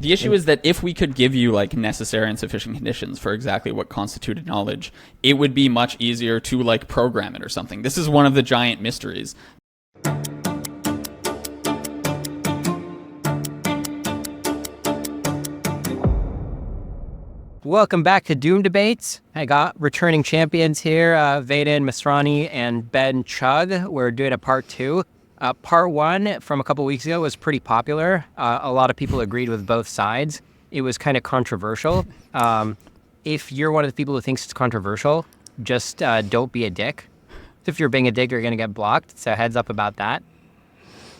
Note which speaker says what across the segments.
Speaker 1: The issue is that if we could give you like necessary and sufficient conditions for exactly what constituted knowledge, it would be much easier to like program it or something. This is one of the giant mysteries.
Speaker 2: Welcome back to Doom Debates. I got returning champions here, Vaden, Masrani, and Ben Chug. We're doing a part 2. Part 1 from a couple weeks ago was pretty popular. A lot of people agreed with both sides. It was kind of controversial. If you're one of the people who thinks it's controversial, just don't be a dick. If you're being a dick, you're going to get blocked, so heads up about that.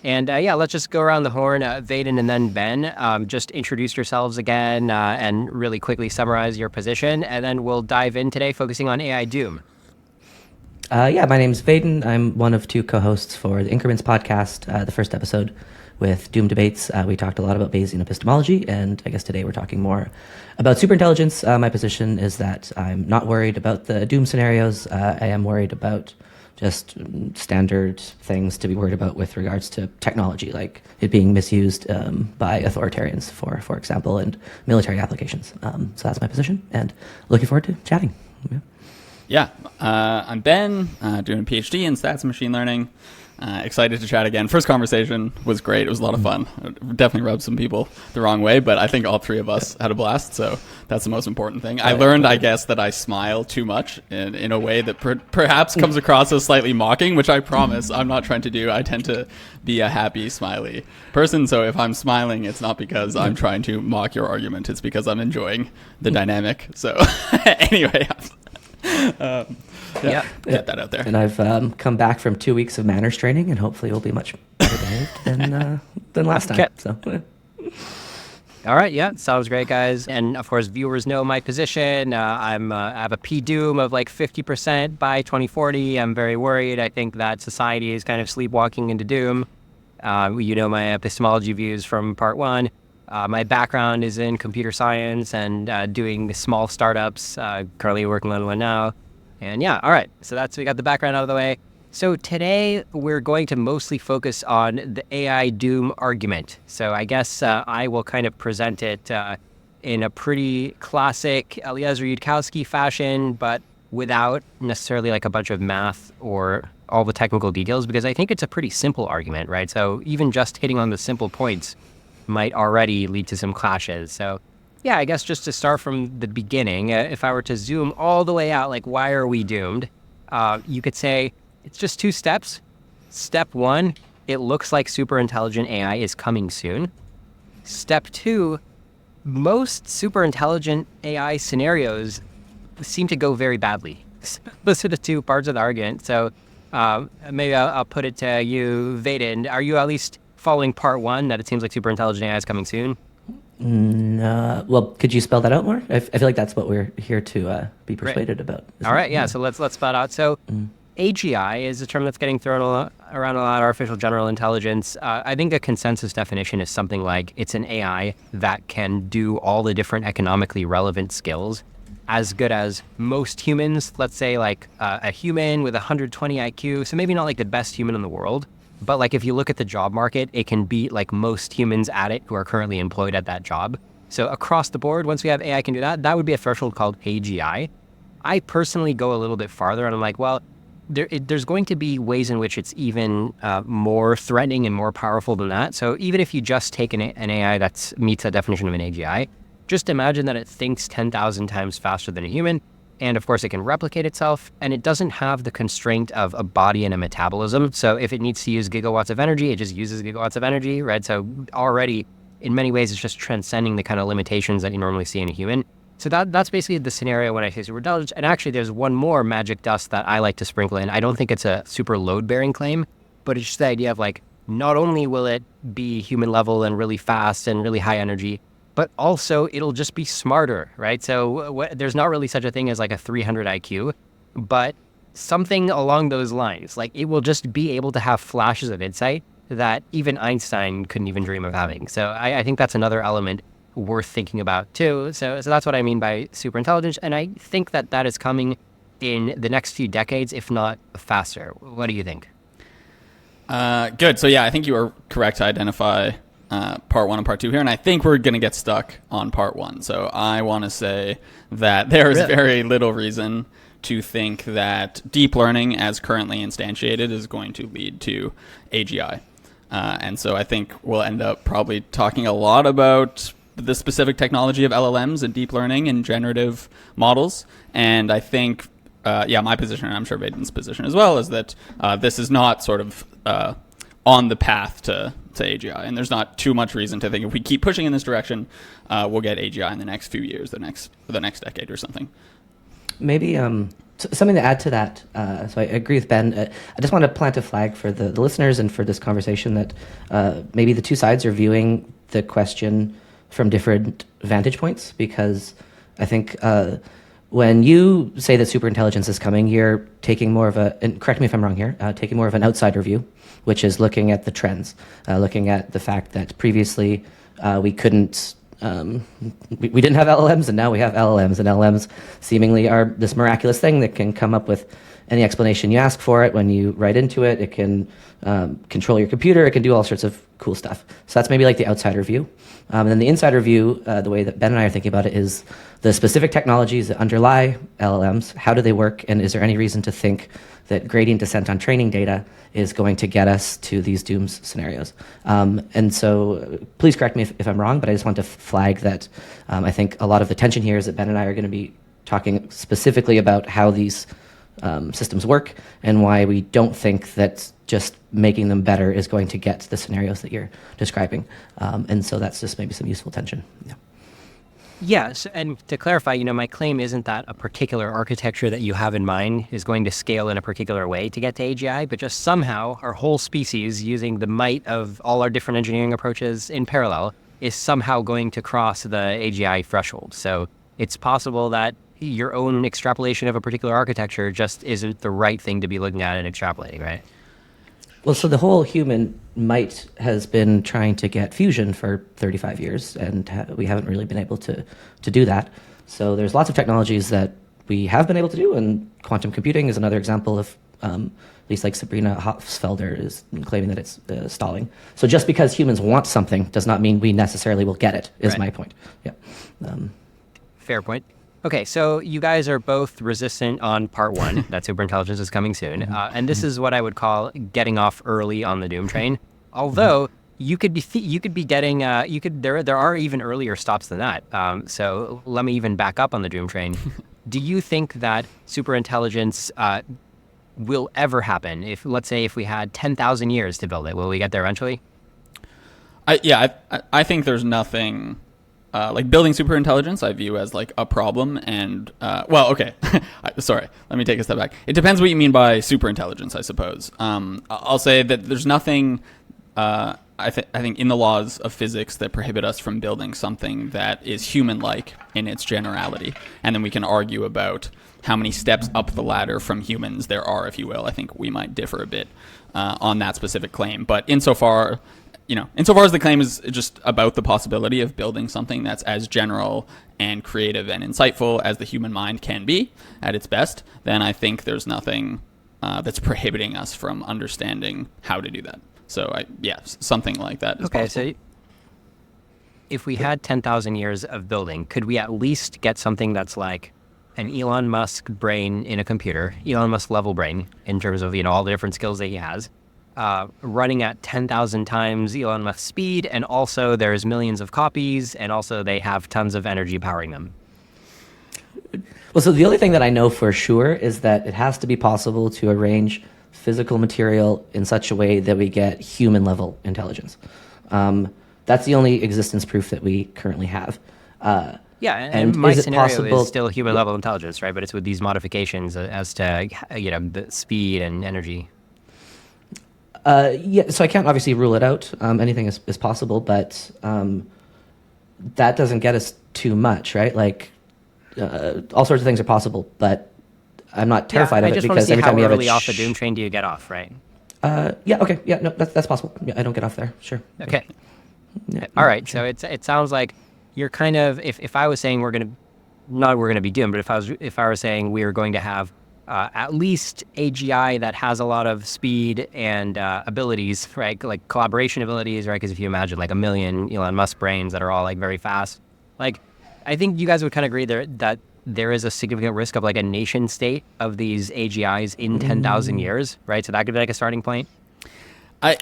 Speaker 2: And let's just go around the horn, Vaden and then Ben. Just introduce yourselves again and really quickly summarize your position, and then we'll dive in today focusing on AI Doom.
Speaker 3: My name's Vaden. I'm one of 2 co-hosts for the Incrementspodcast. The first episode with Doom Debates, we talked a lot about Bayesian epistemology, and I guess today we're talking more about superintelligence. My position is that I'm not worried about the Doom scenarios. I am worried about just standard things to be worried about with regards to technology, like it being misused by authoritarians, for example, and military applications. So that's my position, and looking forward to chatting.
Speaker 1: I'm Ben, doing a PhD in stats and machine learning. Excited to chat again. First conversation was great. It was a lot of fun. It definitely rubbed some people the wrong way, but I think all 3 of us had a blast, so that's the most important thing. I learned, I guess, that I smile too much in a way that perhaps comes across as slightly mocking, which I promise I'm not trying to do. I tend to be a happy, smiley person, so if I'm smiling, it's not because I'm trying to mock your argument. It's because I'm enjoying the dynamic. So anyway, get that out there.
Speaker 3: And I've come back from 2 weeks of manners training, and hopefully we'll be much better behaved than last time. So.
Speaker 2: All right, sounds great, guys. And of course, viewers know my position. I have a P-Doom of like 50% by 2040. I'm very worried. I think that society is kind of sleepwalking into doom. You know my epistemology views from part 1. My background is in computer science and doing small startups, currently working on one now. And all right, so we got the background out of the way. So today we're going to mostly focus on the AI Doom argument. So I guess I will kind of present it in a pretty classic Eliezer Yudkowsky fashion, but without necessarily like a bunch of math or all the technical details, because I think it's a pretty simple argument, right? So even just hitting on the simple points might already lead to some clashes. So I guess just to start from the beginning, if I were to zoom all the way out, like why are we doomed? You could say it's just 2 steps. Step 1, it looks like superintelligent AI is coming soon. Step 2, most superintelligent AI scenarios seem to go very badly. Those are the 2 parts of the argument. So maybe I'll put it to you, Vaden. Are you at least following part 1, that it seems like superintelligent AI is coming soon?
Speaker 3: No. Well, could you spell that out more? I feel like that's what we're here to be persuaded about.
Speaker 2: All right, so let's spell it out. So AGI is a term that's getting thrown around a lot, artificial general intelligence. I think a consensus definition is something like it's an AI that can do all the different economically relevant skills as good as most humans. Let's say like a human with 120 IQ, so maybe not like the best human in the world, but like if you look at the job market, it can beat like most humans at it who are currently employed at that job. So across the board, once we have AI can do that, that would be a threshold called AGI. I personally go a little bit farther, and I'm like, well, there's going to be ways in which it's even more threatening and more powerful than that. So even if you just take an AI that meets that definition of an AGI, just imagine that it thinks 10,000 times faster than a human. And of course, it can replicate itself, and it doesn't have the constraint of a body and a metabolism. So if it needs to use gigawatts of energy, it just uses gigawatts of energy, right? So already, in many ways, it's just transcending the kind of limitations that you normally see in a human. So that's basically the scenario when I say superintelligence. And actually, there's one more magic dust that I like to sprinkle in. I don't think it's a super load-bearing claim, but it's just the idea of like, not only will it be human level and really fast and really high energy, but also it'll just be smarter, right? So there's not really such a thing as like a 300 IQ, but something along those lines. Like it will just be able to have flashes of insight that even Einstein couldn't even dream of having. So I think that's another element worth thinking about too. So that's what I mean by superintelligence. And I think that is coming in the next few decades, if not faster. What do you think?
Speaker 1: Good. So yeah, I think you are correct to identify part one and part two here, and I think we're going to get stuck on part one. So I want to say that there is very little reason to think that deep learning as currently instantiated is going to lead to AGI. And so I think we'll end up probably talking a lot about the specific technology of LLMs and deep learning and generative models. And I think, my position, and I'm sure Vaden's position as well, is that this is not sort of on the path to AGI. And there's not too much reason to think if we keep pushing in this direction, we'll get AGI in the next few years, the next decade or something.
Speaker 3: Maybe something to add to that. So I agree with Ben. I just want to plant a flag for the listeners and for this conversation that maybe the two sides are viewing the question from different vantage points, because I think when you say that superintelligence is coming, you're taking more of and correct me if I'm wrong here, taking more of an outsider view, which is looking at the trends, looking at the fact that previously we couldn't, we didn't have LLMs, and now we have LLMs, and LLMs seemingly are this miraculous thing that can come up with any explanation you ask for it. When you write into it, it can control your computer, it can do all sorts of cool stuff. So that's maybe like the outsider view. And then the insider view, the way that Ben and I are thinking about it, is the specific technologies that underlie LLMs. How do they work? And is there any reason to think that gradient descent on training data is going to get us to these dooms scenarios? And so please correct me if I'm wrong, but I just want to flag that I think a lot of the tension here is that Ben and I are going to be talking specifically about how these systems work and why we don't think that just making them better is going to get the scenarios that you're describing. And so that's just maybe some useful tension. Yeah.
Speaker 2: Yes, and to clarify, my claim isn't that a particular architecture that you have in mind is going to scale in a particular way to get to AGI, but just somehow our whole species, using the might of all our different engineering approaches in parallel, is somehow going to cross the AGI threshold. So it's possible that your own extrapolation of a particular architecture just isn't the right thing to be looking at and extrapolating, right?
Speaker 3: Well, so the whole human might has been trying to get fusion for 35 years, and we haven't really been able to do that. So there's lots of technologies that we have been able to do, and quantum computing is another example of, at least like Sabrina Hofsfelder is claiming that it's stalling. So just because humans want something does not mean we necessarily will get it, is my point. Yeah.
Speaker 2: Fair point. Okay, so you guys are both resistant on part one, that superintelligence is coming soon. And this is what I would call getting off early on the doom train. Although you could be getting, there are even earlier stops than that. So let me even back up on the doom train. Do you think that superintelligence will ever happen? Let's say if we had 10,000 years to build it, will we get there eventually?
Speaker 1: I think there's nothing. Like building superintelligence, I view as like a problem, and okay. Sorry, let me take a step back. It depends what you mean by superintelligence, I suppose. I'll say that there's nothing. I think in the laws of physics that prohibit us from building something that is human-like in its generality, and then we can argue about how many steps up the ladder from humans there are, if you will. I think we might differ a bit on that specific claim, but insofar as the claim is just about the possibility of building something that's as general and creative and insightful as the human mind can be at its best, then I think there's nothing that's prohibiting us from understanding how to do that. So, something like that is possible. So
Speaker 2: if we had 10,000 years of building, could we at least get something that's like an Elon Musk brain in a computer, Elon Musk level brain in terms of, all the different skills that he has, running at 10,000 times Elon Musk speed, and also there's millions of copies, and also they have tons of energy powering them?
Speaker 3: Well, so the only thing that I know for sure is that it has to be possible to arrange physical material in such a way that we get human level intelligence. That's the only existence proof that we currently have.
Speaker 2: And my scenario is still human level intelligence, right? But it's with these modifications as to the speed and energy.
Speaker 3: So I can't obviously rule it out. Anything is possible, but that doesn't get us too much, right? Like all sorts of things are possible, but I'm not terrified of it because every time you have
Speaker 2: how early off the doom train do you get off, right?
Speaker 3: Okay. Yeah, no, that's possible. Yeah, I don't get off there. Sure.
Speaker 2: Okay.
Speaker 3: Yeah,
Speaker 2: all right. Sure. So it sounds like you're kind of, if I was saying we're gonna be doomed, but if I was saying we are going to have at least AGI that has a lot of speed and abilities, right? Like collaboration abilities, right? Because if you imagine like a million Elon Musk brains that are all like very fast, like I think you guys would kind of agree that there is a significant risk of like a nation state of these AGIs in 10,000 years, right? So that could be like a starting point.
Speaker 1: I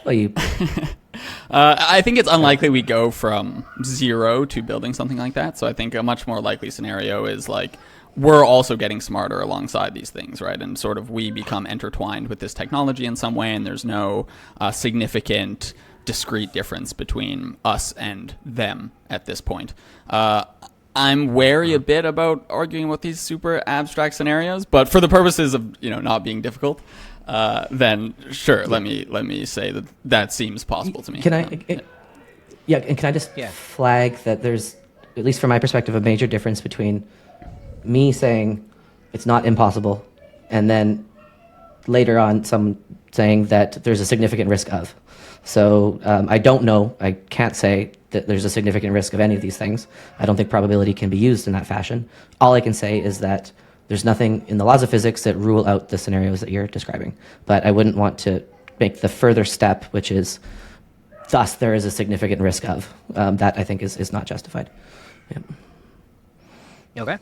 Speaker 1: think it's unlikely we go from 0 to building something like that. So I think a much more likely scenario is like we're also getting smarter alongside these things, right? And sort of we become intertwined with this technology in some way, and there's no significant discrete difference between us and them at this point. I'm wary a bit about arguing about these super abstract scenarios, but for the purposes of not being difficult, then sure, let me say that seems possible to me.
Speaker 3: Can I just flag that there's, at least from my perspective, a major difference between me saying it's not impossible and then later on some saying that there's a significant risk of. So I don't know, I can't say that there's a significant risk of any of these things. I don't think probability can be used in that fashion. All I can say is that there's nothing in the laws of physics that rule out the scenarios that you're describing. But I wouldn't want to make the further step, which is thus there is a significant risk of. That I think is not justified. Yeah.
Speaker 2: Okay.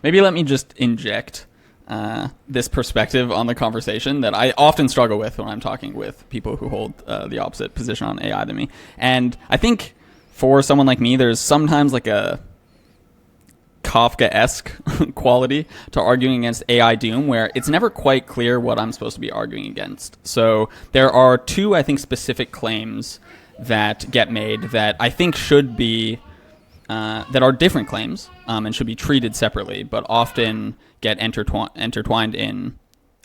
Speaker 1: Maybe let me just inject this perspective on the conversation that I often struggle with when I'm talking with people who hold the opposite position on AI than me. And I think for someone like me, there's sometimes like a Kafka-esque quality to arguing against AI doom, where it's never quite clear what I'm supposed to be arguing against. So there are two, I think, specific claims that get made that I think should be that are different claims and should be treated separately, but often get intertwined in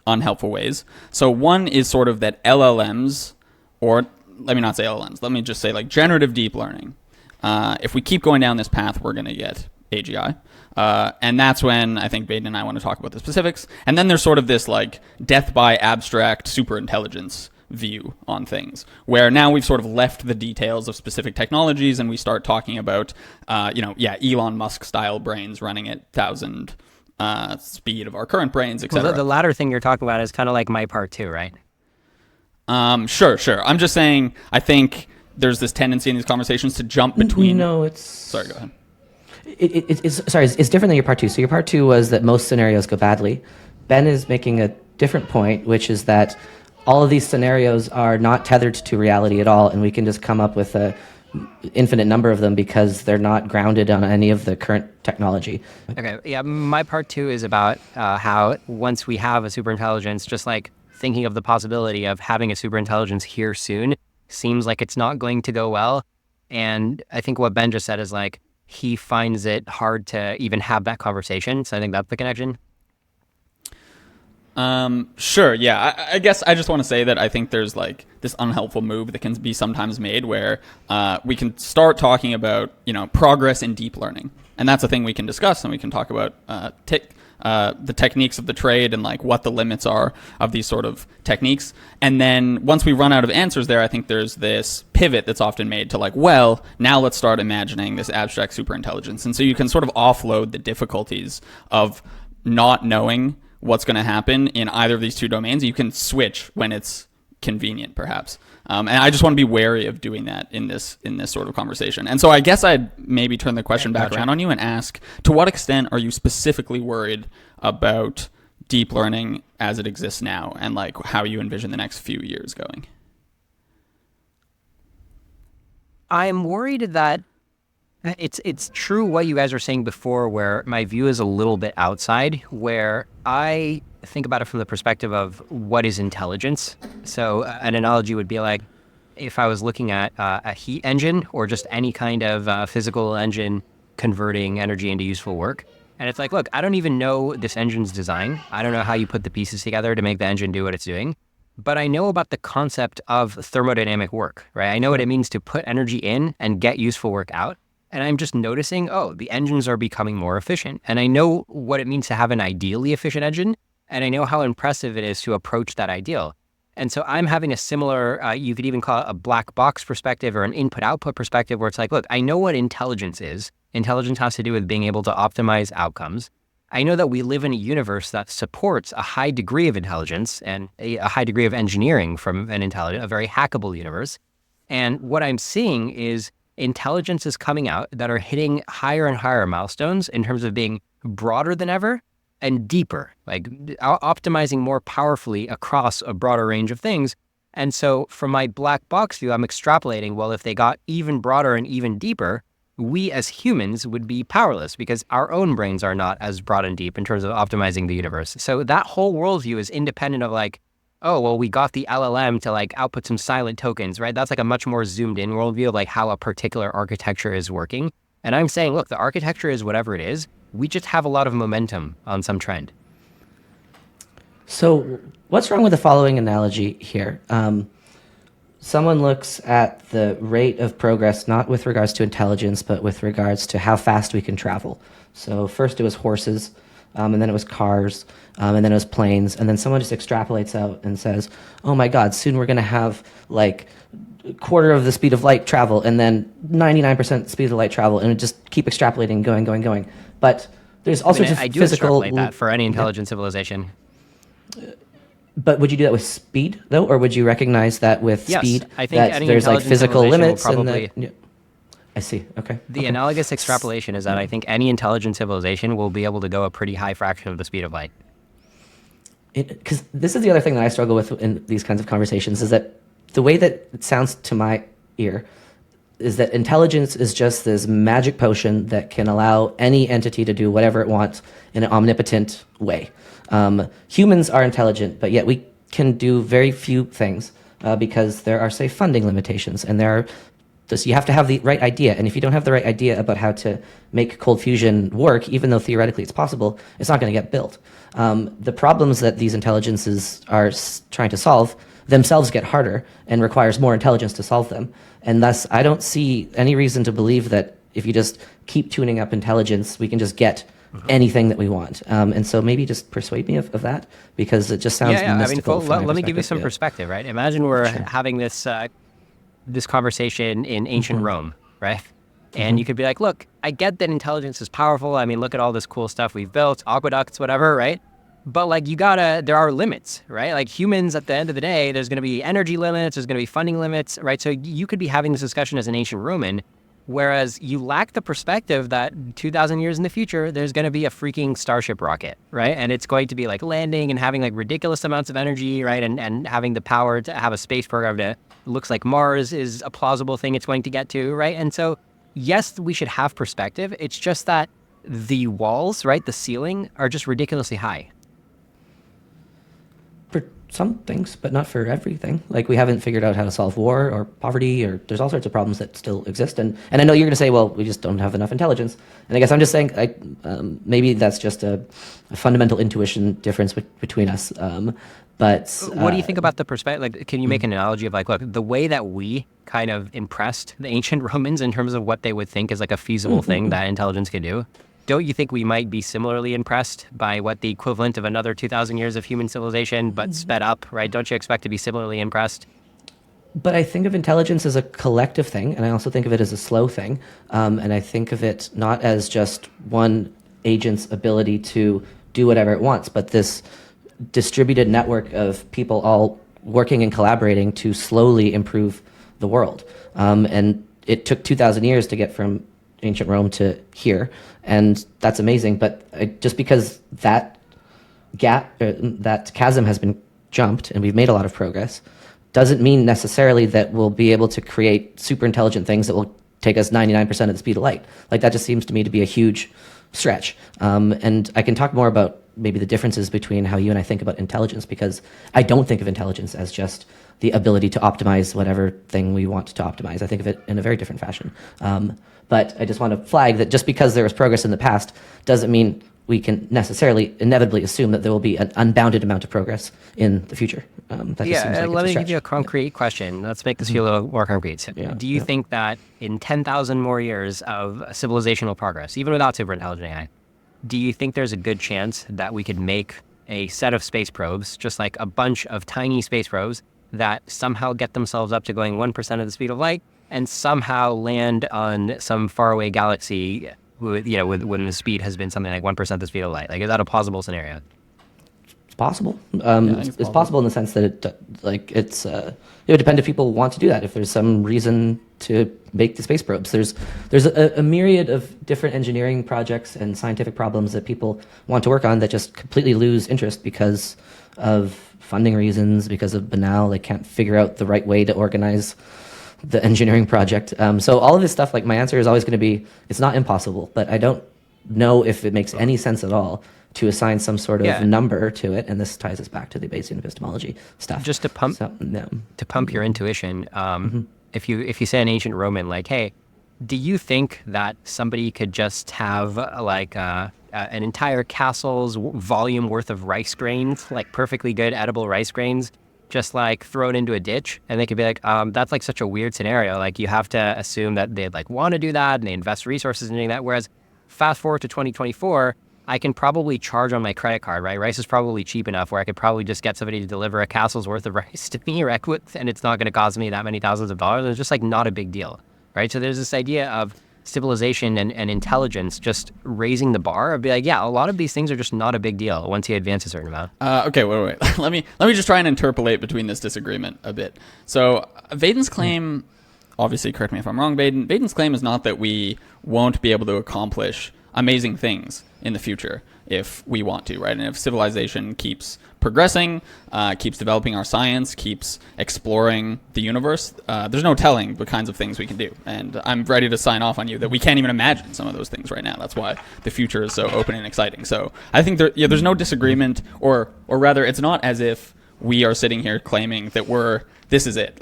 Speaker 1: unhelpful ways. So one is sort of that LLMs, or let me not say LLMs, let me just say like generative deep learning. If we keep going down this path, we're going to get AGI. And that's when I think Vaden and I want to talk about the specifics. And then there's sort of this like death by abstract superintelligence view on things, where now we've sort of left the details of specific technologies and we start talking about, Elon Musk style brains running at 1,000 speed of our current brains, etc.
Speaker 2: Well, the latter thing you're talking about is kind of like my part two, right?
Speaker 1: Sure. I'm just saying, I think there's this tendency in these conversations to jump between.
Speaker 3: No, it's.
Speaker 1: Sorry, go ahead.
Speaker 3: It's different than your part two. So your part two was that most scenarios go badly. Ben is making a different point, which is that all of these scenarios are not tethered to reality at all, and we can just come up with a infinite number of them because they're not grounded on any of the current technology.
Speaker 2: Okay, yeah, my part two is about how once we have a superintelligence, just like thinking of the possibility of having a superintelligence here soon seems like it's not going to go well. And I think what Ben just said is like, he finds it hard to even have that conversation. So I think that's the connection.
Speaker 1: Sure. Yeah. I guess I just want to say that I think there's like this unhelpful move that can be sometimes made where, we can start talking about, progress in deep learning. And that's a thing we can discuss, and we can talk about, the techniques of the trade and like what the limits are of these sort of techniques. And then once we run out of answers there, I think there's this pivot that's often made to like, well, now let's start imagining this abstract superintelligence. And so you can sort of offload the difficulties of not knowing what's going to happen in either of these two domains. You can switch when it's convenient, perhaps. And I just want to be wary of doing that in this sort of conversation. And so I guess I'd maybe turn the question back around on you and ask, to what extent are you specifically worried about deep learning as it exists now, and like how you envision the next few years going?
Speaker 2: I'm worried that it's true what you guys were saying before, where my view is a little bit outside, where I think about it from the perspective of what is intelligence. So an analogy would be like if I was looking at a heat engine or just any kind of physical engine converting energy into useful work. And it's like, look, I don't even know this engine's design. I don't know how you put the pieces together to make the engine do what it's doing. But I know about the concept of thermodynamic work, right? I know what it means to put energy in and get useful work out. And I'm just noticing, the engines are becoming more efficient. And I know what it means to have an ideally efficient engine. And I know how impressive it is to approach that ideal. And so I'm having a similar, you could even call it a black box perspective or an input-output perspective, where it's like, look, I know what intelligence is. Intelligence has to do with being able to optimize outcomes. I know that we live in a universe that supports a high degree of intelligence and a high degree of engineering from a very hackable universe. And what I'm seeing is intelligence is coming out that are hitting higher and higher milestones in terms of being broader than ever and deeper, like optimizing more powerfully across a broader range of things. And so from my black box view, I'm extrapolating, well, if they got even broader and even deeper, we as humans would be powerless because our own brains are not as broad and deep in terms of optimizing the universe. So that whole worldview is independent of like, oh, well, we got the LLM to like output some silent tokens, right? That's like a much more zoomed in worldview of like how a particular architecture is working. And I'm saying, look, the architecture is whatever it is. We just have a lot of momentum on some trend.
Speaker 3: So what's wrong with the following analogy here? Someone looks at the rate of progress, not with regards to intelligence, but with regards to how fast we can travel. So first it was horses, and then it was cars, and then it was planes, and then someone just extrapolates out and says, oh my God, soon we're going to have like a quarter of the speed of light travel, and then 99% speed of light travel, and it just keep extrapolating, going. But there's all sorts of
Speaker 2: I do
Speaker 3: physical...
Speaker 2: extrapolate that for any intelligent civilization.
Speaker 3: But would you do that with speed, though, or would you recognize that with speed,
Speaker 2: I think
Speaker 3: that
Speaker 2: any
Speaker 3: there's like
Speaker 2: intelligent
Speaker 3: physical
Speaker 2: civilization will
Speaker 3: limits?
Speaker 2: probably-
Speaker 3: And I see. Okay.
Speaker 2: The analogous extrapolation is that I think any intelligent civilization will be able to go a pretty high fraction of the speed of light.
Speaker 3: Because this is the other thing that I struggle with in these kinds of conversations is that the way that it sounds to my ear is that intelligence is just this magic potion that can allow any entity to do whatever it wants in an omnipotent way. Humans are intelligent, but yet we can do very few things because there are, say, funding limitations, and you have to have the right idea. And if you don't have the right idea about how to make cold fusion work, even though theoretically it's possible, it's not going to get built. The problems that these intelligences are trying to solve themselves get harder and requires more intelligence to solve them. And thus, I don't see any reason to believe that if you just keep tuning up intelligence, we can just get anything that we want. And so maybe just persuade me of that, because it just sounds mystical.
Speaker 2: Let me give you some perspective, right? Imagine we're having this this conversation in ancient Rome, right? And you could be like, look, I get that intelligence is powerful. I mean, look at all this cool stuff we've built, aqueducts, whatever, right? But like there are limits, right? Like humans at the end of the day, there's going to be energy limits, there's going to be funding limits, right? So you could be having this discussion as an ancient Roman, whereas you lack the perspective that 2,000 years in the future, there's going to be a freaking Starship rocket, right? And it's going to be like landing and having like ridiculous amounts of energy, right? And having the power to have a space program that looks like Mars is a plausible thing it's going to get to, right? And so, yes, we should have perspective. It's just that the walls, right, the ceiling, are just ridiculously high.
Speaker 3: For some things, but not for everything. Like, we haven't figured out how to solve war or poverty, or there's all sorts of problems that still exist. And I know you're going to say, well, we just don't have enough intelligence. And I guess I'm just saying, maybe that's just a fundamental intuition difference between us. But
Speaker 2: what do you think about the perspective? Like, can you make an analogy of like, look, the way that we kind of impressed the ancient Romans in terms of what they would think is like a feasible thing that intelligence can do? Don't you think we might be similarly impressed by what the equivalent of another 2,000 years of human civilization, but sped up, right? Don't you expect to be similarly impressed?
Speaker 3: But I think of intelligence as a collective thing, and I also think of it as a slow thing. And I think of it not as just one agent's ability to do whatever it wants, but this distributed network of people all working and collaborating to slowly improve the world. And it took 2,000 years to get from ancient Rome to here, and that's amazing. But just because that that chasm has been jumped and we've made a lot of progress, doesn't mean necessarily that we'll be able to create super intelligent things that will take us 99% of the speed of light. Like, that just seems to me to be a huge stretch. And I can talk more about maybe the differences between how you and I think about intelligence, because I don't think of intelligence as just the ability to optimize whatever thing we want to optimize. I think of it in a very different fashion. But I just want to flag that just because there was progress in the past doesn't mean we can necessarily inevitably assume that there will be an unbounded amount of progress in the future. That just seems like
Speaker 2: let
Speaker 3: it's
Speaker 2: me give you a concrete question. Let's make this feel a little more concrete. Do you think that in 10,000 more years of civilizational progress, even without superintelligent AI, do you think there's a good chance that we could make a set of space probes, just like a bunch of tiny space probes, that somehow get themselves up to going 1% of the speed of light and somehow land on some faraway galaxy when the speed has been something like 1% the speed of light? Like, is that a plausible scenario?
Speaker 3: It's possible.
Speaker 1: I think
Speaker 3: It's possible in the sense that it would depend if people want to do that. If there's some reason to make the space probes, there's a myriad of different engineering projects and scientific problems that people want to work on that just completely lose interest because of funding reasons, because of banal, they can't figure out the right way to organize the engineering project. So all of this stuff, like my answer is always going to be, it's not impossible, but I don't know if it makes any sense at all to assign some sort of number to it. And this ties us back to the Bayesian epistemology stuff.
Speaker 2: Just to pump your intuition. If you say an ancient Roman, like, hey, do you think that somebody could just have like an entire castle's volume worth of rice grains, like perfectly good edible rice grains, just like thrown into a ditch? And they could be like, that's like such a weird scenario. Like, you have to assume that they'd like want to do that and they invest resources in doing that. Whereas fast forward to 2024, I can probably charge on my credit card, right? Rice is probably cheap enough where I could probably just get somebody to deliver a castle's worth of rice to me, right? And it's not going to cost me that many thousands of dollars. It's just like not a big deal, right? So there's this idea of civilization and intelligence just raising the bar. I'd be like, yeah, a lot of these things are just not a big deal once you advance a certain amount.
Speaker 1: Okay, wait. let me just try and interpolate between this disagreement a bit. So Vaden's claim, obviously, correct me if I'm wrong, Vaden's claim is not that we won't be able to accomplish amazing things in the future if we want to, right? And if civilization keeps progressing, keeps developing our science, keeps exploring the universe, there's no telling the kinds of things we can do. And I'm ready to sign off on you that we can't even imagine some of those things right now. That's why the future is so open and exciting. So I think there's no disagreement, or rather, it's not as if we are sitting here claiming that this is it.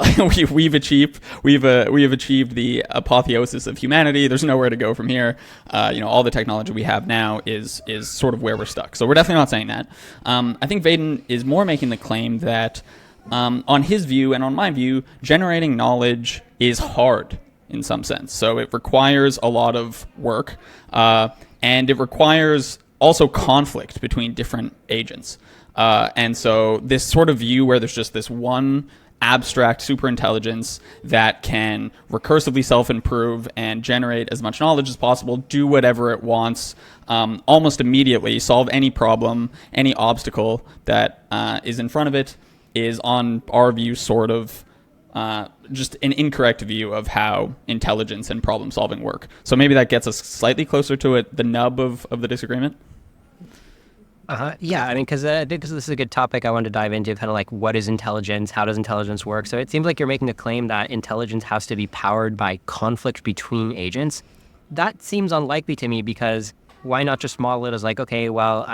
Speaker 1: We've achieved the apotheosis of humanity. There's nowhere to go from here. All the technology we have now is sort of where we're stuck. So we're definitely not saying that. I think Vaden is more making the claim that, on his view and on my view, generating knowledge is hard in some sense. So it requires a lot of work, and it requires also conflict between different agents. And so this sort of view where there's just this one abstract superintelligence that can recursively self-improve and generate as much knowledge as possible, do whatever it wants, almost immediately, solve any problem, any obstacle that is in front of it, is, on our view, sort of just an incorrect view of how intelligence and problem-solving work. So maybe that gets us slightly closer to the nub of the disagreement.
Speaker 2: Yeah, I mean, because this is a good topic I wanted to dive into, kind of like, what is intelligence? How does intelligence work? So it seems like you're making a claim that intelligence has to be powered by conflict between agents. That seems unlikely to me, because why not just model it as like, okay, well,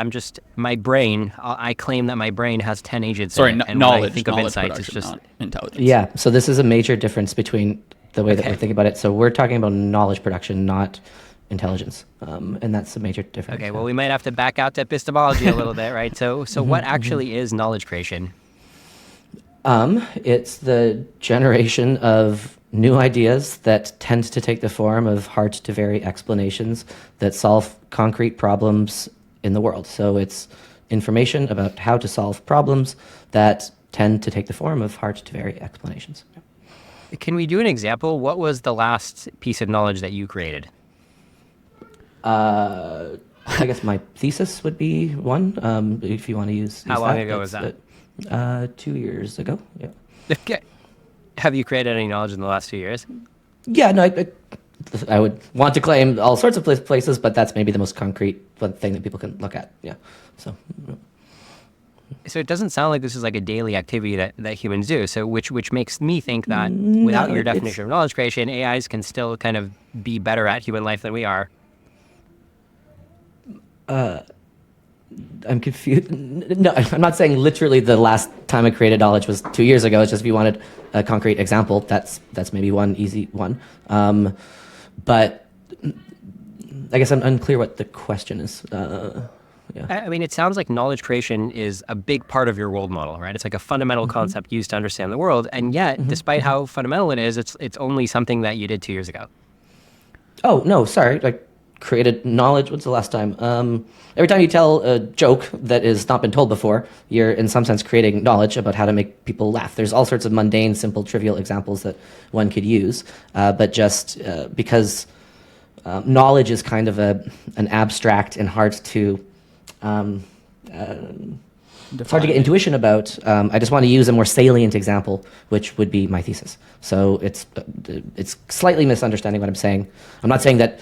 Speaker 2: my brain, I claim that my brain has 10 agents.
Speaker 1: Sorry,
Speaker 2: and
Speaker 1: knowledge.
Speaker 2: When I think of insights, it's just
Speaker 1: not intelligence.
Speaker 3: Yeah, so this is a major difference between the way that we're thinking about it. So we're talking about knowledge production, not intelligence, and that's a major difference.
Speaker 2: Okay, well, we might have to back out to epistemology a little bit, right? So what actually is knowledge creation?
Speaker 3: It's the generation of new ideas that tend to take the form of hard-to-vary explanations that solve concrete problems in the world. So it's information about how to solve problems that tend to take the form of hard-to-vary explanations.
Speaker 2: Can we do an example? What was the last piece of knowledge that you created?
Speaker 3: I guess my thesis would be one, if you want to use
Speaker 2: How long ago was that?
Speaker 3: 2 years ago, yeah.
Speaker 2: Okay. Have you created any knowledge in the last 2 years?
Speaker 3: Yeah, no, I would want to claim all sorts of places, but that's maybe the most concrete thing that people can look at, yeah. So
Speaker 2: it doesn't sound like this is like a daily activity that humans do, so which makes me think that without your definition of knowledge creation, AIs can still kind of be better at human life than we are.
Speaker 3: I'm confused. No, I'm not saying literally the last time I created knowledge was 2 years ago. It's just if you wanted a concrete example, that's maybe one easy one. But I guess I'm unclear what the question is. Yeah.
Speaker 2: I mean, it sounds like knowledge creation is a big part of your world model, right? It's like a fundamental concept used to understand the world, and yet, despite how fundamental it is, it's only something that you did 2 years ago.
Speaker 3: Oh no, sorry. Created knowledge. What's the last time? Every time you tell a joke that has not been told before, you're in some sense creating knowledge about how to make people laugh. There's all sorts of mundane, simple, trivial examples that one could use, but just because knowledge is kind of an abstract and hard to it's hard to get intuition about. I just want to use a more salient example, which would be my thesis. So it's slightly misunderstanding what I'm saying. I'm not saying that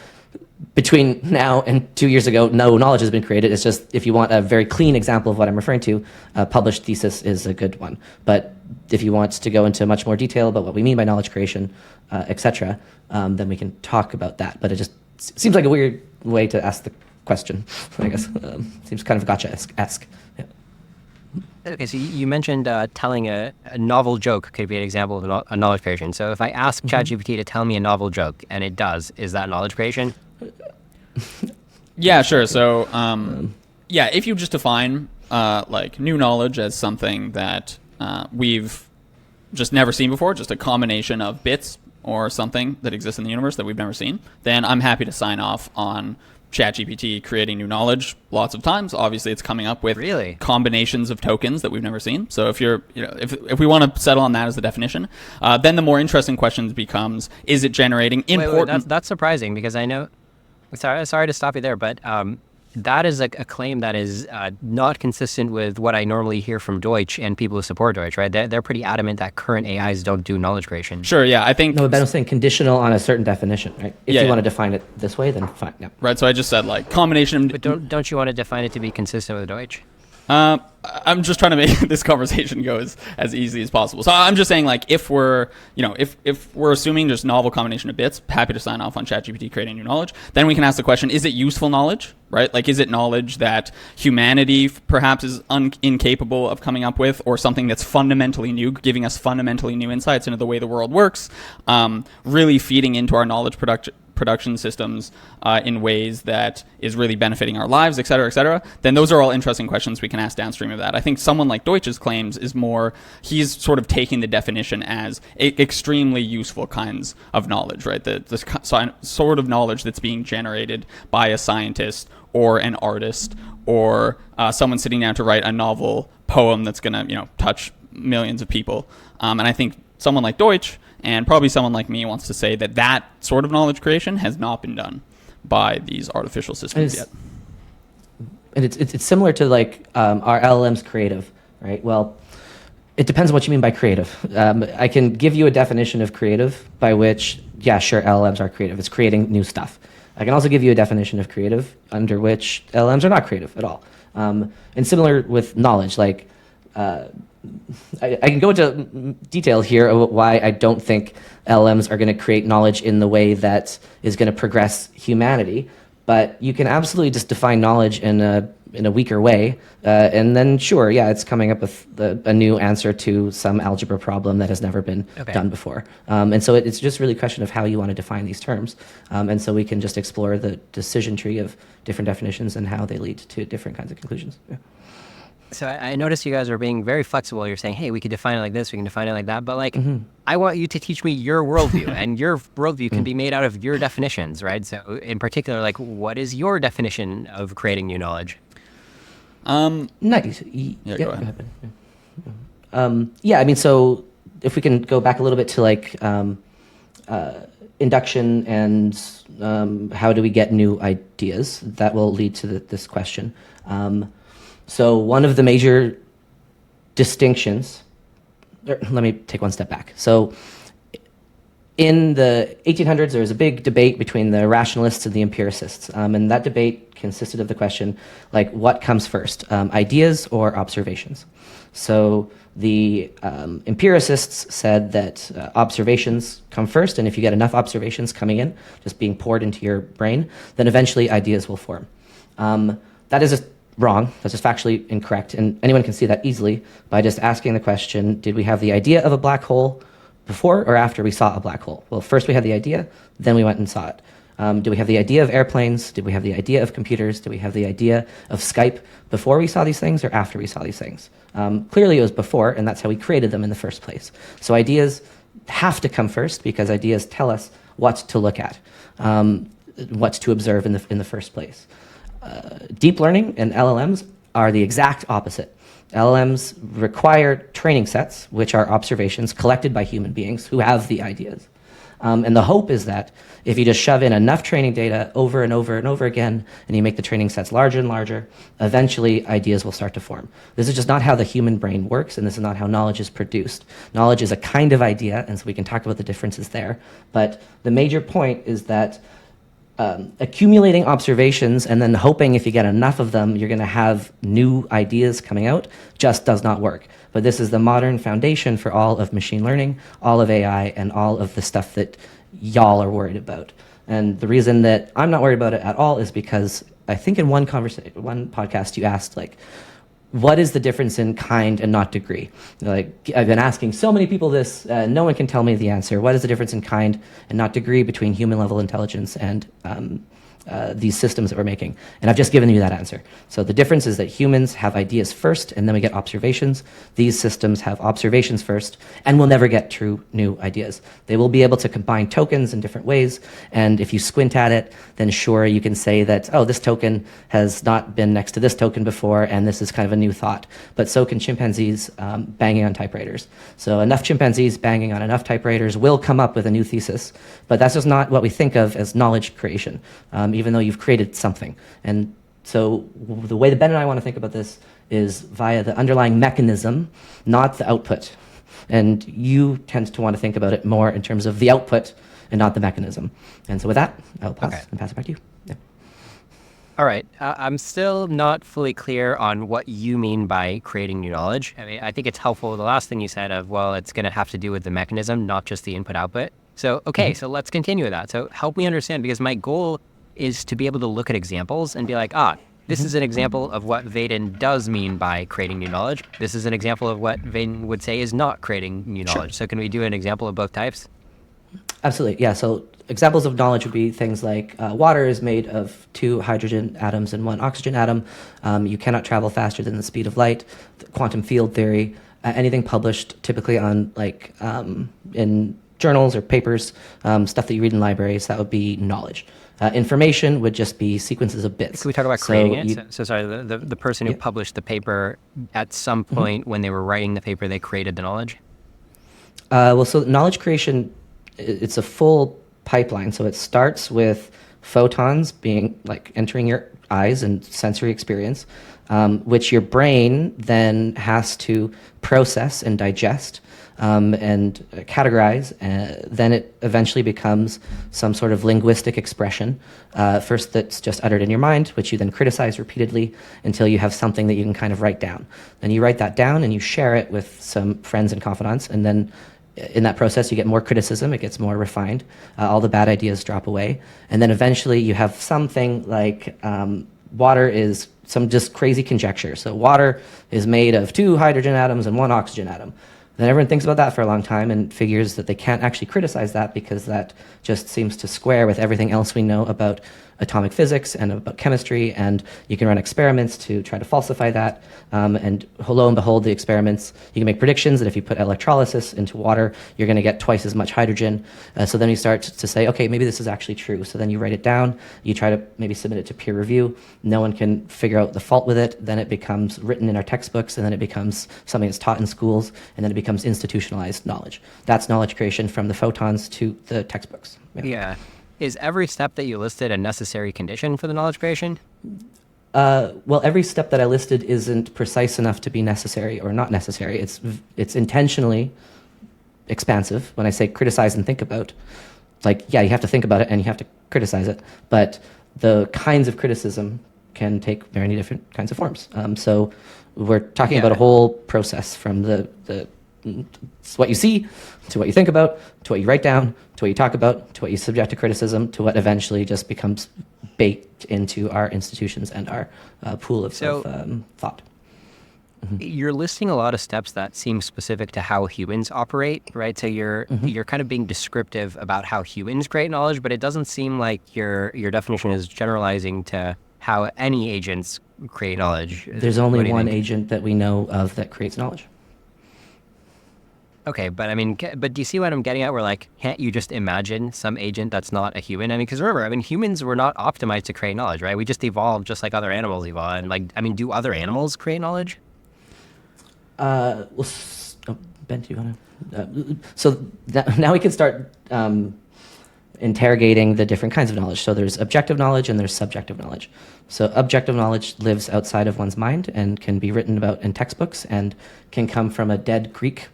Speaker 3: between now and 2 years ago, no knowledge has been created. It's just if you want a very clean example of what I'm referring to, a published thesis is a good one. But if you want to go into much more detail about what we mean by knowledge creation, etc., then we can talk about that. But it just seems like a weird way to ask the question, I guess. Seems kind of gotcha-esque. Yeah.
Speaker 2: Okay, so you mentioned telling a novel joke could be an example of a knowledge creation. So if I ask ChatGPT to tell me a novel joke and it does, is that knowledge creation?
Speaker 1: Yeah, sure. So, yeah, if you just define like new knowledge as something that we've just never seen before, just a combination of bits or something that exists in the universe that we've never seen, then I'm happy to sign off on ChatGPT creating new knowledge lots of times. Obviously, it's coming up with combinations of tokens that we've never seen. So if you're, if we want to settle on that as the definition, then the more interesting question becomes: is it generating important?
Speaker 2: Wait, that's surprising because I know. Sorry to stop you there, but that is a claim that is not consistent with what I normally hear from Deutsch and people who support Deutsch, right? They're pretty adamant that current AIs don't do knowledge creation.
Speaker 1: Sure, yeah, I think...
Speaker 3: No, Ben was saying conditional on a certain definition, right? If you want to define it this way, then fine. Yeah.
Speaker 1: Right, so I just said, like, combination...
Speaker 2: But don't you want to define it to be consistent with Deutsch?
Speaker 1: I'm just trying to make this conversation go as easy as possible. So I'm just saying, like, if we're assuming just novel combination of bits, happy to sign off on ChatGPT creating new knowledge. Then we can ask the question: is it useful knowledge, right? Like, is it knowledge that humanity perhaps is incapable of coming up with, or something that's fundamentally new, giving us fundamentally new insights into the way the world works, really feeding into our knowledge production systems in ways that is really benefiting our lives, et cetera, then those are all interesting questions we can ask downstream of that. I think someone like Deutsch's claims is more, he's sort of taking the definition as extremely useful kinds of knowledge, right? The sort of knowledge that's being generated by a scientist or an artist or someone sitting down to write a novel poem that's going to, touch millions of people. And I think someone like Deutsch and probably someone like me wants to say that sort of knowledge creation has not been done by these artificial systems yet.
Speaker 3: And it's similar to like our LLM's creative, right? Well, it depends on what you mean by creative. I can give you a definition of creative by which, yeah, sure, LLMs are creative. It's creating new stuff. I can also give you a definition of creative under which LLMs are not creative at all. And similar with knowledge, like I can go into detail here about why I don't think LLMs are going to create knowledge in the way that is going to progress humanity, but you can absolutely just define knowledge in a weaker way, and then sure, yeah, it's coming up with a new answer to some algebra problem that has never been done before. And so it's just really a question of how you want to define these terms. And so we can just explore the decision tree of different definitions and how they lead to different kinds of conclusions. Yeah.
Speaker 2: So I noticed you guys are being very flexible. You're saying, hey, we could define it like this, we can define it like that. But like, I want you to teach me your worldview, and your worldview can be made out of your definitions, right? So in particular, like, what is your definition of creating new knowledge?
Speaker 3: Nice.
Speaker 1: Yeah, go ahead.
Speaker 3: Yeah, I mean, so if we can go back a little bit to like induction and how do we get new ideas, that will lead to this question. So one of the major distinctions, let me take one step back. So in the 1800s, there was a big debate between the rationalists and the empiricists. And that debate consisted of the question, like, what comes first, ideas or observations? So the empiricists said that observations come first, and if you get enough observations coming in, just being poured into your brain, then eventually ideas will form. That is wrong. That's just factually incorrect, and anyone can see that easily by just asking the question, did we have the idea of a black hole before or after we saw a black hole? Well, first we had the idea, then we went and saw it. Do we have the idea of airplanes? Did we have the idea of computers? Did we have the idea of Skype before we saw these things or after we saw these things? Clearly it was before, and that's how we created them in the first place. So ideas have to come first because ideas tell us what to look at, what to observe in the first place. Deep learning and LLMs are the exact opposite. LLMs require training sets, which are observations collected by human beings who have the ideas. And the hope is that if you just shove in enough training data over and over and over again, and you make the training sets larger and larger, eventually ideas will start to form. This is just not how the human brain works, and this is not how knowledge is produced. Knowledge is a kind of idea, and so we can talk about the differences there. But the major point is that accumulating observations and then hoping if you get enough of them, you're going to have new ideas coming out just does not work. But this is the modern foundation for all of machine learning, all of AI, and all of the stuff that y'all are worried about. And the reason that I'm not worried about it at all is because I think in one podcast you asked, like, what is the difference in kind and not degree? Like, I've been asking so many people this, no one can tell me the answer. What is the difference in kind and not degree between human level intelligence and these systems that we're making? And I've just given you that answer. So the difference is that humans have ideas first, and then we get observations. These systems have observations first, and will never get true new ideas. They will be able to combine tokens in different ways, and if you squint at it, then sure, you can say that, oh, this token has not been next to this token before, and this is kind of a new thought. But so can chimpanzees banging on typewriters. So enough chimpanzees banging on enough typewriters will come up with a new thesis, but that's just not what we think of as knowledge creation. Even though you've created something. And so the way that Ben and I want to think about this is via the underlying mechanism, not the output. And you tend to want to think about it more in terms of the output and not the mechanism. And so with that, I'll pass and pass it back to you. Yeah.
Speaker 2: All right. I'm still not fully clear on what you mean by creating new knowledge. I mean, I think it's helpful, the last thing you said of, well, it's going to have to do with the mechanism, not just the input-output. So, okay, so let's continue with that. So help me understand, because my goal is to be able to look at examples and be like, this is an example of what Vaden does mean by creating new knowledge. This is an example of what Vaden would say is not creating new knowledge. So can we do an example of both types?
Speaker 3: Absolutely, yeah. So examples of knowledge would be things like water is made of 2 hydrogen atoms and 1 oxygen atom. You cannot travel faster than the speed of light. Quantum field theory, anything published typically on in journals or papers, stuff that you read in libraries, that would be knowledge. Information would just be sequences of bits.
Speaker 2: Can we talk about creating it? So sorry, the person who published the paper, at some point when they were writing the paper, they created the knowledge?
Speaker 3: So knowledge creation, it's a full pipeline. So it starts with photons being entering your eyes and sensory experience, which your brain then has to process and digest. And categorize, then it eventually becomes some sort of linguistic expression, first that's just uttered in your mind, which you then criticize repeatedly until you have something that you can kind of write down. Then you write that down and you share it with some friends and confidants, and then in that process you get more criticism, it gets more refined, all the bad ideas drop away, and then eventually you have something like water is some just crazy conjecture. So water is made of 2 hydrogen atoms and 1 oxygen atom. Then everyone thinks about that for a long time and figures that they can't actually criticize that because that just seems to square with everything else we know about atomic physics and about chemistry, and you can run experiments to try to falsify that, and lo and behold, the experiments, you can make predictions that if you put electrolysis into water, you're going to get twice as much hydrogen. So then you start to say, okay, maybe this is actually true. So then you write it down, you try to maybe submit it to peer review, no one can figure out the fault with it, then it becomes written in our textbooks, and then it becomes something that's taught in schools, and then it becomes institutionalized knowledge. That's knowledge creation from the photons to the textbooks.
Speaker 2: Yeah. Is every step that you listed a necessary condition for the knowledge creation?
Speaker 3: Well, every step that I listed isn't precise enough to be necessary or not necessary. It's intentionally expansive. When I say criticize and think about, you have to think about it and you have to criticize it, but the kinds of criticism can take many different kinds of forms. So we're talking about a whole process from the what you see, to what you think about, to what you write down, to what you talk about, to what you subject to criticism, to what eventually just becomes baked into our institutions and our pool of thought.
Speaker 2: You're listing a lot of steps that seem specific to how humans operate, right? So you're kind of being descriptive about how humans create knowledge, but it doesn't seem like your definition is generalizing to how any agents create knowledge.
Speaker 3: There's only one agent that we know of that creates knowledge.
Speaker 2: Okay, but do you see what I'm getting at? Where can't you just imagine some agent that's not a human? Because remember, humans were not optimized to create knowledge, right? We just evolved just like other animals evolved. Do other animals create knowledge?
Speaker 3: Ben, do you want to? So now we can start interrogating the different kinds of knowledge. So there's objective knowledge and there's subjective knowledge. So objective knowledge lives outside of one's mind and can be written about in textbooks and can come from a dead Greek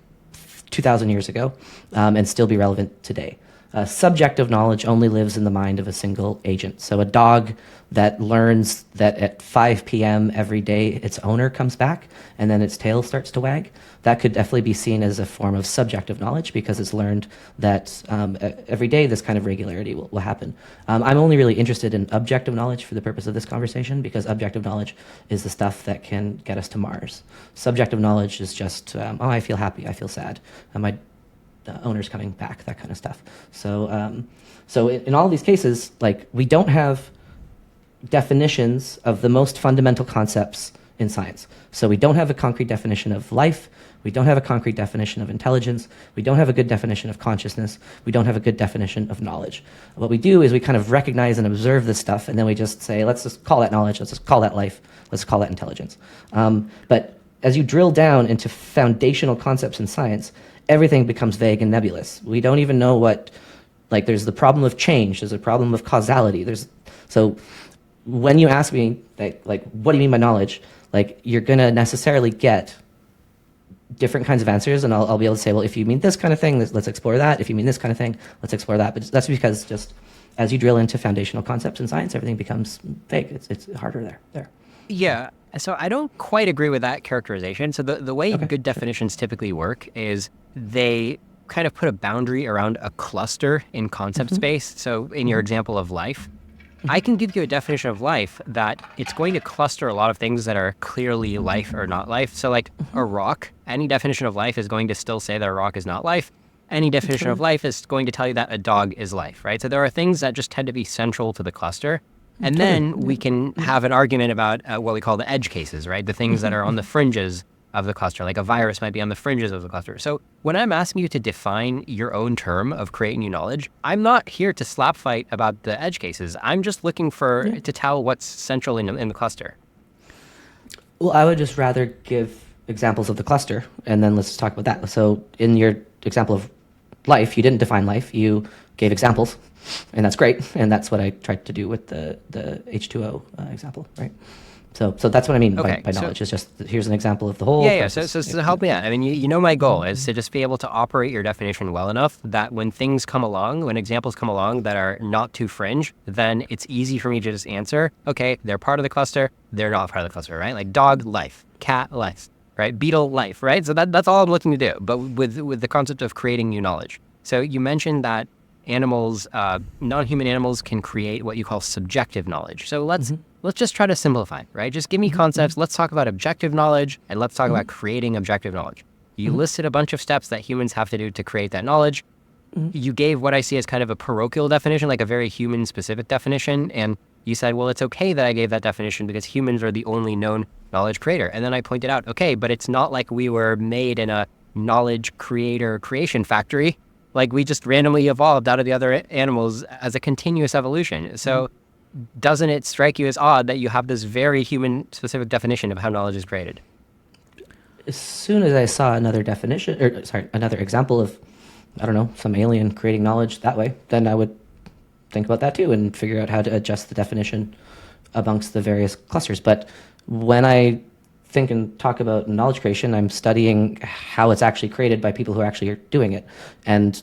Speaker 3: 2,000 years ago and still be relevant today. Subjective knowledge only lives in the mind of a single agent. So a dog that learns that at 5 p.m. every day its owner comes back and then its tail starts to wag, that could definitely be seen as a form of subjective knowledge because it's learned that every day this kind of regularity will happen. I'm only really interested in objective knowledge for the purpose of this conversation because objective knowledge is the stuff that can get us to Mars. Subjective knowledge is just, I feel happy, I feel sad, my owner's coming back, that kind of stuff. So, so in all of these cases, like we don't have definitions of the most fundamental concepts in science. So we don't have a concrete definition of life. We don't have a concrete definition of intelligence. We don't have a good definition of consciousness. We don't have a good definition of knowledge. What we do is we kind of recognize and observe this stuff, and then we just say, let's just call that knowledge. Let's just call that life. Let's call that intelligence. But as you drill down into foundational concepts in science, everything becomes vague and nebulous. We don't even know what, like there's the problem of change, there's a problem of causality. So when you ask me, like what do you mean by knowledge? Like you're gonna necessarily get different kinds of answers, and I'll be able to say, well, if you mean this kind of thing, let's explore that. If you mean this kind of thing, let's explore that. But that's because just as you drill into foundational concepts in science, everything becomes vague. It's harder there.
Speaker 2: Yeah. So I don't quite agree with that characterization. So the way good definitions typically work is they kind of put a boundary around a cluster in concept space. So in your example of life, I can give you a definition of life that it's going to cluster a lot of things that are clearly life or not life. So like a rock, any definition of life is going to still say that a rock is not life. Any definition of life is going to tell you that a dog is life, right? So there are things that just tend to be central to the cluster. And then we can have an argument about what we call the edge cases, right? The things that are on the fringes of the cluster, like a virus might be on the fringes of the cluster. So when I'm asking you to define your own term of create new knowledge, I'm not here to slap fight about the edge cases. I'm just looking to tell what's central in the cluster.
Speaker 3: Well, I would just rather give examples of the cluster, and then let's talk about that. So in your example of life, you didn't define life, you gave examples. And that's great, and that's what I tried to do with the H2O example, right? So that's what I mean by knowledge. It's just here's an example of the whole.
Speaker 2: Yeah. So help me out. I mean, you know, my goal is to just be able to operate your definition well enough that when things come along, when examples come along that are not too fringe, then it's easy for me to just answer. Okay, they're part of the cluster. They're not part of the cluster, right? Like dog life, cat life, right? Beetle life, right? So that's all I'm looking to do. But with the concept of creating new knowledge. So you mentioned that animals, non-human animals can create what you call subjective knowledge. So let's just try to simplify, right? Just give me concepts. Let's talk about objective knowledge, and let's talk about creating objective knowledge. You listed a bunch of steps that humans have to do to create that knowledge. You gave what I see as kind of a parochial definition, like a very human-specific definition, and you said, well, it's okay that I gave that definition because humans are the only known knowledge creator. And then I pointed out, okay, but it's not like we were made in a knowledge creation factory. Like we just randomly evolved out of the other animals as a continuous evolution. So doesn't it strike you as odd that you have this very human-specific definition of how knowledge is created?
Speaker 3: As soon as I saw another another example of, I don't know, some alien creating knowledge that way, then I would think about that too and figure out how to adjust the definition amongst the various clusters. But when I think and talk about knowledge creation, I'm studying how it's actually created by people who actually are doing it. And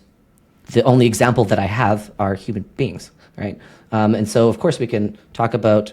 Speaker 3: the only example that I have are human beings, right? And so, of course, we can talk about,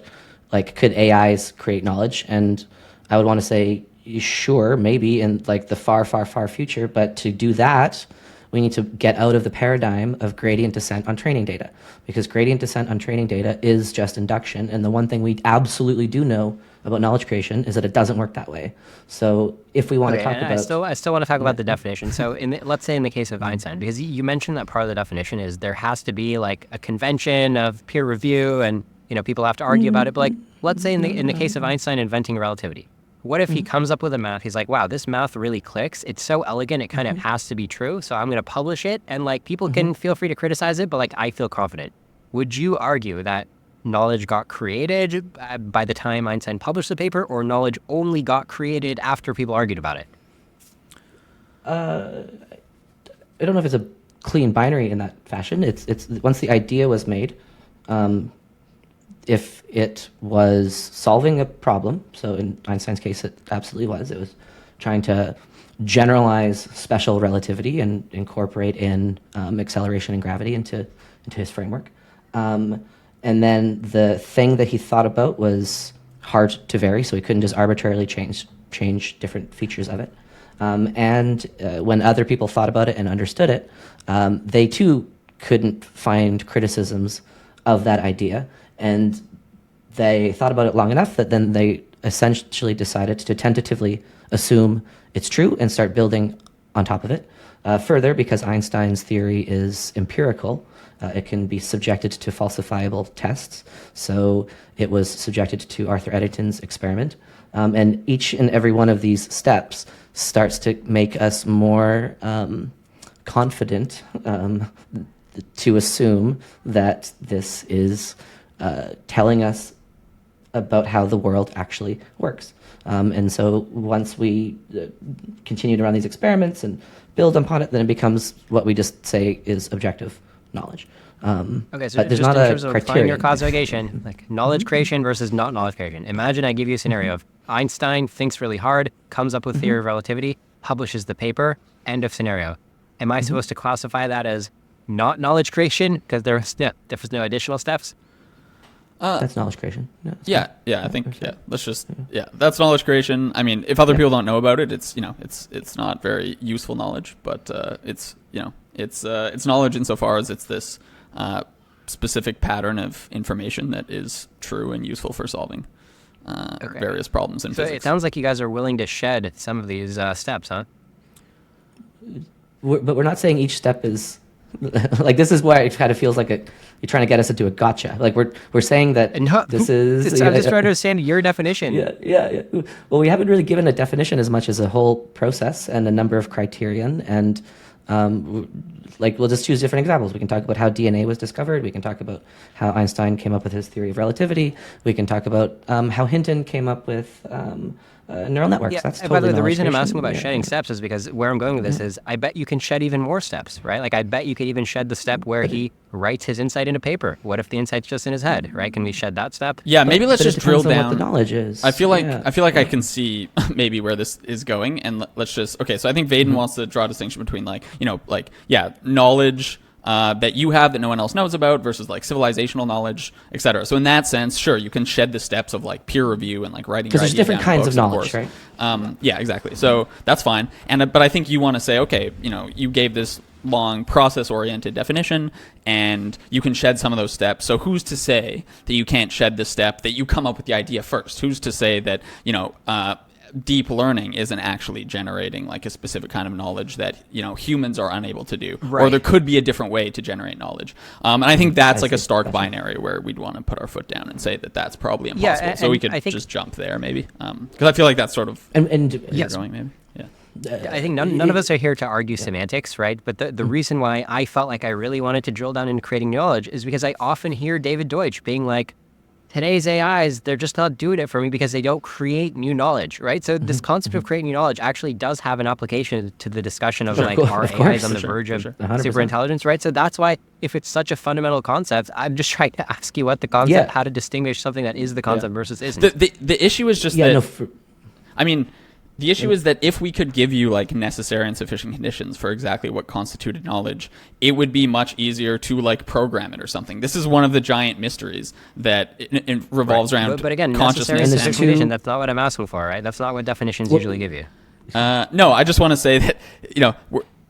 Speaker 3: like, could AIs create knowledge? And I would want to say, sure, maybe in, like, the far, far, far future. But to do that, we need to get out of the paradigm of gradient descent on training data, because gradient descent on training data is just induction. And the one thing we absolutely do know about knowledge creation is that it doesn't work that way. So if we want to talk about...
Speaker 2: I still want to talk about the definition. So let's say in the case of Einstein, because you mentioned that part of the definition is there has to be like a convention of peer review and, you know, people have to argue about it. But like, let's say in the case of Einstein inventing relativity, what if he comes up with a math? He's like, wow, this math really clicks. It's so elegant. It kind of has to be true. So I'm going to publish it. And like people can feel free to criticize it, but like I feel confident. Would you argue that knowledge got created by the time Einstein published the paper, or knowledge only got created after people argued about it?
Speaker 3: I don't know if it's a clean binary in that fashion. It's once the idea was made, if it was solving a problem, so in Einstein's case it absolutely was. It was trying to generalize special relativity and incorporate in acceleration and gravity into his framework. And then the thing that he thought about was hard to vary, so he couldn't just arbitrarily change different features of it. And when other people thought about it and understood it, they too couldn't find criticisms of that idea. And they thought about it long enough that then they essentially decided to tentatively assume it's true and start building on top of it. Further, because Einstein's theory is empirical, it can be subjected to falsifiable tests. So it was subjected to Arthur Eddington's experiment. And each and every one of these steps starts to make us more confident to assume that this is telling us about how the world actually works. And so once we continue to run these experiments and build upon it, then it becomes what we just say is objective knowledge.
Speaker 2: Okay, so
Speaker 3: but there's
Speaker 2: just
Speaker 3: not
Speaker 2: in
Speaker 3: a
Speaker 2: terms of defining
Speaker 3: criterion.
Speaker 2: your classification, like knowledge creation versus not knowledge creation. Imagine I give you a scenario of Einstein thinks really hard, comes up with theory of relativity, publishes the paper, end of scenario. Am I supposed to classify that as not knowledge creation because there was no additional steps?
Speaker 3: That's knowledge creation.
Speaker 1: Yeah, I think let's just that's knowledge creation. I mean, if other people don't know about it, it's it's not very useful knowledge, but it's knowledge insofar as it's this specific pattern of information that is true and useful for solving various problems in physics.
Speaker 2: It sounds like you guys are willing to shed some of these steps, huh?
Speaker 3: But we're not saying each step is like, this is why it kind of feels like you're trying to get us into a gotcha. Like we're saying that this is.
Speaker 2: I'm just trying to understand your definition.
Speaker 3: Yeah. Well, we haven't really given a definition as much as a whole process and a number of criterion. And we'll just choose different examples. We can talk about how DNA was discovered. We can talk about how Einstein came up with his theory of relativity. We can talk about how Hinton came up with neural networks.
Speaker 2: Yeah,
Speaker 3: That's
Speaker 2: and
Speaker 3: totally
Speaker 2: by the way, the
Speaker 3: knowledge
Speaker 2: reason I'm
Speaker 3: creation.
Speaker 2: asking about shedding steps is because where I'm going with this is I bet you can shed even more steps, right? Like I bet you could even shed the step where he writes his insight into paper. What if the insight's just in his head, right? Can we shed that step?
Speaker 1: Yeah, maybe let's
Speaker 3: But it
Speaker 1: just drill
Speaker 3: depends on
Speaker 1: down.
Speaker 3: what the knowledge is.
Speaker 1: I feel like I can see maybe where this is going, and let's just So I think Vaden wants to draw a distinction between knowledge that you have that no one else knows about versus like civilizational knowledge, etc. So in that sense, sure, you can shed the steps of like peer review and like writing.
Speaker 3: Because there's different kinds of
Speaker 1: books,
Speaker 3: knowledge, right?
Speaker 1: Yeah, exactly. So that's fine. But I think you want to say, okay, you gave this long process-oriented definition, and you can shed some of those steps. So who's to say that you can't shed the step that you come up with the idea first? Who's to say that deep learning isn't actually generating like a specific kind of knowledge that humans are unable to do,
Speaker 2: right?
Speaker 1: Or there could be a different way to generate knowledge. And I think that's like a stark binary where we'd want to put our foot down and say that that's probably impossible.
Speaker 2: Yeah,
Speaker 1: so we could just jump there maybe, because I feel like that's sort of
Speaker 3: and
Speaker 1: yes, going maybe.
Speaker 2: I think none of us are here to argue semantics, right? But the reason why I felt like I really wanted to drill down into creating knowledge is because I often hear David Deutsch being like, today's AIs, they're just not doing it for me because they don't create new knowledge, right? So this concept of creating new knowledge actually does have an application to the discussion of like are AIs on the verge of superintelligence, right? So that's why if it's such a fundamental concept, I'm just trying to ask you what the concept, how to distinguish something that is the concept versus isn't.
Speaker 1: The issue is just the issue is that if we could give you like necessary and sufficient conditions for exactly what constituted knowledge, it would be much easier to like program it or something. This is one of the giant mysteries that it revolves around.
Speaker 2: But again, necessary
Speaker 1: consciousness.
Speaker 2: and sufficient condition, that's not what I'm asking for, right? That's not what definitions usually give you.
Speaker 1: No, I just want to say that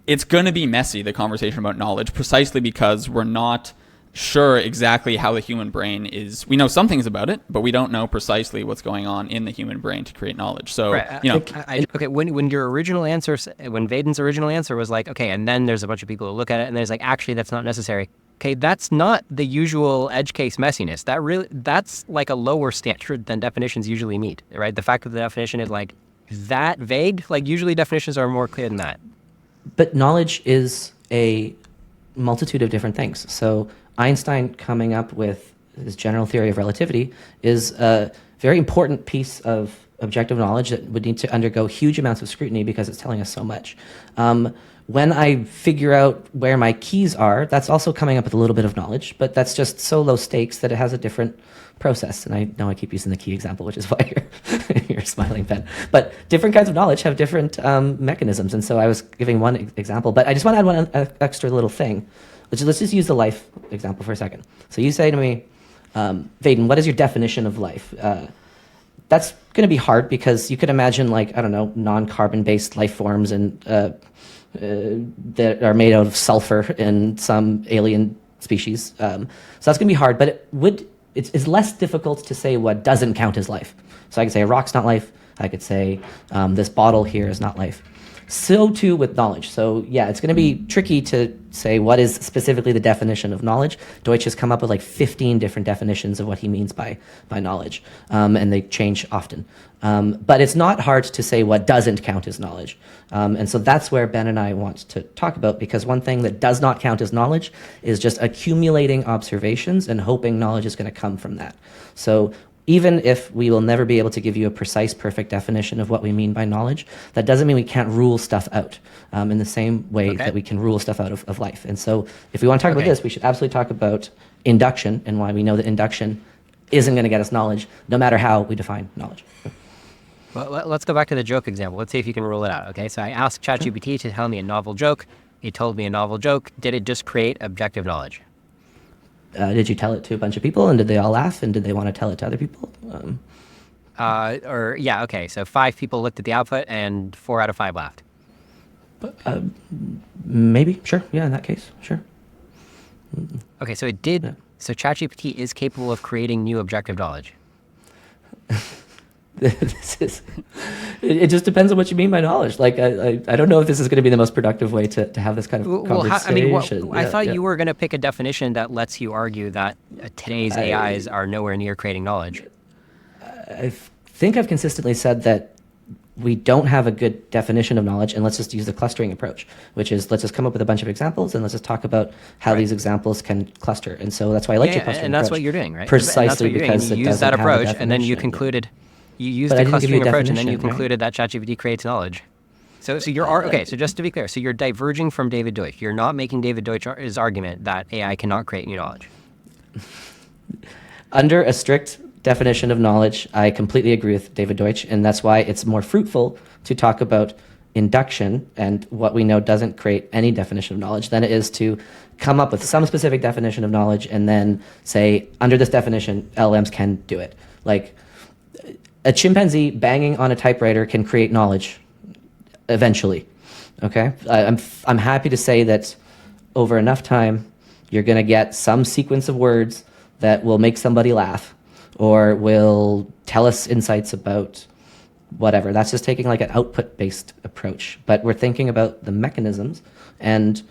Speaker 1: it's going to be messy, the conversation about knowledge, precisely because we're not sure exactly how the human brain is. We know some things about it, but we don't know precisely what's going on in the human brain to create knowledge. So,
Speaker 2: okay, when your original answer, when Vaden's original answer was like, okay, and then there's a bunch of people who look at it and there's like, actually, that's not necessary. Okay, that's not the usual edge case messiness. That's like a lower standard than definitions usually meet, right? The fact that the definition is like that vague, like usually definitions are more clear than that.
Speaker 3: But knowledge is a multitude of different things. So Einstein coming up with his general theory of relativity is a very important piece of objective knowledge that would need to undergo huge amounts of scrutiny because it's telling us so much. When I figure out where my keys are, that's also coming up with a little bit of knowledge, but that's just so low stakes that it has a different process. And I know I keep using the key example, which is why you're smiling, Ben. But different kinds of knowledge have different mechanisms. And so I was giving one example, but I just want to add one extra little thing. Let's just use the life example for a second. So you say to me, Vaden, what is your definition of life? That's going to be hard because you could imagine, like, I don't know, non-carbon based life forms and that are made out of sulfur in some alien species. So that's going to be hard, but it's less difficult to say what doesn't count as life. So I could say a rock's not life. I could say this bottle here is not life. So too with knowledge. So yeah, it's going to be tricky to say what is specifically the definition of knowledge. Deutsch has come up with like 15 different definitions of what he means by knowledge, and they change often. But it's not hard to say what doesn't count as knowledge. And so that's where Ben and I want to talk about, because one thing that does not count as knowledge is just accumulating observations and hoping knowledge is going to come from that. So even if we will never be able to give you a precise, perfect definition of what we mean by knowledge, that doesn't mean we can't rule stuff out in the same way that we can rule stuff out of life. And so if we want to talk about this, we should absolutely talk about induction and why we know that induction isn't going to get us knowledge, no matter how we define knowledge.
Speaker 2: Well, let's go back to the joke example. Let's see if you can rule it out. Okay, so I asked ChatGPT to tell me a novel joke. It told me a novel joke. Did it just create objective knowledge?
Speaker 3: Did you tell it to a bunch of people, and did they all laugh, and did they want to tell it to other people?
Speaker 2: Okay. So 5 people looked at the output, and 4 out of 5 laughed.
Speaker 3: Maybe, sure. Yeah, in that case, sure.
Speaker 2: Okay, so it did.
Speaker 3: Yeah.
Speaker 2: So ChatGPT is capable of creating new objective knowledge.
Speaker 3: It just depends on what you mean by knowledge. Like, I don't know if this is going to be the most productive way to have this kind of conversation.
Speaker 2: I thought you were going to pick a definition that lets you argue that today's AIs are nowhere near creating knowledge.
Speaker 3: I think I've consistently said that we don't have a good definition of knowledge, and let's just use the clustering approach, which is let's just come up with a bunch of examples and let's just talk about how these examples can cluster. And so that's why I like your clustering
Speaker 2: and that's
Speaker 3: approach.
Speaker 2: what you're doing, right?
Speaker 3: Precisely because
Speaker 2: you use that approach, and then you concluded. You used the clustering approach, and then you concluded that ChatGPT creates knowledge. So you're okay. So just to be clear, so you're diverging from David Deutsch. You're not making David Deutsch's argument that AI cannot create new knowledge.
Speaker 3: Under a strict definition of knowledge, I completely agree with David Deutsch, and that's why it's more fruitful to talk about induction and what we know doesn't create any definition of knowledge than it is to come up with some specific definition of knowledge and then say, under this definition, LLMs can do it. Like, a chimpanzee banging on a typewriter can create knowledge eventually. Okay? I'm happy to say that over enough time, you're going to get some sequence of words that will make somebody laugh or will tell us insights about whatever. That's just taking like an output-based approach. But we're thinking about the mechanisms, and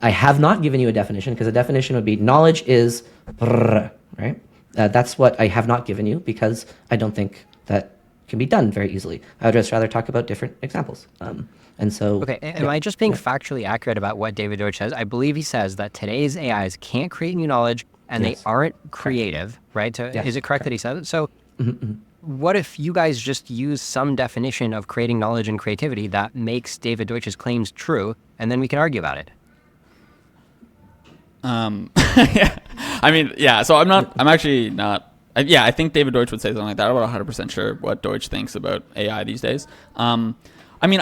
Speaker 3: I have not given you a definition because a definition would be knowledge is right? That's what I have not given you because I don't think that can be done very easily. I would just rather talk about different examples. And so...
Speaker 2: Okay, am I just being factually accurate about what David Deutsch says? I believe he says that today's AIs can't create new knowledge and they aren't creative, right? So is it correct that he says it? So what if you guys just use some definition of creating knowledge and creativity that makes David Deutsch's claims true, and then we can argue about it?
Speaker 1: Yeah. I mean, yeah, so I'm actually not... I think David Deutsch would say something like that. I'm not 100% sure what Deutsch thinks about AI these days. I mean,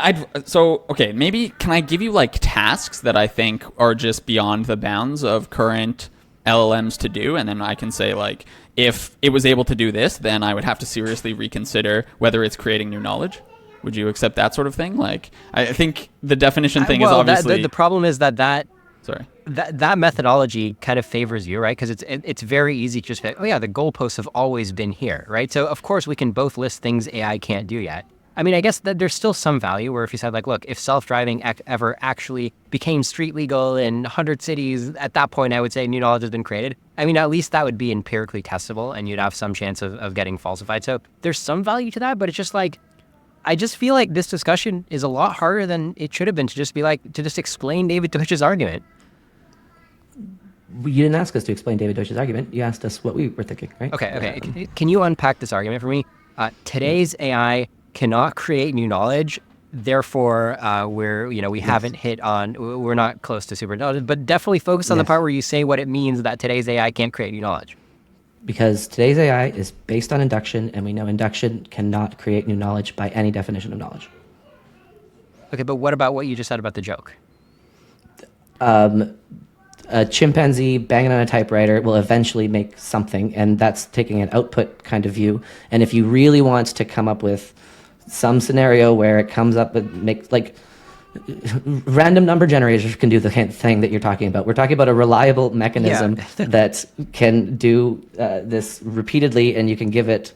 Speaker 1: maybe can I give you like tasks that I think are just beyond the bounds of current LLMs to do, and then I can say like, if it was able to do this, then I would have to seriously reconsider whether it's creating new knowledge. Would you accept that sort of thing? Like, I think the definition thing is obviously...
Speaker 2: the problem is that
Speaker 1: Sorry.
Speaker 2: That methodology kind of favors you, right? Because it's very easy to just say, oh yeah, the goalposts have always been here, right? So of course we can both list things AI can't do yet. I mean, I guess that there's still some value where if you said like, look, if self-driving ever actually became street legal in 100 cities, at that point I would say new knowledge has been created. I mean, at least that would be empirically testable and you'd have some chance of getting falsified. So there's some value to that, but it's just like, I just feel like this discussion is a lot harder than it should have been to just explain David Deutsch's argument.
Speaker 3: You didn't ask us to explain David Deutsch's argument. You asked us what we were thinking, right?
Speaker 2: Okay. Can you unpack this argument for me? Today's AI cannot create new knowledge, therefore we haven't hit on, we're not close to super intelligent, but definitely focus on the part where you say what it means that today's AI can't create new knowledge.
Speaker 3: Because today's AI is based on induction, and we know induction cannot create new knowledge by any definition of knowledge.
Speaker 2: Okay, but what about what you just said about the joke?
Speaker 3: A chimpanzee banging on a typewriter will eventually make something, and that's taking an output kind of view. And if you really want to come up with some scenario where it comes up with random number generators can do the thing that you're talking about. We're talking about a reliable mechanism that can do this repeatedly, and you can give it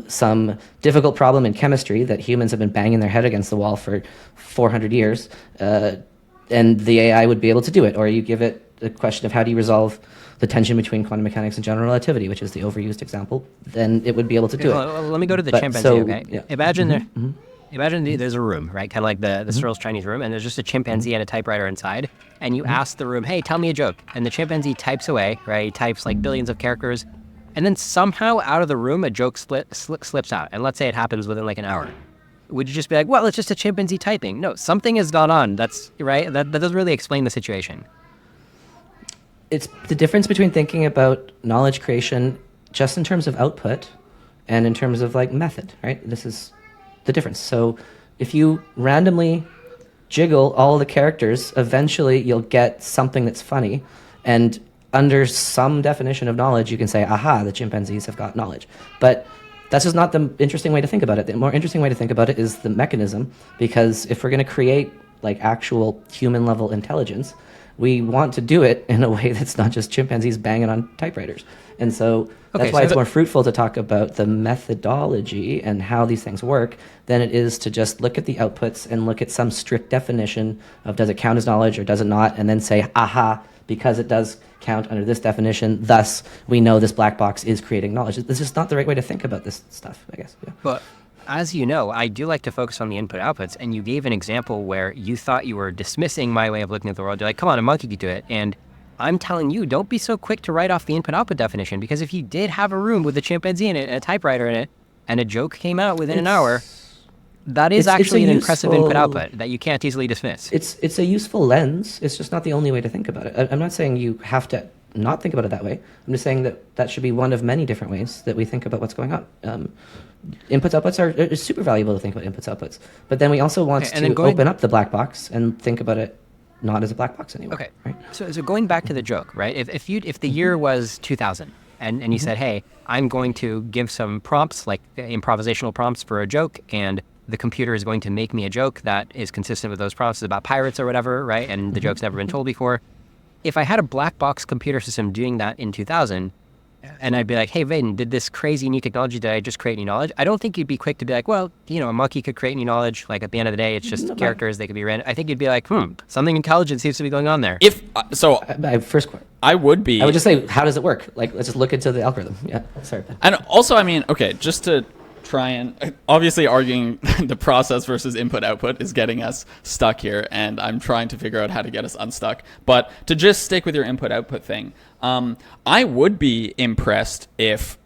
Speaker 3: some difficult problem in chemistry that humans have been banging their head against the wall for 400 years, and the AI would be able to do it. Or you give it the question of how do you resolve the tension between quantum mechanics and general relativity, which is the overused example, then it would be able to do it.
Speaker 2: Let me go to the chimpanzee, okay? Yeah. Imagine there's a room, right? Kind of like the Searle's Chinese room, and there's just a chimpanzee and a typewriter inside, and you ask the room, hey, tell me a joke. And the chimpanzee types away, right? He types like billions of characters, and then somehow out of the room, a joke slips out. And let's say it happens within like an hour. Would you just be like, well, it's just a chimpanzee typing? No, something has gone on. That's right. That doesn't really explain the situation.
Speaker 3: It's the difference between thinking about knowledge creation just in terms of output and in terms of like method, right? This is the difference. So if you randomly jiggle all the characters, eventually you'll get something that's funny. And under some definition of knowledge, you can say, aha, the chimpanzees have got knowledge. But that's just not the interesting way to think about it. The more interesting way to think about it is the mechanism, because if we're going to create like actual human level intelligence, we want to do it in a way that's not just chimpanzees banging on typewriters. And so that's why it's more fruitful to talk about the methodology and how these things work than it is to just look at the outputs and look at some strict definition of does it count as knowledge or does it not, and then say, aha, because it does count under this definition, thus we know this black box is creating knowledge. It's just not the right way to think about this stuff, I guess. Yeah.
Speaker 2: But as you know, I do like to focus on the input-outputs, and you gave an example where you thought you were dismissing my way of looking at the world. You're like, come on, a monkey could do it. And I'm telling you, don't be so quick to write off the input-output definition, because if you did have a room with a chimpanzee in it and a typewriter in it, and a joke came out within an hour, that is actually an impressive input-output that you can't easily dismiss.
Speaker 3: It's a useful lens. It's just not the only way to think about it. I'm not saying you have to not think about it that way. I'm just saying that should be one of many different ways that we think about what's going on. Inputs, outputs are super valuable to think about inputs, outputs. But then we also want to open up the black box and think about it not as a black box anymore.
Speaker 2: Okay.
Speaker 3: Right?
Speaker 2: So going back to the joke, right? If the year was 2000 and you said, hey, I'm going to give some prompts, like improvisational prompts for a joke, and the computer is going to make me a joke that is consistent with those prompts about pirates or whatever, right? And the joke's never been told before. If I had a black box computer system doing that in 2000, and I'd be like, hey, Vaden, did this crazy new technology, did I just create new knowledge? I don't think you'd be quick to be like, well, a monkey could create new knowledge. Like at the end of the day, it's just characters, they could be random. I think you'd be like, something intelligent seems to be going on there.
Speaker 1: I would
Speaker 3: just say, how does it work? Like, let's just look into the algorithm. Yeah, sorry.
Speaker 1: And also, just to try and obviously arguing the process versus input output is getting us stuck here, and I'm trying to figure out how to get us unstuck. But to just stick with your input output thing, I would be impressed if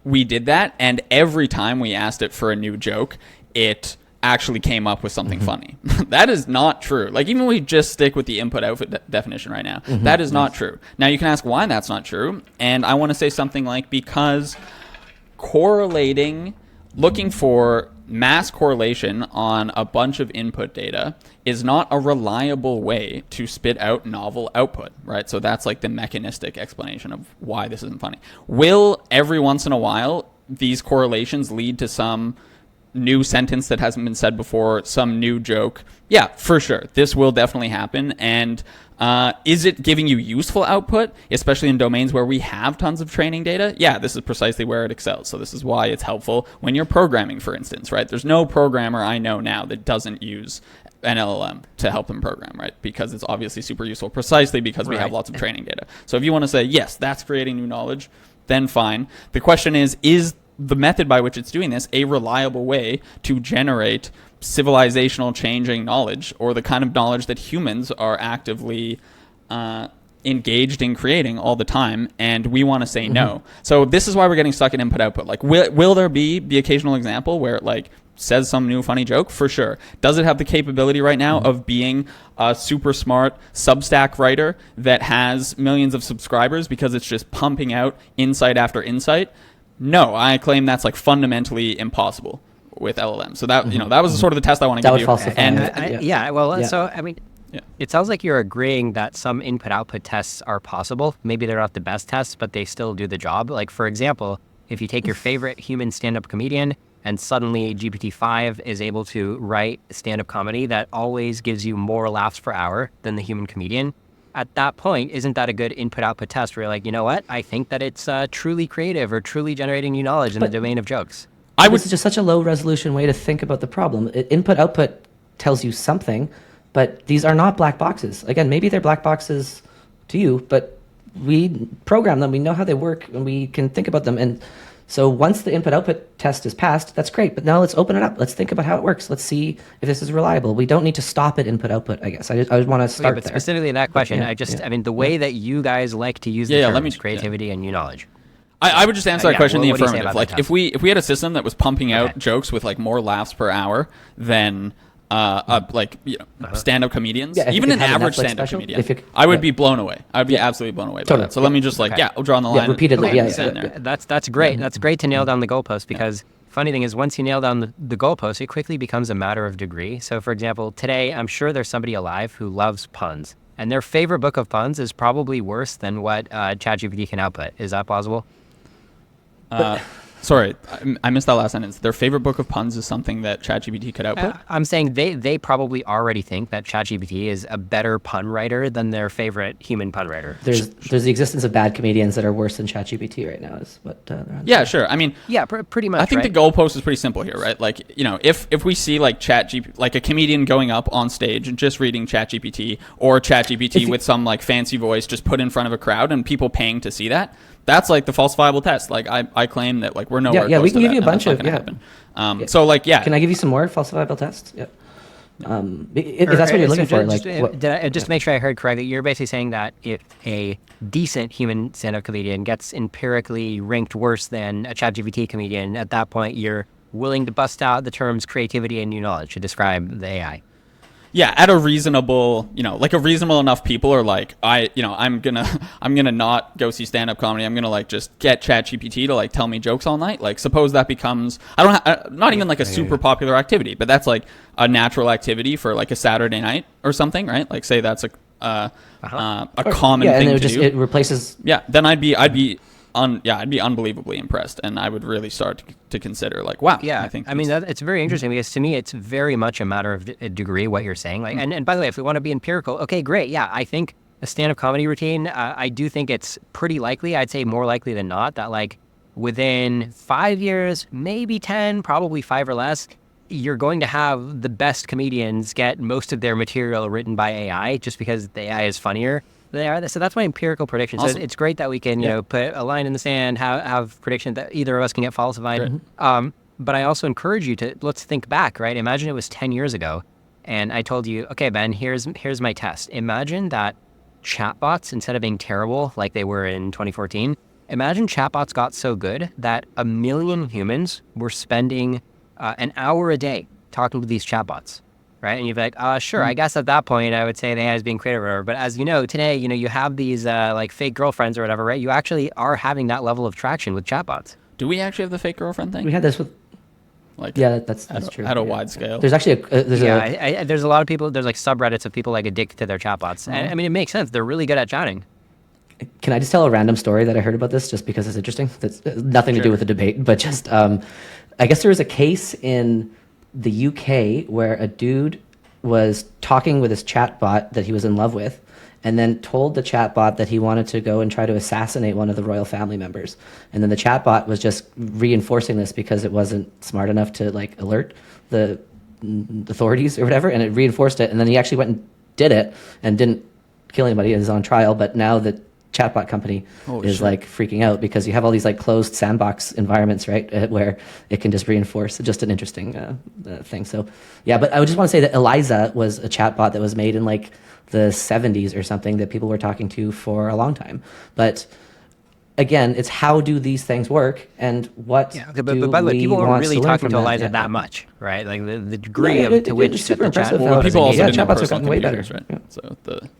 Speaker 1: we did that, and every time we asked it for a new joke, it actually came up with something funny. That is not true. Like, even if we just stick with the input output definition right now, that is not true. Now you can ask why that's not true, and I want to say something like, because looking for mass correlation on a bunch of input data is not a reliable way to spit out novel output, right? So that's like the mechanistic explanation of why this isn't funny. Will every once in a while these correlations lead to some new sentence that hasn't been said before, some new joke? Yeah, for sure. This will definitely happen. And is it giving you useful output, especially in domains where we have tons of training data? Yeah, this is precisely where it excels. So this is why it's helpful when you're programming, for instance, right? There's no programmer I know now that doesn't use an LLM to help them program, right? Because it's obviously super useful precisely because we have lots of training data. So if you want to say, yes, that's creating new knowledge, then fine. The question is the method by which it's doing this a reliable way to generate civilizational changing knowledge, or the kind of knowledge that humans are actively engaged in creating all the time, and we want to say no. So this is why we're getting stuck in input output. Like, will there be the occasional example where it like says some new funny joke? For sure. Does it have the capability right now of being a super smart Substack writer that has millions of subscribers because it's just pumping out insight after insight? No, I claim that's like fundamentally impossible with LLM. So that that was sort of the test I want to give you.
Speaker 2: So I mean, it sounds like you're agreeing that some input-output tests are possible. Maybe they're not the best tests, but they still do the job. Like, for example, if you take your favorite human stand-up comedian and suddenly GPT-5 is able to write stand-up comedy that always gives you more laughs per hour than the human comedian, at that point, isn't that a good input-output test where you're like, you know what? I think that it's truly creative or truly generating new knowledge in the domain of jokes.
Speaker 3: This is just such a low-resolution way to think about the problem. Input-output tells you something, but these are not black boxes. Again, maybe they're black boxes to you, but we program them, we know how they work, and we can think about them. And so once the input-output test is passed, that's great. But now let's open it up. Let's think about how it works. Let's see if this is reliable. We don't need to stop at input-output, I guess. I just want to start
Speaker 2: but
Speaker 3: there.
Speaker 2: Specifically in that question, I mean, the way that you guys like to use the terms creativity and new knowledge.
Speaker 1: I would just answer that question in the
Speaker 2: what do you say
Speaker 1: affirmative.
Speaker 2: about
Speaker 1: Like, if we had a system that was pumping out jokes with like more laughs per hour than stand-up comedians, even an average stand-up comedian, I would be blown away. I would be absolutely blown away by that. So let me just I'll draw on the line
Speaker 3: repeatedly.
Speaker 2: That's great. That's great to nail down the goalpost, because funny thing is, once you nail down the goalpost, it quickly becomes a matter of degree. So for example, today I'm sure there's somebody alive who loves puns, and their favorite book of puns is probably worse than what ChatGPT can output. Is that plausible?
Speaker 1: Sorry, I missed that last sentence. Their favorite book of puns is something that ChatGPT could output?
Speaker 2: I'm saying they probably already think that ChatGPT is a better pun writer than their favorite human pun writer.
Speaker 3: There's the existence of bad comedians that are worse than ChatGPT right now is what they're on.
Speaker 1: Yeah, sure. I mean...
Speaker 2: Yeah, pretty much,
Speaker 1: I think the goalpost is pretty simple here, right? Like, if we see like ChatGPT, like a comedian going up on stage and just reading ChatGPT, or ChatGPT with some like fancy voice just put in front of a crowd and people paying to see that, that's like the falsifiable test. Like I claim that like we're nowhere close to that.
Speaker 3: Yeah, we can give you a bunch of
Speaker 1: So like
Speaker 3: Can I give you some more falsifiable tests? Yeah. If that's what you're looking for,
Speaker 2: just to make sure I heard correctly, you're basically saying that if a decent human stand-up comedian gets empirically ranked worse than a ChatGPT comedian, at that point you're willing to bust out the terms creativity and new knowledge to describe the AI.
Speaker 1: Yeah, at a reasonable, like a reasonable enough people are like, I'm gonna not go see stand-up comedy. I'm gonna like just get ChatGPT to like tell me jokes all night. Like, suppose that becomes, not even like a super popular activity, but that's like a natural activity for like a Saturday night or something, right? Like, say that's a common thing to do.
Speaker 3: It replaces.
Speaker 1: Yeah, then I'd be unbelievably impressed, and I would really start to consider like, wow.
Speaker 2: Yeah, it's very interesting, because to me it's very much a matter of degree what you're saying. Like, and by the way, if we want to be empirical, okay, great. Yeah, I think a stand-up comedy routine, I do think it's pretty likely. I'd say more likely than not that like within 5 years, maybe 10, probably 5 or less, you're going to have the best comedians get most of their material written by AI, just because the AI is funnier. So that's my empirical prediction. Awesome. So it's great that we can, put a line in the sand, have predictions that either of us can get falsified. But I also encourage you to, let's think back, right? Imagine it was 10 years ago, and I told you, okay, Ben, here's my test. Imagine that chatbots, instead of being terrible like they were in 2014, imagine chatbots got so good that 1 million humans were spending an hour a day talking to these chatbots. Right, and you'd be like, sure, I guess at that point I would say the AI is being creative or whatever. But as you know, today, you have these like fake girlfriends or whatever, right? You actually are having that level of traction with chatbots.
Speaker 1: Do we actually have the fake girlfriend thing?
Speaker 3: We had this with... that's true.
Speaker 1: At a wide scale.
Speaker 3: There's actually
Speaker 2: there's a lot of people, there's like subreddits of people like addicted to their chatbots. And I mean, it makes sense. They're really good at chatting.
Speaker 3: Can I just tell a random story that I heard about this just because it's interesting? That's nothing to do with the debate, but just, I guess there was a case in the UK where a dude was talking with his chatbot that he was in love with, and then told the chatbot that he wanted to go and try to assassinate one of the royal family members. And then the chatbot was just reinforcing this because it wasn't smart enough to like alert the authorities or whatever, and it reinforced it. And then he actually went and did it and didn't kill anybody. It was on trial, but now the chatbot company
Speaker 1: Holy
Speaker 3: is
Speaker 1: shit.
Speaker 3: like freaking out because you have all these like closed sandbox environments, right, where it can just reinforce. Just an interesting thing. So yeah, but I would just want to say that Eliza was a chatbot that was made in like the 70s or something that people were talking to for a long time. But again, it's how do these things work and what
Speaker 2: But by the way, people weren't really talking to Eliza that much, right? Like the degree to which
Speaker 3: it's super
Speaker 2: the chat
Speaker 3: impressive.
Speaker 1: Well, people also didn't have
Speaker 3: chatbots have
Speaker 1: personal
Speaker 3: gotten way better.
Speaker 1: computers, right?
Speaker 3: Yeah.
Speaker 1: So the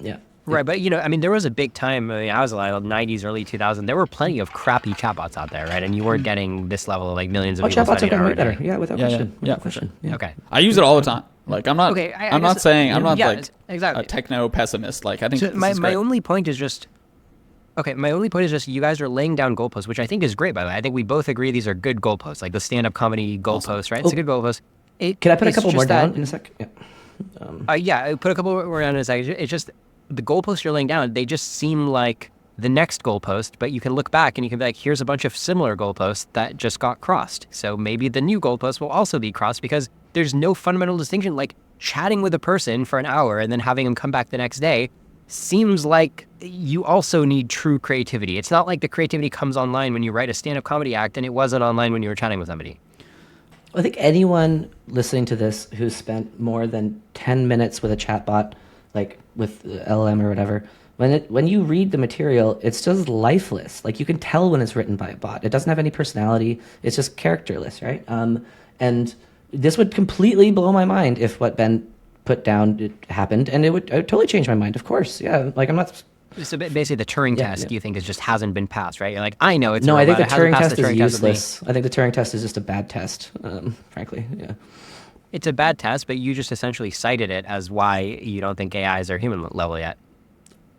Speaker 3: Yeah.
Speaker 2: Right, but I mean, there was a big time. I mean, I was alive, 90s, early 2000s. There were plenty of crappy chatbots out there, right? And you weren't getting this level of like millions of people
Speaker 3: Chatbots have
Speaker 2: studying
Speaker 3: gotten way
Speaker 2: it
Speaker 3: better.
Speaker 2: already.
Speaker 3: Yeah, without
Speaker 1: Yeah,
Speaker 3: question.
Speaker 1: yeah,
Speaker 3: Without
Speaker 1: for sure.
Speaker 3: question. Yeah.
Speaker 2: Okay.
Speaker 1: I use it all the time. Like I'm not.
Speaker 2: Okay,
Speaker 1: I'm not saying I'm not
Speaker 2: yeah,
Speaker 1: like
Speaker 2: exactly.
Speaker 1: a techno pessimist. Like I think
Speaker 2: So
Speaker 1: this
Speaker 2: my
Speaker 1: is great.
Speaker 2: only point is just you guys are laying down goalposts, which I think is great. By the way, I think we both agree these are good goalposts, like the stand-up comedy goalposts, right? It's a good goalpost.
Speaker 3: Can I put a couple more down in a sec? Yeah.
Speaker 2: Yeah, I put a couple more down in a second. It's just the goalposts you're laying down, they just seem like the next goalpost, but you can look back and you can be like, here's a bunch of similar goalposts that just got crossed. So maybe the new goalpost will also be crossed because there's no fundamental distinction. Like chatting with a person for an hour and then having them come back the next day seems like you also need true creativity. It's not like the creativity comes online when you write a stand-up comedy act and it wasn't online when you were chatting with somebody.
Speaker 3: I think anyone listening to this who's spent more than 10 minutes with a chatbot, like with LLM or whatever, when you read the material, it's just lifeless. Like you can tell when it's written by a bot. It doesn't have any personality. It's just characterless, right? And this would completely blow my mind if what Ben put down happened, and it would totally change my mind. Of course, yeah. Like I'm not.
Speaker 2: So basically, the Turing test,
Speaker 3: yeah.
Speaker 2: You think, just hasn't been passed, right? You're like, I know it's
Speaker 3: No,
Speaker 2: a
Speaker 3: I think
Speaker 2: robot.
Speaker 3: the
Speaker 2: It hasn't
Speaker 3: Turing
Speaker 2: passed
Speaker 3: test
Speaker 2: the
Speaker 3: is
Speaker 2: Turing test with me.
Speaker 3: useless. I think the Turing test is just a bad test, frankly. Yeah.
Speaker 2: It's a bad test, but you just essentially cited it as why you don't think AIs are human level yet.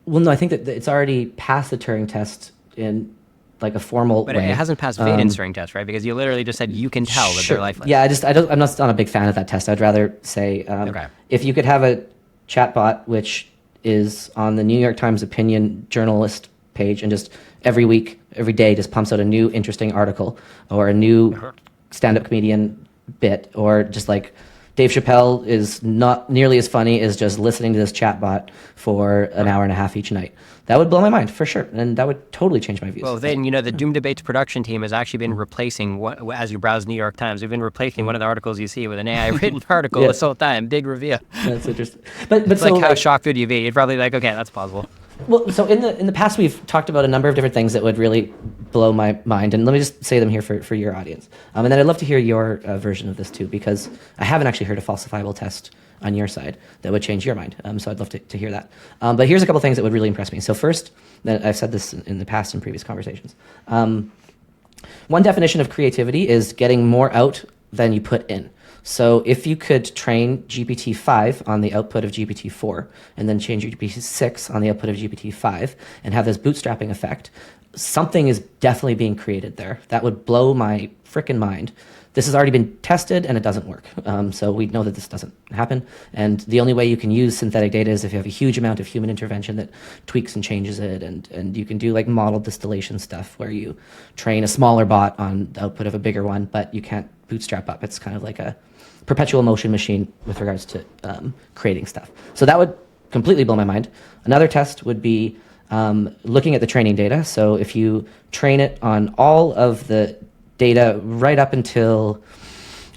Speaker 3: Well, no, I think that it's already passed the Turing test in like a formal
Speaker 2: But
Speaker 3: way.
Speaker 2: it hasn't passed Vaden's Turing test, right? Because you literally just said you can tell that they're lifeless.
Speaker 3: Yeah, I'm not a big fan of that test. I'd rather say
Speaker 2: Okay.
Speaker 3: if you could have a chatbot which is on the New York Times opinion journalist page and just every week, every day, just pumps out a new interesting article or a new stand-up comedian bit, or just like Dave Chappelle is not nearly as funny as just listening to this chatbot for an hour and a half each night. That would blow my mind for sure, and that would totally change my views.
Speaker 2: Well, then, the Doom Debates production team has actually been replacing, as you browse New York Times, we've been replacing one of the articles you see with an AI-written article this whole time. Big reveal.
Speaker 3: That's interesting. But
Speaker 2: It's
Speaker 3: so
Speaker 2: like, how shocked would you be? You'd probably be like, okay, that's possible.
Speaker 3: Well, so in the past, we've talked about a number of different things that would really blow my mind, and let me just say them here for your audience. And then I'd love to hear your version of this too, because I haven't actually heard a falsifiable test on your side that would change your mind. So I'd love to hear that. But here's a couple things that would really impress me. So first, I've said this in the past in previous conversations. One definition of creativity is getting more out than you put in. So if you could train GPT-5 on the output of GPT-4 and then change GPT-6 on the output of GPT-5 and have this bootstrapping effect, something is definitely being created there. That would blow my frickin' mind. This has already been tested and it doesn't work. So we know that this doesn't happen. And the only way you can use synthetic data is if you have a huge amount of human intervention that tweaks and changes it. And you can do like model distillation stuff where you train a smaller bot on the output of a bigger one, but you can't bootstrap up. It's kind of like a perpetual motion machine with regards to creating stuff. So that would completely blow my mind. Another test would be looking at the training data. So if you train it on all of the data right up until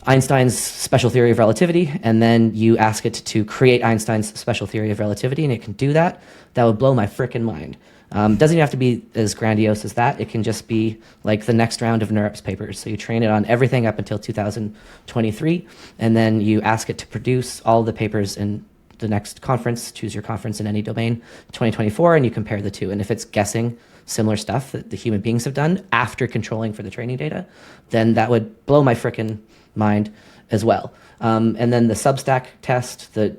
Speaker 3: Einstein's special theory of relativity, and then you ask it to create Einstein's special theory of relativity, and it can do that, that would blow my frickin' mind. Doesn't even have to be as grandiose as that. It can just be like the next round of NeurIPS papers. So you train it on everything up until 2023, and then you ask it to produce all the papers in the next conference, choose your conference in any domain, 2024, and you compare the two. And if it's guessing similar stuff that the human beings have done after controlling for the training data, then that would blow my frickin' mind as well. And then the Substack test, the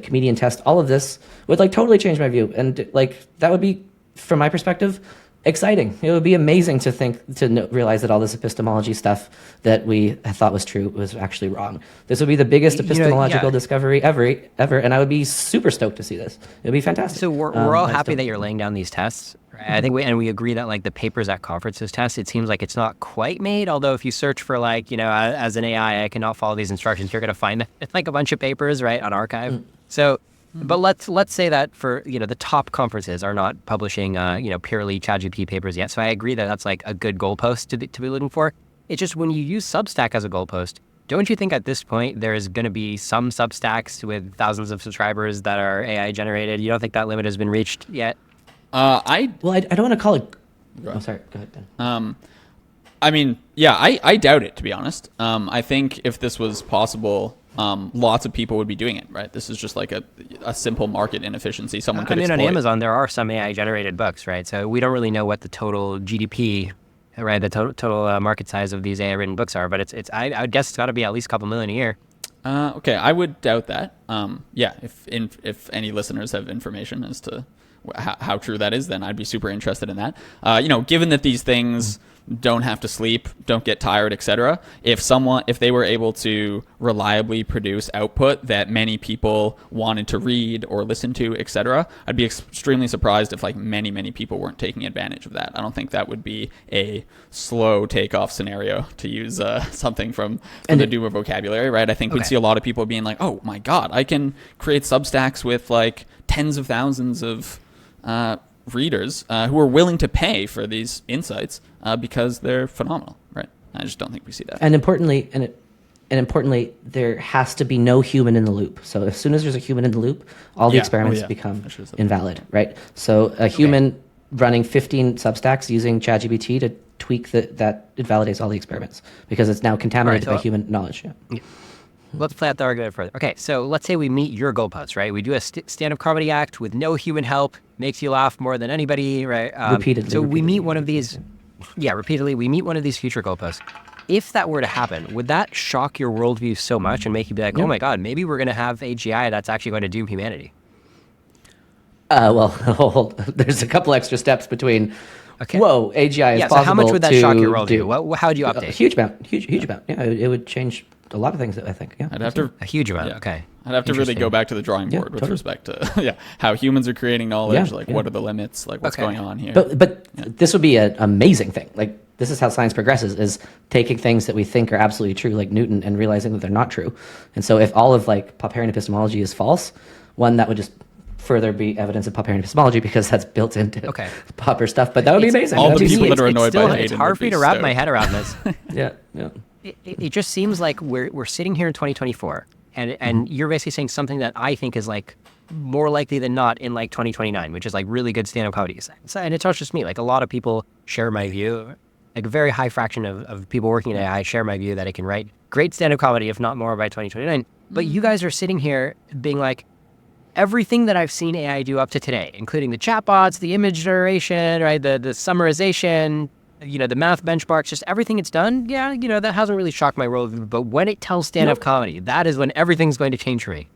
Speaker 3: comedian test, all of this would like totally change my view. And like that would be, from my perspective, exciting. It would be amazing to realize that all this epistemology stuff that we thought was true was actually wrong. This would be the biggest epistemological discovery ever, and I would be super stoked to see this. It would be fantastic.
Speaker 2: So we're all happy that you're laying down these tests. Right? I think we agree that like the papers at conferences test, it seems like it's not quite made. Although if you search for like, as an AI, I cannot follow these instructions, you're going to find it's like a bunch of papers, right, on archive. So But let's say that for the top conferences are not publishing purely ChatGPT papers yet. So I agree that that's like a good goalpost to be looking for. It's just when you use Substack as a goalpost, don't you think at this point there's going to be some Substacks with thousands of subscribers that are AI generated? You don't think that limit has been reached yet?
Speaker 3: I don't want to call it. Oh, sorry. Go ahead, Ben.
Speaker 1: I mean, yeah, I doubt it, to be honest. I think if this was possible, lots of people would be doing it, right? This is just like a simple market inefficiency someone could exploit.
Speaker 2: On Amazon, there are some AI-generated books, right? So we don't really know what the total GDP, right, the total market size of these AI-written books are, but I would guess it's got to be at least a couple million a year.
Speaker 1: Okay, I would doubt that. Yeah, if any listeners have information as to how true that is, then I'd be super interested in that. Given that these things don't have to sleep, don't get tired, etc. If they were able to reliably produce output that many people wanted to read or listen to, etc., I'd be extremely surprised if many people weren't taking advantage of that. I don't think that would be a slow takeoff scenario, to use something from the Doomer vocabulary, right? I think we'd see a lot of people being like, oh my God, I can create Substacks with tens of thousands of readers who are willing to pay for these insights because they're phenomenal, right? I just don't think we see that.
Speaker 3: And importantly, there has to be no human in the loop. So as soon as there's a human in the loop, all the experiments become invalid, right? So a human running 15 Substacks using ChatGPT to tweak that invalidates all the experiments because it's now contaminated by human knowledge. Yeah.
Speaker 2: Let's play out the argument further. Okay, so let's say we meet your goalposts, right? We do a stand-up comedy act with no human help, makes you laugh more than anybody, right?
Speaker 3: Repeatedly.
Speaker 2: We meet one of these, repeatedly. We meet one of these future goalposts. If that were to happen, would that shock your worldview so much and make you be like, oh my God, maybe we're going to have AGI that's actually going to doom humanity?
Speaker 3: There's a couple extra steps between. Okay. Whoa, AGI is possible.
Speaker 2: So how much would that shock your worldview? How would you update?
Speaker 3: A huge amount. Huge amount. Yeah, it would change a lot of things, I think. Yeah,
Speaker 1: I'd have to
Speaker 2: a huge amount.
Speaker 1: Yeah.
Speaker 2: Okay,
Speaker 1: I'd have to really go back to the drawing board with respect to how humans are creating knowledge. What are the limits? What's going on here?
Speaker 3: But this would be an amazing thing. This is how science progresses: is taking things that we think are absolutely true, like Newton, and realizing that they're not true. And so, if all of Popperian epistemology is false, that would just further be evidence of Popperian epistemology because that's built into Popper stuff. But that would be amazing.
Speaker 1: All the people that are annoyed by
Speaker 2: it's hard for me to wrap my head around this.
Speaker 3: Yeah.
Speaker 2: It just seems like we're sitting here in 2024, and you're basically saying something that I think is more likely than not in 2029, which is really good stand-up comedy. So, and it's not just me. A lot of people share my view. A very high fraction of people working in AI share my view that it can write great stand-up comedy, if not more, by 2029. But you guys are sitting here being like, everything that I've seen AI do up to today, including the chatbots, the image generation, right, the summarization, the math benchmarks, just everything it's done, that hasn't really shocked my worldview. But when it tells stand-up comedy, that is when everything's going to change for me.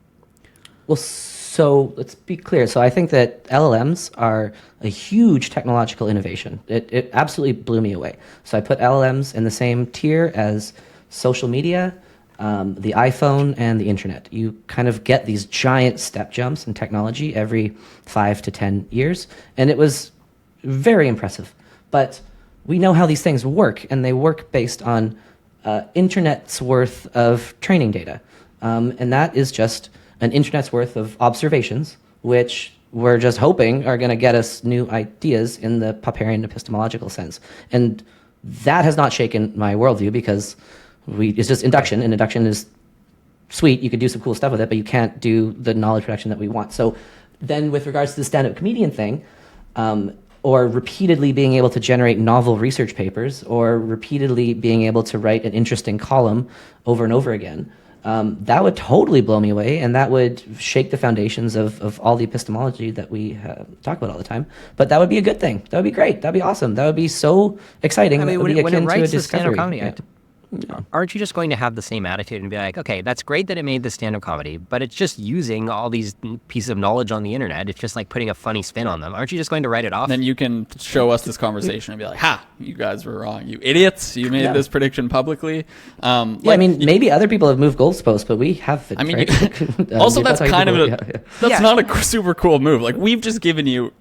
Speaker 3: Well, so let's be clear. So I think that LLMs are a huge technological innovation. It absolutely blew me away. So I put LLMs in the same tier as social media, the iPhone, and the internet. You kind of get these giant step jumps in technology every 5 to 10 years. And it was very impressive. But we know how these things work, and they work based on internet's worth of training data. And that is just an internet's worth of observations, which we're just hoping are going to get us new ideas in the Popperian epistemological sense. And that has not shaken my worldview because it's just induction, and induction is sweet. You could do some cool stuff with it, but you can't do the knowledge production that we want. So then with regards to the stand-up comedian thing, or repeatedly being able to generate novel research papers, or repeatedly being able to write an interesting column over and over again, that would totally blow me away, and that would shake the foundations of all the epistemology that we talk about all the time. But that would be a good thing. That would be great. That would be awesome. That would be so exciting.
Speaker 2: I mean, when it writes the stand-up comedy
Speaker 3: act,
Speaker 2: aren't you just going to have the same attitude and be like, okay, that's great that it made the stand-up comedy, but it's just using all these pieces of knowledge on the internet. It's just putting a funny spin on them. Aren't you just going to write it off?
Speaker 1: Then you can show us this conversation and be like, ha, you guys were wrong. You idiots. You made this prediction publicly.
Speaker 3: Maybe other people have moved goalposts, but we haven't.
Speaker 1: Also, that's kind of that's not a super cool move. We've just given you,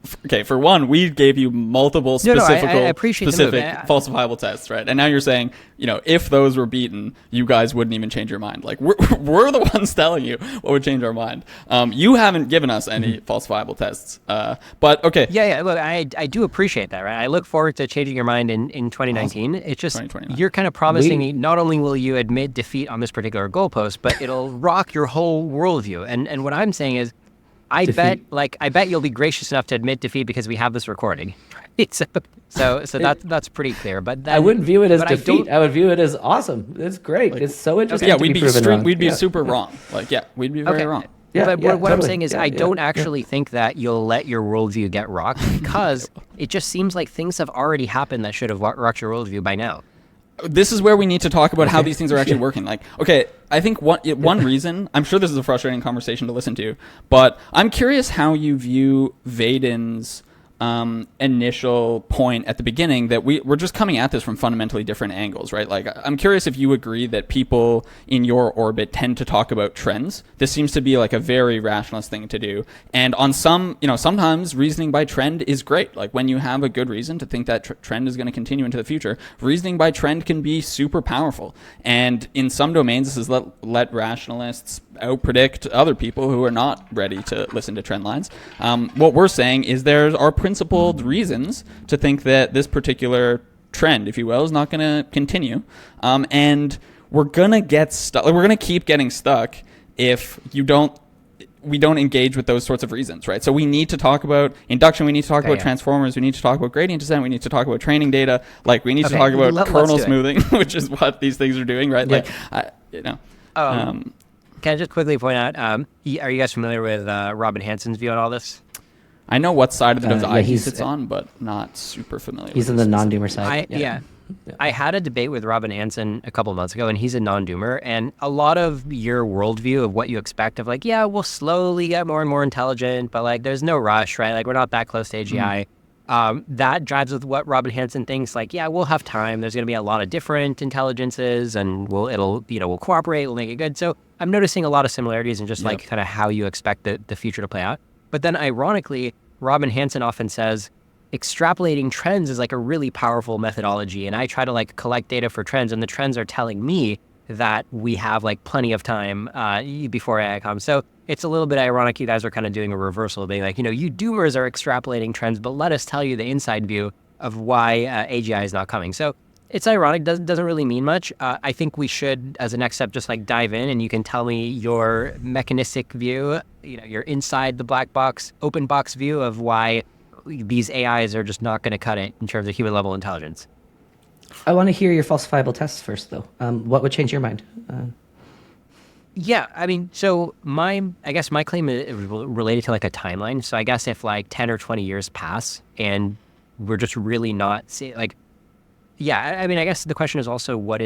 Speaker 1: for one, we gave you multiple specific falsifiable tests, right? And now you're saying, if those were beaten, you guys wouldn't even change your mind. Like we're the ones telling you what would change our mind. You haven't given us any falsifiable tests. But okay.
Speaker 2: Yeah. Look, I do appreciate that, right? I look forward to changing your mind in 2019.
Speaker 1: Awesome.
Speaker 2: It's just you're kind of promising me not only will you admit defeat on this particular goalpost, but it'll rock your whole worldview. And what I'm saying is, I bet you'll be gracious enough to admit defeat because we have this recording. So that's pretty clear. But then,
Speaker 3: I wouldn't view it as defeat. I would view it as awesome. It's great. Like, it's so interesting.
Speaker 1: Yeah,
Speaker 3: we'd be
Speaker 1: super wrong. Like, yeah, we'd be very wrong.
Speaker 2: Yeah, but what I'm saying is I don't actually think that you'll let your worldview get rocked because it just seems like things have already happened that should have rocked your worldview by now.
Speaker 1: This is where we need to talk about how these things are actually working. Like, okay, I think one reason, I'm sure this is a frustrating conversation to listen to, but I'm curious how you view Vaden's initial point at the beginning that we're just coming at this from fundamentally different angles, right? Like, I'm curious if you agree that people in your orbit tend to talk about trends. This seems to be like a very rationalist thing to do. And on sometimes reasoning by trend is great. Like when you have a good reason to think that trend is going to continue into the future, reasoning by trend can be super powerful. And in some domains, this is let rationalists outpredict other people who are not ready to listen to trend lines. What we're saying is there are principled reasons to think that this particular trend, if you will, is not going to continue. And we're going to get stuck. We're going to keep getting stuck if we don't engage with those sorts of reasons, right? So we need to talk about induction. We need to talk about transformers. We need to talk about gradient descent. We need to talk about training data. Like we need to talk about kernel smoothing, which is what these things are doing, right?
Speaker 2: Yeah. Can I just quickly point out, are you guys familiar with Robin Hansen's view on all this?
Speaker 1: I know what side of the divide he sits on, but not super familiar.
Speaker 3: He's in the non-doomer side.
Speaker 2: I had a debate with Robin Hansen a couple of months ago, and he's a non-doomer. And a lot of your worldview of what you expect of like, yeah, we'll slowly get more and more intelligent, but like there's no rush, right? Like we're not that close to AGI. That drives with what Robin Hansen thinks. Like, yeah, we'll have time. There's going to be a lot of different intelligences, and we'll cooperate. We'll make it good. So I'm noticing a lot of similarities in just like kind of how you expect the future to play out. But then, ironically, Robin Hansen often says extrapolating trends is like a really powerful methodology, and I try to like collect data for trends, and the trends are telling me that we have like plenty of time before AI comes. So it's a little bit ironic you guys are kind of doing a reversal, being like, you doomers are extrapolating trends, but let us tell you the inside view of why AGI is not coming. So it's ironic, doesn't really mean much. I think we should, as a next step, just like dive in and you can tell me your mechanistic view, your inside the black box, open box view of why these AIs are just not going to cut it in terms of human level intelligence.
Speaker 3: I want to hear your falsifiable tests first, though. What would change your mind?
Speaker 2: Yeah, I mean, so I guess my claim is related to like a timeline. So I guess if like 10 or 20 years pass and we're just really not seeing, like, yeah, I mean, I guess the question is also what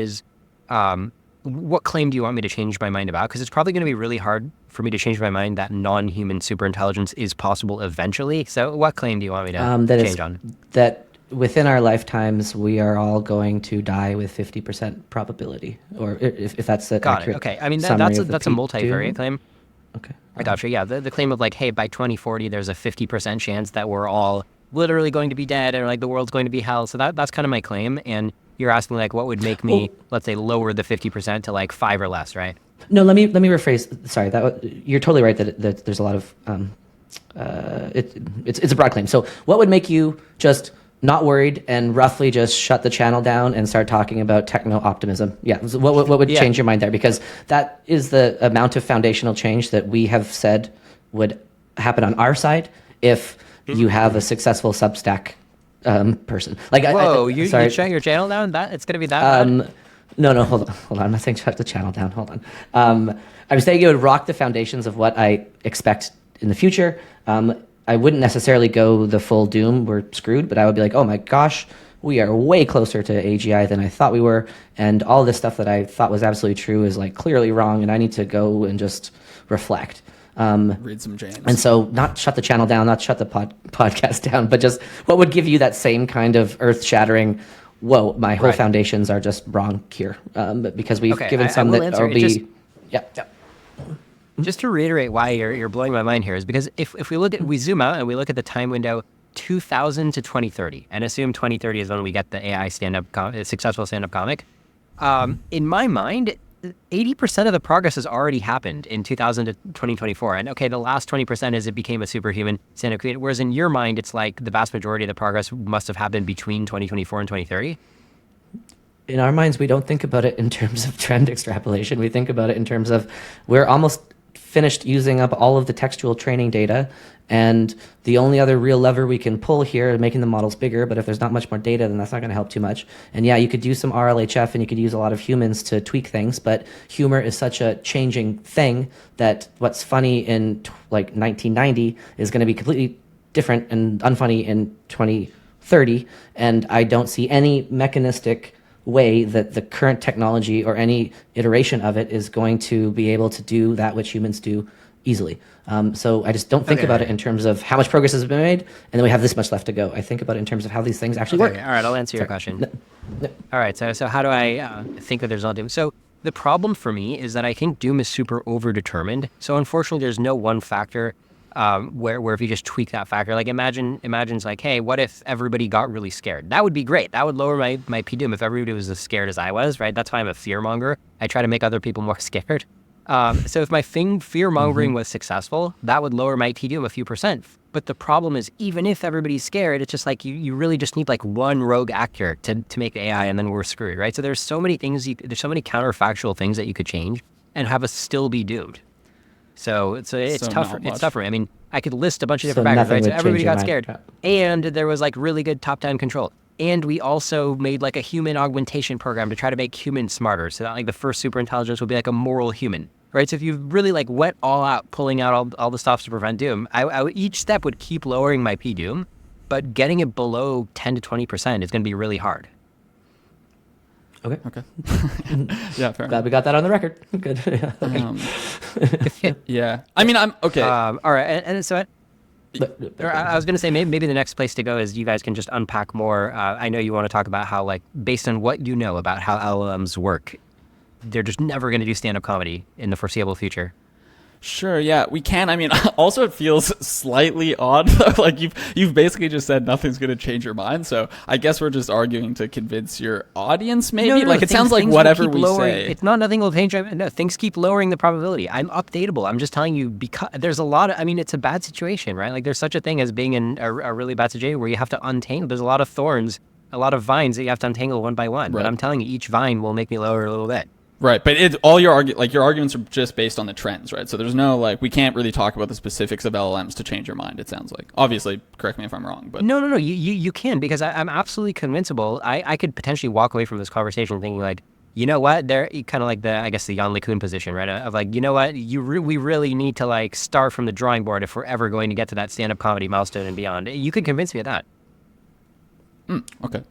Speaker 2: claim do you want me to change my mind about? Because it's probably going to be really hard for me to change my mind that non-human superintelligence is possible eventually. So what claim do you want me to change on? That
Speaker 3: within our lifetimes, we are all going to die with 50% probability, or if that's an accurate.
Speaker 2: Okay. I mean, that's a multivariate claim.
Speaker 3: Okay.
Speaker 2: I gotcha. Yeah. The claim of like, hey, by 2040, there's a 50% chance that we're all literally going to be dead, or like the world's going to be hell. So that's kind of my claim. And you're asking like, what would make me, let's say, lower the 50% to like 5 or less, right?
Speaker 3: No, let me rephrase. Sorry, you're totally right that there's a lot of it's a broad claim. So what would make you just not worried and roughly just shut the channel down and start talking about techno-optimism? Yeah, what would change your mind there? Because that is the amount of foundational change that we have said would happen on our side if you have a successful Substack person. Like,
Speaker 2: you shut your channel down? It's going to be that bad?
Speaker 3: No, hold on. I'm not saying shut the channel down. Hold on. I'm saying it would rock the foundations of what I expect in the future. I wouldn't necessarily go the full doom, we're screwed, but I would be like, oh my gosh, we are way closer to AGI than I thought we were, and all this stuff that I thought was absolutely true is like clearly wrong, and I need to go and just reflect.
Speaker 1: Read some James.
Speaker 3: And so not shut the channel down, not shut the podcast down, but just what would give you that same kind of earth-shattering, whoa, my whole foundations are just wrong here, because we've given some that will be... Yeah.
Speaker 2: Just to reiterate why you're blowing my mind here is because if we zoom out and we look at the time window 2000 to 2030 and assume 2030 is when we get the AI successful stand-up comic, In my mind, 80% of the progress has already happened in 2000 to 2024. And okay, the last 20% is it became a superhuman standard created. Whereas in your mind, it's like the vast majority of the progress must have happened between 2024 and 2030.
Speaker 3: In our minds, we don't think about it in terms of trend extrapolation. We think about it in terms of we're almost finished using up all of the textual training data, and the only other real lever we can pull here is making the models bigger. But if there's not much more data, then that's not going to help too much. And yeah, you could use some RLHF and you could use a lot of humans to tweak things, but humor is such a changing thing that what's funny in like 1990 is going to be completely different and unfunny in 2030. And I don't see any mechanistic way that the current technology or any iteration of it is going to be able to do that which humans do easily. So I just don't think about it in terms of how much progress has been made, and then we have this much left to go. I think about it in terms of how these things actually work.
Speaker 2: All right, I'll answer your question. All right, so how do I think that there's not doom? So the problem for me is that I think doom is super overdetermined. So unfortunately, there's no one factor where if you just tweak that factor, like imagine's like, hey, what if everybody got really scared? That would be great. That would lower my P-doom if everybody was as scared as I was, right? That's why I'm a fear monger. I try to make other people more scared. So if my fear mongering was successful, that would lower my T-doom a few percent. But the problem is, even if everybody's scared, it's just like you really just need like one rogue actor to make AI, and then we're screwed, right? So there's so many things, there's so many counterfactual things that you could change and have us still be doomed. So it's tougher. It's tougher. I mean, I could list a bunch of different factors, right? So everybody got scared, and there was like really good top-down control. And we also made like a human augmentation program to try to make humans smarter, so that like the first superintelligence would be like a moral human, right? So if you really like went all out, pulling out all the stops to prevent doom, each step would keep lowering my P-doom, but getting it below 10 to 20% is going to be really hard.
Speaker 3: Okay.
Speaker 1: Yeah, fair.
Speaker 3: Glad we got that on the record. Good.
Speaker 1: Yeah. I mean, I'm okay.
Speaker 2: All right, and so I was going to say maybe the next place to go is you guys can just unpack more. I know you want to talk about how, like, based on what you know about how LLMs work, they're just never going to do stand-up comedy in the foreseeable future.
Speaker 1: Sure, yeah, we can. I mean, also it feels slightly odd. Like you've basically just said nothing's going to change your mind. So I guess we're just arguing to convince your audience, maybe.
Speaker 2: No,
Speaker 1: like it sounds like whatever we say.
Speaker 2: It's not nothing will change. No, things keep lowering the probability. I'm updatable. I'm just telling you because there's a lot of. I mean, it's a bad situation, right? Like there's such a thing as being in a really bad situation where you have to untangle. There's a lot of thorns, a lot of vines that you have to untangle one by one. Right. But I'm telling you, each vine will make me lower a little bit.
Speaker 1: Right, but all your arguments are just based on the trends, right? So there's no we can't really talk about the specifics of LLMs to change your mind. It sounds like, obviously, correct me if I'm wrong, but
Speaker 2: no, you can, because I'm absolutely convincible. I could potentially walk away from this conversation thinking like, you know what? They're kind of like the Jan LeCun position, right? Of like, you know what? We really need to like start from the drawing board if we're ever going to get to that stand-up comedy milestone and beyond. You could convince me of that.
Speaker 1: Okay.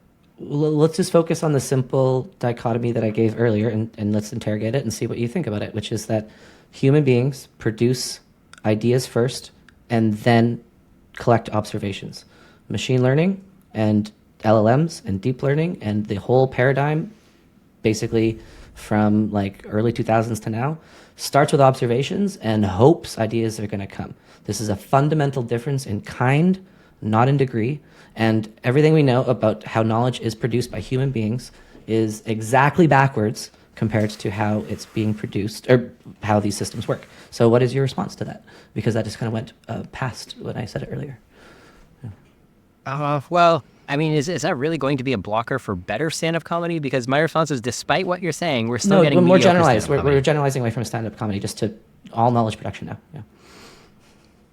Speaker 3: Let's just focus on the simple dichotomy that I gave earlier, and let's interrogate it and see what you think about it, which is that human beings produce ideas first and then collect observations. Machine learning and LLMs and deep learning and the whole paradigm, basically from like early 2000s to now, starts with observations and hopes ideas are going to come. This is a fundamental difference in kind, not in degree. And everything we know about how knowledge is produced by human beings is exactly backwards compared to how it's being produced or how these systems work. So what is your response to that? Because that just kind of went past when I said it earlier.
Speaker 2: Yeah. Well, I mean, is that really going to be a blocker for better stand-up comedy? Because my response is, despite what you're saying, we're still getting
Speaker 3: more generalized. We're generalizing away from stand-up comedy just to all knowledge production now. Yeah.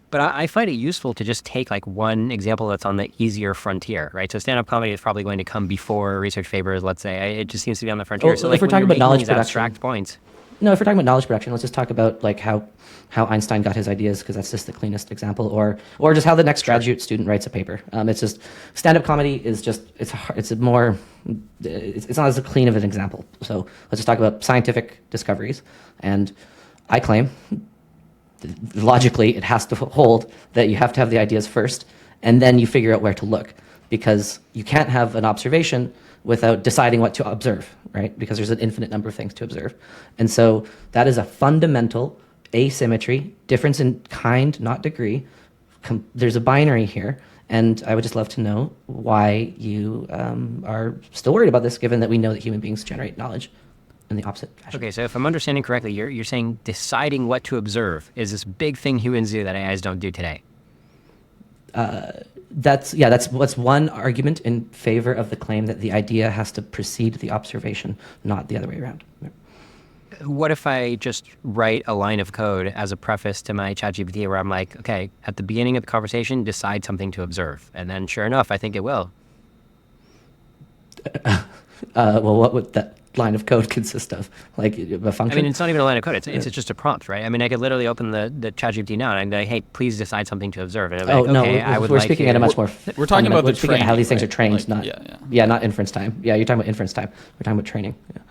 Speaker 2: But I find it useful to just take like one example that's on the easier frontier, right? So stand-up comedy is probably going to come before research papers, let's say. It just seems to be on the frontier.
Speaker 3: Well,
Speaker 2: so like
Speaker 3: if we're talking about knowledge production,
Speaker 2: abstract points.
Speaker 3: No, if we're talking about knowledge production, let's just talk about like how Einstein got his ideas, because that's just the cleanest example, or just how the next graduate student writes a paper. It's just stand-up comedy is just it's not as clean of an example. So let's just talk about scientific discoveries, and I claim, logically, it has to hold that you have to have the ideas first, and then you figure out where to look, because you can't have an observation without deciding what to observe, right? Because there's an infinite number of things to observe. And so that is a fundamental asymmetry, difference in kind, not degree. There's a binary here, and I would just love to know why you are still worried about this, given that we know that human beings generate knowledge in the opposite fashion.
Speaker 2: Okay, so if I'm understanding correctly, you're saying deciding what to observe is this big thing humans do that AIs don't do today.
Speaker 3: That's one argument in favor of the claim that the idea has to precede the observation, not the other way around.
Speaker 2: What if I just write a line of code as a preface to my ChatGPT where I'm like, okay, at the beginning of the conversation, decide something to observe. And then sure enough, I think it will.
Speaker 3: Well, what would that line of code consist of? Like a function?
Speaker 2: I mean, it's not even a line of code. It's just a prompt, right? I mean, I could literally open the ChatGPT now and I'd be like, hey, please decide something to observe. And I'm like, okay, I would
Speaker 3: we're
Speaker 2: like
Speaker 3: speaking
Speaker 2: you.
Speaker 3: at a much more.
Speaker 1: We're talking about the
Speaker 3: we're speaking
Speaker 1: training,
Speaker 3: how these things
Speaker 1: right?
Speaker 3: are trained,
Speaker 1: Like,
Speaker 3: not inference time. Yeah, you're talking about inference time. We're talking about training. Yeah.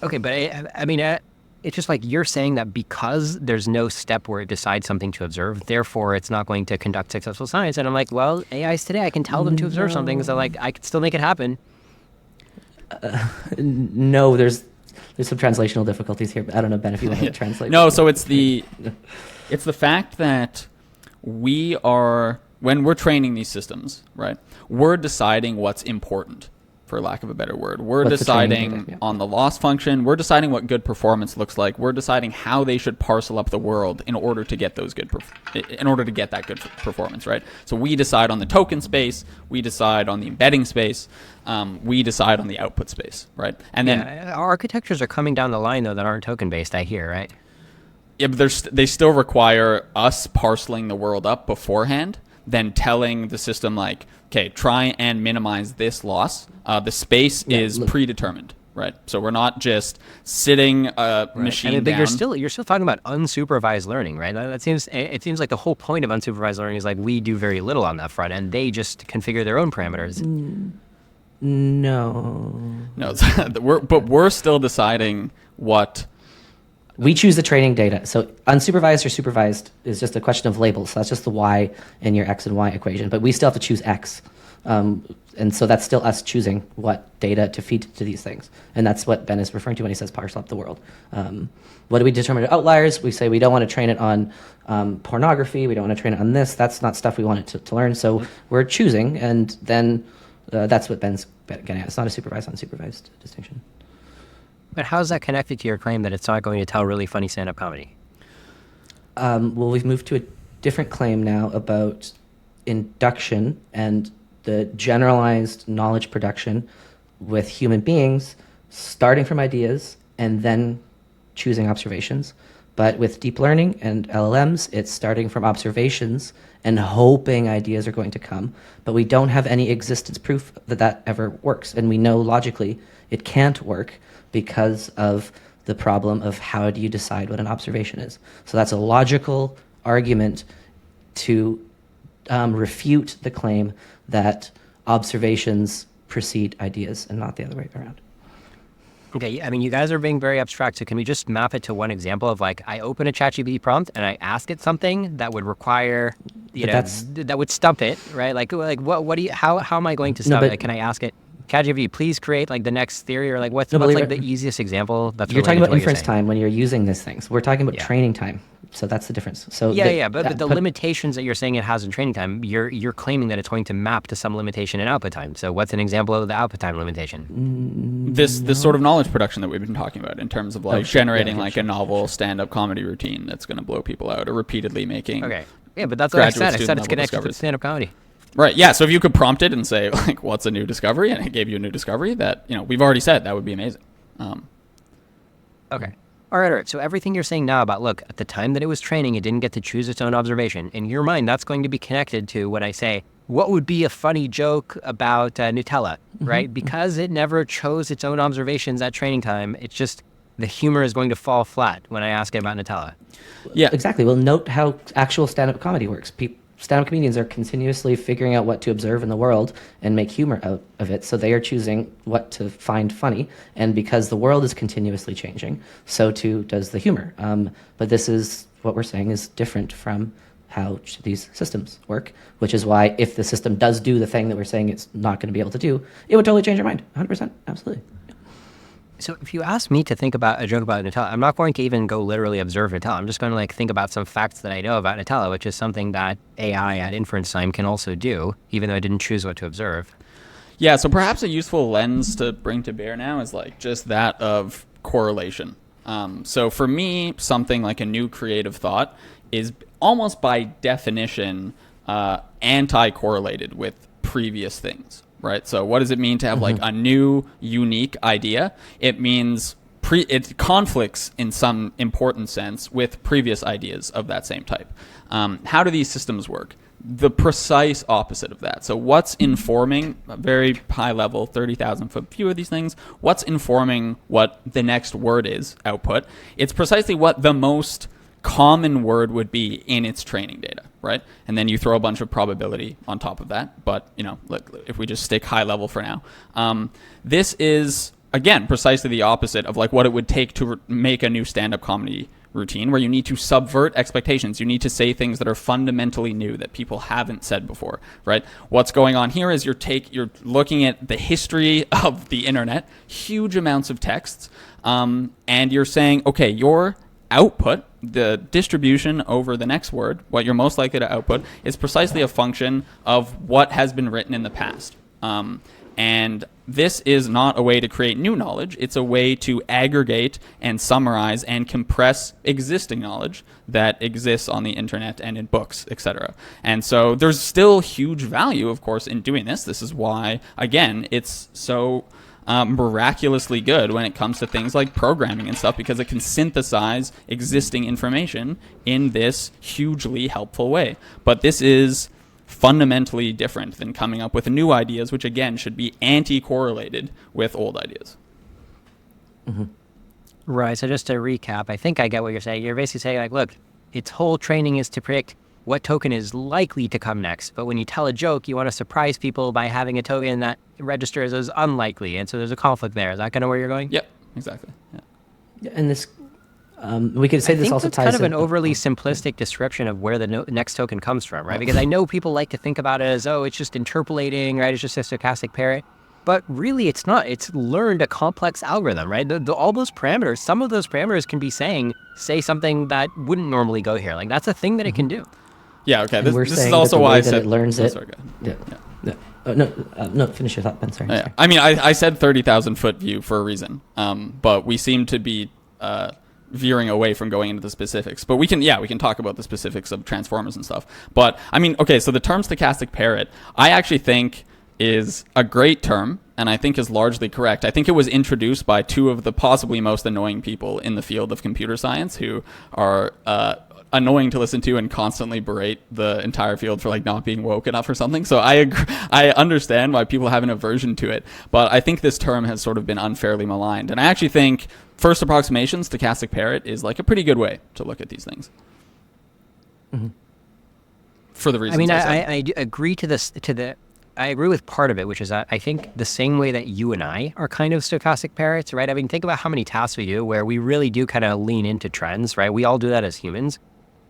Speaker 2: Okay, but I mean, it's just like you're saying that because there's no step where it decides something to observe, therefore it's not going to conduct successful science. And I'm like, well, AIs today, I can tell them to observe something, so like I could still make it happen.
Speaker 3: No, there's some translational difficulties here, but I don't know, Ben, if you want to translate.
Speaker 1: No, so it's the fact that when we're training these systems, right, we're deciding what's important, for lack of a better word. We're deciding on the loss function. We're deciding what good performance looks like. We're deciding how they should parcel up the world in order to get those that good performance, right? So we decide on the token space. We decide on the embedding space. We decide on the output space, right? And then
Speaker 2: our architectures are coming down the line though that aren't token based. I hear, right?
Speaker 1: Yeah, but they still require us parceling the world up beforehand, then telling the system like, okay, try and minimize this loss. The space is predetermined, right? So we're not just sitting a machine down.
Speaker 2: But you're still talking about unsupervised learning, right? It seems like the whole point of unsupervised learning is like we do very little on that front, and they just configure their own parameters.
Speaker 3: No,
Speaker 1: we're still deciding what.
Speaker 3: We choose the training data. So unsupervised or supervised is just a question of labels. So that's just the y in your x and y equation. But we still have to choose x. And so that's still us choosing what data to feed to these things. And that's what Ben is referring to when he says parcel up the world. What do we determine are outliers? We say we don't want to train it on pornography. We don't want to train it on this. That's not stuff we want it to learn. So we're choosing. And then that's what Ben's getting at. It's not a supervised, unsupervised distinction.
Speaker 2: But how is that connected to your claim that it's not going to tell really funny stand-up comedy?
Speaker 3: Well, we've moved to a different claim now about induction and the generalized knowledge production with human beings, starting from ideas and then choosing observations. But with deep learning and LLMs, it's starting from observations and hoping ideas are going to come. But we don't have any existence proof that ever works. And we know logically it can't work because of the problem of how do you decide what an observation is. So that's a logical argument to refute the claim that observations precede ideas and not the other way around.
Speaker 2: Okay, I mean, you guys are being very abstract, so can we just map it to one example of like, I open a ChatGPT prompt and I ask it something that would require, that would stump it, right? Like what do you, how am I going to stump it? Can I ask it, ChatGPT, please create like the next theory, or like what's like the easiest example that's
Speaker 3: you're talking about inference time when you're using these things. We're talking about training time. So that's the difference. So
Speaker 2: but the limitations that you're saying it has in training time, you're claiming that it's going to map to some limitation in output time. So what's an example of the output time limitation?
Speaker 1: This sort of knowledge production that we've been talking about in terms of like generating a novel stand-up comedy routine that's going to blow people out, or repeatedly making.
Speaker 2: Okay. Yeah, but that's what I said. I said it's connected to stand-up comedy.
Speaker 1: Right. Yeah. So if you could prompt it and say like, "What's a new discovery?" and it gave you a new discovery, that we've already said that would be amazing.
Speaker 2: Okay. All right. So everything you're saying now about, look, at the time that it was training, it didn't get to choose its own observation. In your mind, that's going to be connected to when I say, what would be a funny joke about Nutella, right? Because it never chose its own observations at training time. It's just the humor is going to fall flat when I ask it about Nutella.
Speaker 3: Yeah, exactly. Well, note how actual stand-up comedy works. Stand-up comedians are continuously figuring out what to observe in the world and make humor out of it. So they are choosing what to find funny. And because the world is continuously changing, so too does the humor. But this is what we're saying is different from how these systems work, which is why if the system does do the thing that we're saying it's not going to be able to do, it would totally change your mind. 100%. Absolutely.
Speaker 2: So if you ask me to think about a joke about Nutella, I'm not going to even go literally observe Nutella. I'm just going to like think about some facts that I know about Nutella, which is something that AI at inference time can also do, even though I didn't choose what to observe.
Speaker 1: Yeah, so perhaps a useful lens to bring to bear now is like just that of correlation. So for me, something like a new creative thought is almost by definition anti-correlated with previous things, right? So what does it mean to have like a new, unique idea? It means it conflicts in some important sense with previous ideas of that same type. How do these systems work? The precise opposite of that. So what's informing a very high level, 30,000 foot view of these things? What's informing what the next word is output? It's precisely what the most common word would be in its training data, right? And then you throw a bunch of probability on top of that. But, if we just stick high level for now, this is, again, precisely the opposite of like what it would take to make a new stand-up comedy routine, where you need to subvert expectations. You need to say things that are fundamentally new that people haven't said before, right? What's going on here is you're looking at the history of the internet, huge amounts of texts, and you're saying, okay, your output, the distribution over the next word, what you're most likely to output, is precisely a function of what has been written in the past. And this is not a way to create new knowledge. It's a way to aggregate and summarize and compress existing knowledge that exists on the internet and in books, etc. And so there's still huge value, of course, in doing this. This is why, again, it's so miraculously good when it comes to things like programming and stuff, because it can synthesize existing information in this hugely helpful way. But this is fundamentally different than coming up with new ideas, which again should be anti-correlated with old ideas.
Speaker 2: Right. So just to recap, I think I get what you're saying. You're basically saying, like, look, its whole training is to predict what token is likely to come next. But when you tell a joke, you want to surprise people by having a token that registers as unlikely. And so there's a conflict there. Is that kind of where you're going?
Speaker 1: Yep, exactly. Yeah.
Speaker 3: And this, we could say this also ties
Speaker 2: I think that's kind of
Speaker 3: in,
Speaker 2: an overly simplistic description of where the next token comes from, right? Because I know people like to think about it as, oh, it's just interpolating, right? It's just a stochastic parrot. But really, it's not. It's learned a complex algorithm, right? All those parameters, some of those parameters can be say something that wouldn't normally go here. Like, that's a thing that it can do.
Speaker 1: Yeah, okay.
Speaker 3: We're
Speaker 1: This
Speaker 3: saying
Speaker 1: is also
Speaker 3: that the
Speaker 1: why
Speaker 3: way
Speaker 1: I
Speaker 3: that
Speaker 1: said...
Speaker 3: it learns it.
Speaker 1: Sorry, go ahead.
Speaker 3: Yeah. No, finish your thought, Ben. Sorry.
Speaker 1: Yeah. I mean, I said 30,000 foot view for a reason, but we seem to be veering away from going into the specifics. But we can talk about the specifics of transformers and stuff. But I mean, okay, so the term stochastic parrot, I actually think is a great term, and I think is largely correct. I think it was introduced by two of the possibly most annoying people in the field of computer science, who are annoying to listen to and constantly berate the entire field for like not being woke enough or something. So I understand why people have an aversion to it, but I think this term has sort of been unfairly maligned. And I actually think first approximation, stochastic parrot, is like a pretty good way to look at these things. For the reasons
Speaker 2: I agree to this, I agree with part of it, which is that I think the same way that you and I are kind of stochastic parrots, right? I mean, think about how many tasks we do where we really do kind of lean into trends, right? We all do that as humans.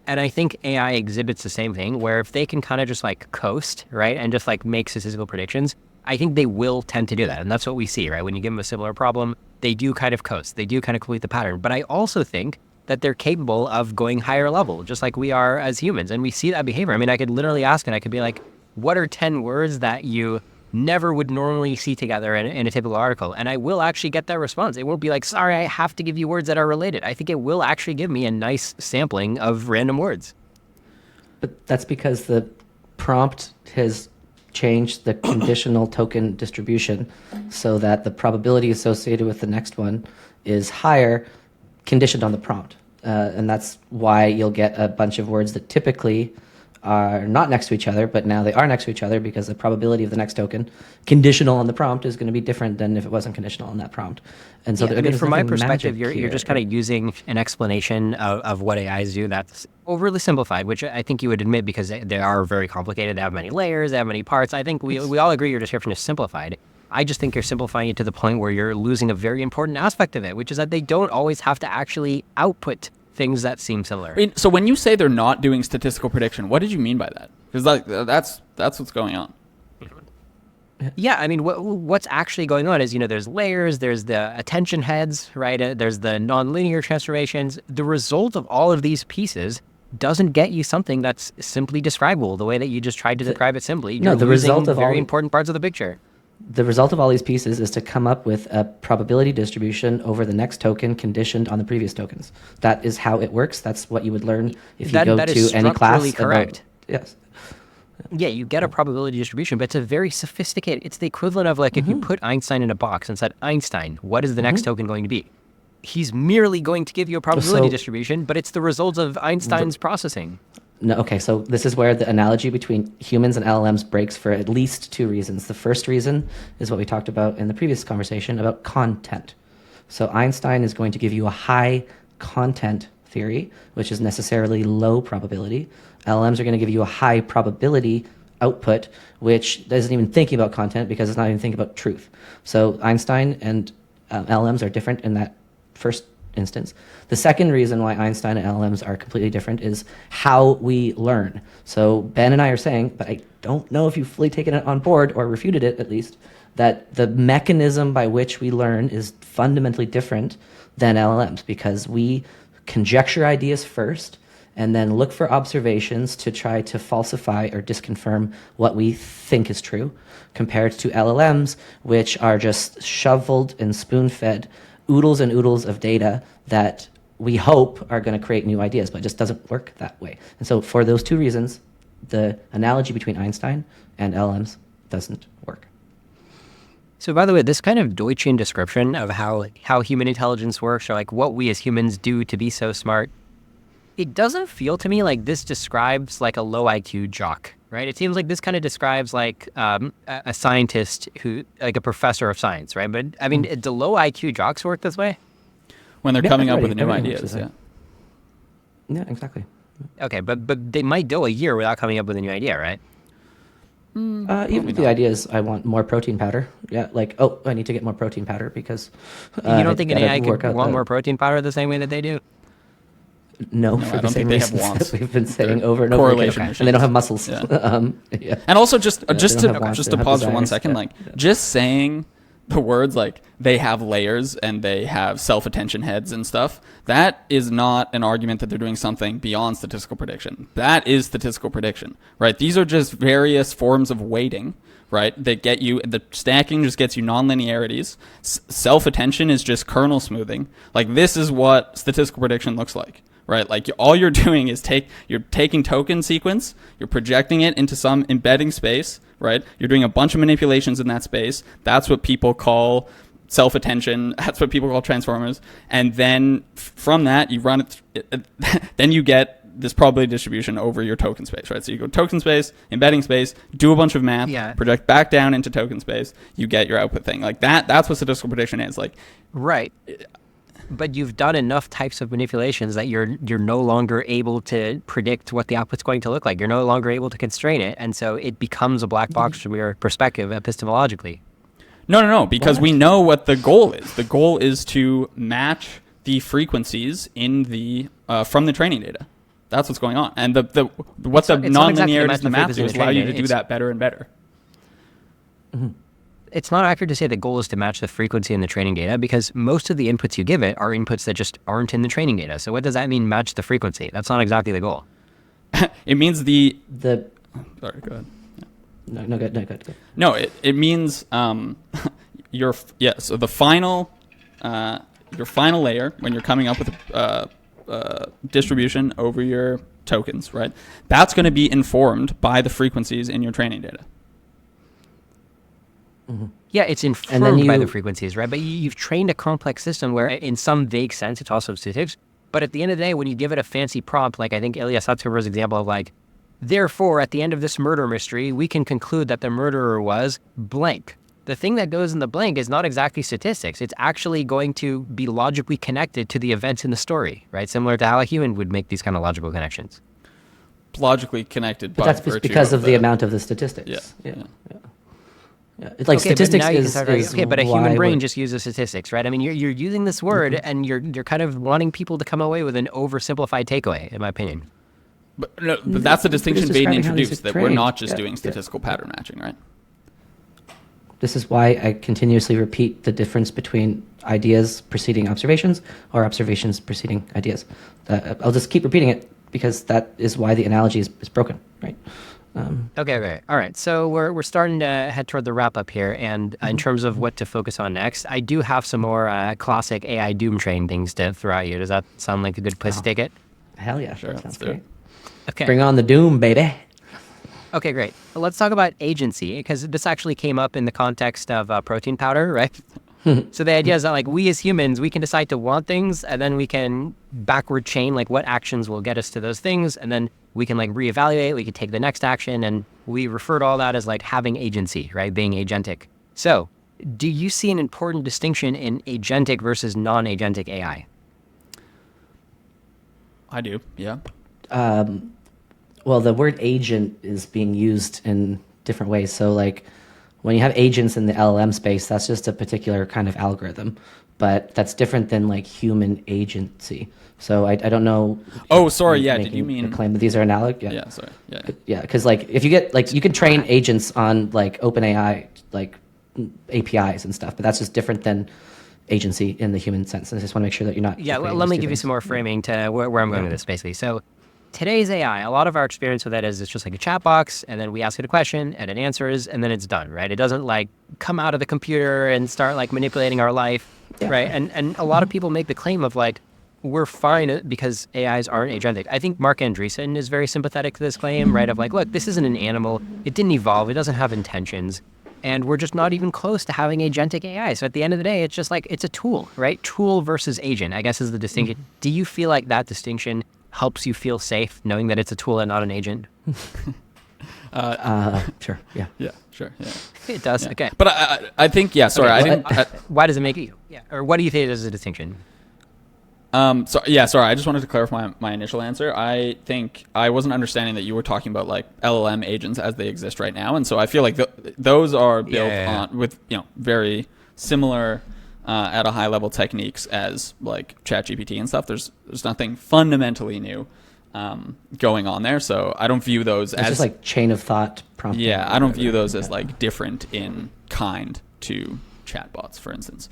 Speaker 2: And I think AI exhibits the same thing, where if they can kind of just like coast, right, and just like make statistical predictions, I think they will tend to do that. And that's what we see, right? When you give them a similar problem, they do kind of coast. They do kind of complete the pattern. But I also think that they're capable of going higher level, just like we are as humans. And we see that behavior. I mean, I could literally ask, and I could be like, what are 10 words that you never would normally see together in a typical article? And I will actually get that response. It won't be like, sorry, I have to give you words that are related. I think it will actually give me a nice sampling of random words.
Speaker 3: But that's because the prompt has changed the conditional token distribution so that the probability associated with the next one is higher, conditioned on the prompt. And that's why you'll get a bunch of words that typically are not next to each other, but now they are next to each other because the probability of the next token, conditional on the prompt, is going to be different than if it wasn't conditional on that prompt. And so,
Speaker 2: I mean, from my perspective, you're just kind of using an explanation of what AIs do that's overly simplified, which I think you would admit because they are very complicated. They have many layers, they have many parts. I think we all agree your description is simplified. I just think you're simplifying it to the point where you're losing a very important aspect of it, which is that they don't always have to actually output things that seem similar.
Speaker 1: I mean, so when you say they're not doing statistical prediction, what did you mean by that? Because like that's what's going on.
Speaker 2: Yeah, I mean, what's actually going on is, there's layers, there's the attention heads, right? There's the nonlinear transformations. The result of all of these pieces doesn't get you something that's simply describable the way that you just tried to describe it simply.
Speaker 3: No, the result of
Speaker 2: very important parts of the picture.
Speaker 3: the result of all these pieces is to come up with a probability distribution over the next token conditioned on the previous tokens. That is how it works. That's what you would learn if you go to any class.
Speaker 2: Correct.
Speaker 3: Yes.
Speaker 2: Yeah, you get a probability distribution, but it's a very sophisticated, it's the equivalent of like if you put Einstein in a box and said, Einstein, what is the next token going to be? He's merely going to give you a probability distribution, but it's the result of Einstein's processing.
Speaker 3: No, okay, so this is where the analogy between humans and LLMs breaks for at least two reasons. The first reason is what we talked about in the previous conversation about content. So Einstein is going to give you a high content theory, which is necessarily low probability. LLMs are going to give you a high probability output, which isn't even thinking about content because it's not even thinking about truth. So Einstein and LLMs are different in that first instance. The second reason why Einstein and LLMs are completely different is how we learn. So Ben and I are saying, but I don't know if you've fully taken it on board or refuted it at least, that the mechanism by which we learn is fundamentally different than LLMs because we conjecture ideas first and then look for observations to try to falsify or disconfirm what we think is true, compared to LLMs, which are just shoveled and spoon-fed oodles and oodles of data that we hope are going to create new ideas, but it just doesn't work that way. And so for those two reasons, the analogy between Einstein and LLMs doesn't work.
Speaker 2: So by the way, this kind of Deutschian description of how human intelligence works, or like what we as humans do to be so smart, it doesn't feel to me like this describes like a low IQ jock, right? It seems like this kind of describes like a scientist who, like a professor of science, right? But I mean, do low IQ jocks work this way?
Speaker 1: When they're coming up with new ideas, yeah.
Speaker 3: Yeah, exactly.
Speaker 2: Okay, but they might go a year without coming up with a new idea, right?
Speaker 3: Even with the idea is, I want more protein powder. Yeah, like, oh, I need to get more protein powder because...
Speaker 2: you don't think an AI could want more protein powder the same way that they do?
Speaker 3: No, for the same reasons that we've been saying over and over again. And they don't have muscles.
Speaker 1: Yeah.
Speaker 3: Yeah.
Speaker 1: And also, just to pause for 1 second, like, just saying the words like they have layers and they have self-attention heads and stuff, that is not an argument that they're doing something beyond statistical prediction. That is statistical prediction, right? These are just various forms of weighting, right? That get you, the stacking just gets you nonlinearities. Self-attention is just kernel smoothing. Like, this is what statistical prediction looks like. Right, like all you're doing is you're taking token sequence, you're projecting it into some embedding space, right? You're doing a bunch of manipulations in that space. That's what people call self-attention. That's what people call transformers. And then from that, you run it. Then you get this probability distribution over your token space, right? So you go token space, embedding space, do a bunch of math, project back down into token space. You get your output thing. Like that. That's what statistical prediction is. Like,
Speaker 2: right. But you've done enough types of manipulations that you're no longer able to predict what the output's going to look like. You're no longer able to constrain it, and so it becomes a black box from your perspective epistemologically.
Speaker 1: No, because we know what the goal is. The goal is to match the frequencies in the from the training data. That's what's going on, and the nonlinearities in the math do is allow you to do that better and better.
Speaker 2: Mm-hmm. It's not accurate to say the goal is to match the frequency in the training data because most of the inputs you give it are inputs that just aren't in the training data. So what does that mean, match the frequency? That's not exactly the goal.
Speaker 1: It means Sorry, go ahead.
Speaker 3: Yeah. No, go.
Speaker 1: No, it means so the final your final layer when you're coming up with distribution over your tokens, right? That's going to be informed by the frequencies in your training data.
Speaker 2: Mm-hmm. Yeah, it's informed by the frequencies, right? But you've trained a complex system where, in some vague sense, it's also statistics. But at the end of the day, when you give it a fancy prompt, like I think Ilya Sutskever's example of like, therefore, at the end of this murder mystery, we can conclude that the murderer was blank. The thing that goes in the blank is not exactly statistics. It's actually going to be logically connected to the events in the story, right? Similar to how a human would make these kind of logical connections.
Speaker 1: Logically connected,
Speaker 3: but that's because of the amount of the statistics. Yeah. It's like statistics
Speaker 2: but a human brain just uses statistics, right? I mean, you're using this word and you're kind of wanting people to come away with an oversimplified takeaway, in my opinion.
Speaker 1: But that's the distinction Vaden introduced, that we're not just doing statistical pattern matching, right?
Speaker 3: This is why I continuously repeat the difference between ideas preceding observations or observations preceding ideas. I'll just keep repeating it because that is why the analogy is broken, right?
Speaker 2: Okay. All right. So we're starting to head toward the wrap up here. And in terms of what to focus on next, I do have some more classic AI doom train things to throw at you. Does that sound like a good place to take it?
Speaker 3: Hell yeah,
Speaker 1: Sure,
Speaker 3: that
Speaker 1: let's
Speaker 3: sounds
Speaker 1: do it.
Speaker 3: great.
Speaker 2: Okay.
Speaker 3: Bring on the doom, baby.
Speaker 2: Okay, great. Let's talk about agency, because this actually came up in the context of protein powder, right? So the idea is that like we as humans, we can decide to want things, and then we can backward chain like what actions will get us to those things, and then we can like reevaluate, we can take the next action, and we refer to all that as like having agency, right? Being agentic. So do you see an important distinction in agentic versus non-agentic AI?
Speaker 1: I do. Yeah.
Speaker 3: Well, the word agent is being used in different ways. So, like, when you have agents in the LLM space, that's just a particular kind of algorithm, but that's different than like human agency. So, I don't know.
Speaker 1: Oh, sorry. Yeah. Did
Speaker 3: making
Speaker 1: you mean
Speaker 3: the claim that these are analogous? Yeah.
Speaker 1: Yeah. Sorry. Yeah.
Speaker 3: Yeah, because like if you get like you can train agents on like OpenAI like APIs and stuff, but that's just different than agency in the human sense. And I just want to make sure that you're not.
Speaker 2: Yeah, well,
Speaker 3: equating
Speaker 2: let
Speaker 3: those
Speaker 2: me
Speaker 3: two
Speaker 2: give you
Speaker 3: things.
Speaker 2: some more framing to where I'm going with this, basically. So today's AI, a lot of our experience with that is it's just like a chat box, and then we ask it a question, and it answers, and then it's done, right? It doesn't like come out of the computer and start like manipulating our life,
Speaker 3: Yeah.
Speaker 2: right? And a lot of people make the claim of like, we're fine because AIs aren't agentic. I think Mark Andreessen is very sympathetic to this claim, right? Of like, look, this isn't an animal. It didn't evolve. It doesn't have intentions. And we're just not even close to having agentic AI. So at the end of the day, it's just like, it's a tool, right? Tool versus agent, I guess is the distinction. Do you feel like that distinction helps you feel safe knowing that it's a tool and not an agent?
Speaker 3: Sure. Yeah.
Speaker 1: Yeah. Sure. Yeah.
Speaker 2: It does.
Speaker 1: Yeah.
Speaker 2: Okay.
Speaker 1: But I think yeah. Sorry,
Speaker 2: Okay,
Speaker 1: I didn't.
Speaker 2: Why does it make you? Yeah. Or what do you think is a distinction?
Speaker 1: So yeah, sorry. I just wanted to clarify my initial answer. I think I wasn't understanding that you were talking about like LLM agents as they exist right now, and so I feel like those are built on with very similar at a high level techniques as like ChatGPT and stuff. There's nothing fundamentally new going on there, so I don't view those
Speaker 3: It's
Speaker 1: as
Speaker 3: just like chain of thought prompting.
Speaker 1: yeah. I don't view those as like different in kind to chatbots, for instance.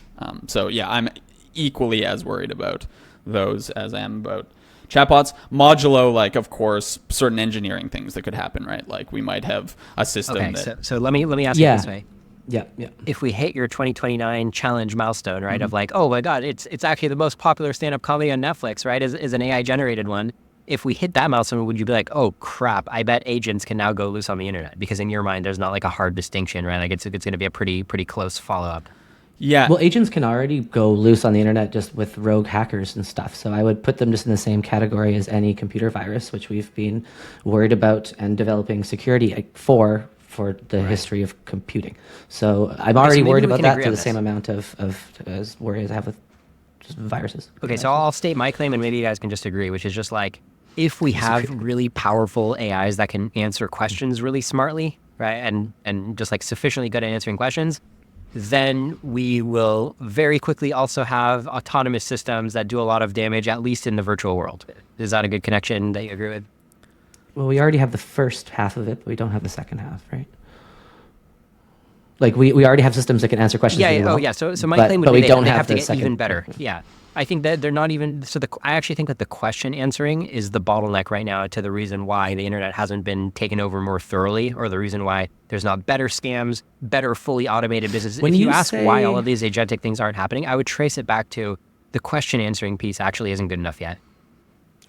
Speaker 1: So yeah, I'm equally as worried about those as I am about chatbots, modulo like of course certain engineering things that could happen, right? Like we might have a system
Speaker 2: Okay.
Speaker 1: that
Speaker 2: So let me ask you
Speaker 3: Yeah.
Speaker 2: this way.
Speaker 3: Yeah. Yeah.
Speaker 2: If we hit your 2029 challenge milestone, right, of like, oh my God, it's actually the most popular stand-up comedy on Netflix, right, is an AI generated one. If we hit that milestone, would you be like, oh crap, I bet agents can now go loose on the internet? Because in your mind, there's not like a hard distinction, right? Like it's going to be a pretty close follow-up.
Speaker 1: yeah.
Speaker 3: Well, agents can already go loose on the internet just with rogue hackers and stuff. So I would put them just in the same category as any computer virus, which we've been worried about and developing security for the history of computing. So I'm already
Speaker 2: maybe
Speaker 3: worried
Speaker 2: we
Speaker 3: about
Speaker 2: can
Speaker 3: that
Speaker 2: agree
Speaker 3: to
Speaker 2: on
Speaker 3: the
Speaker 2: this.
Speaker 3: same amount of as worry as I have with just viruses.
Speaker 2: Okay, so I'll state my claim, and maybe you guys can just agree, which is just like, if we have really powerful AIs that can answer questions really smartly, right, and just like sufficiently good at answering questions, then we will very quickly also have autonomous systems that do a lot of damage, at least in the virtual world. Is that a good connection that you agree with?
Speaker 3: Well, we already have the first half of it, but we don't have the second half, right? Like we already have systems that can answer questions.
Speaker 2: Yeah.
Speaker 3: really well,
Speaker 2: Oh, yeah. So my
Speaker 3: but-
Speaker 2: claim would
Speaker 3: but
Speaker 2: be
Speaker 3: we
Speaker 2: they,
Speaker 3: don't
Speaker 2: they
Speaker 3: have
Speaker 2: have to
Speaker 3: the
Speaker 2: get
Speaker 3: second-
Speaker 2: even better. Yeah. I think that they're not even. So I actually think that the question answering is the bottleneck right now to the reason why the internet hasn't been taken over more thoroughly, or the reason why there's not better scams, better fully automated businesses.
Speaker 3: When
Speaker 2: If you
Speaker 3: you
Speaker 2: ask why
Speaker 3: say-
Speaker 2: all of these agentic things aren't happening, I would trace it back to the question answering piece actually isn't good enough yet.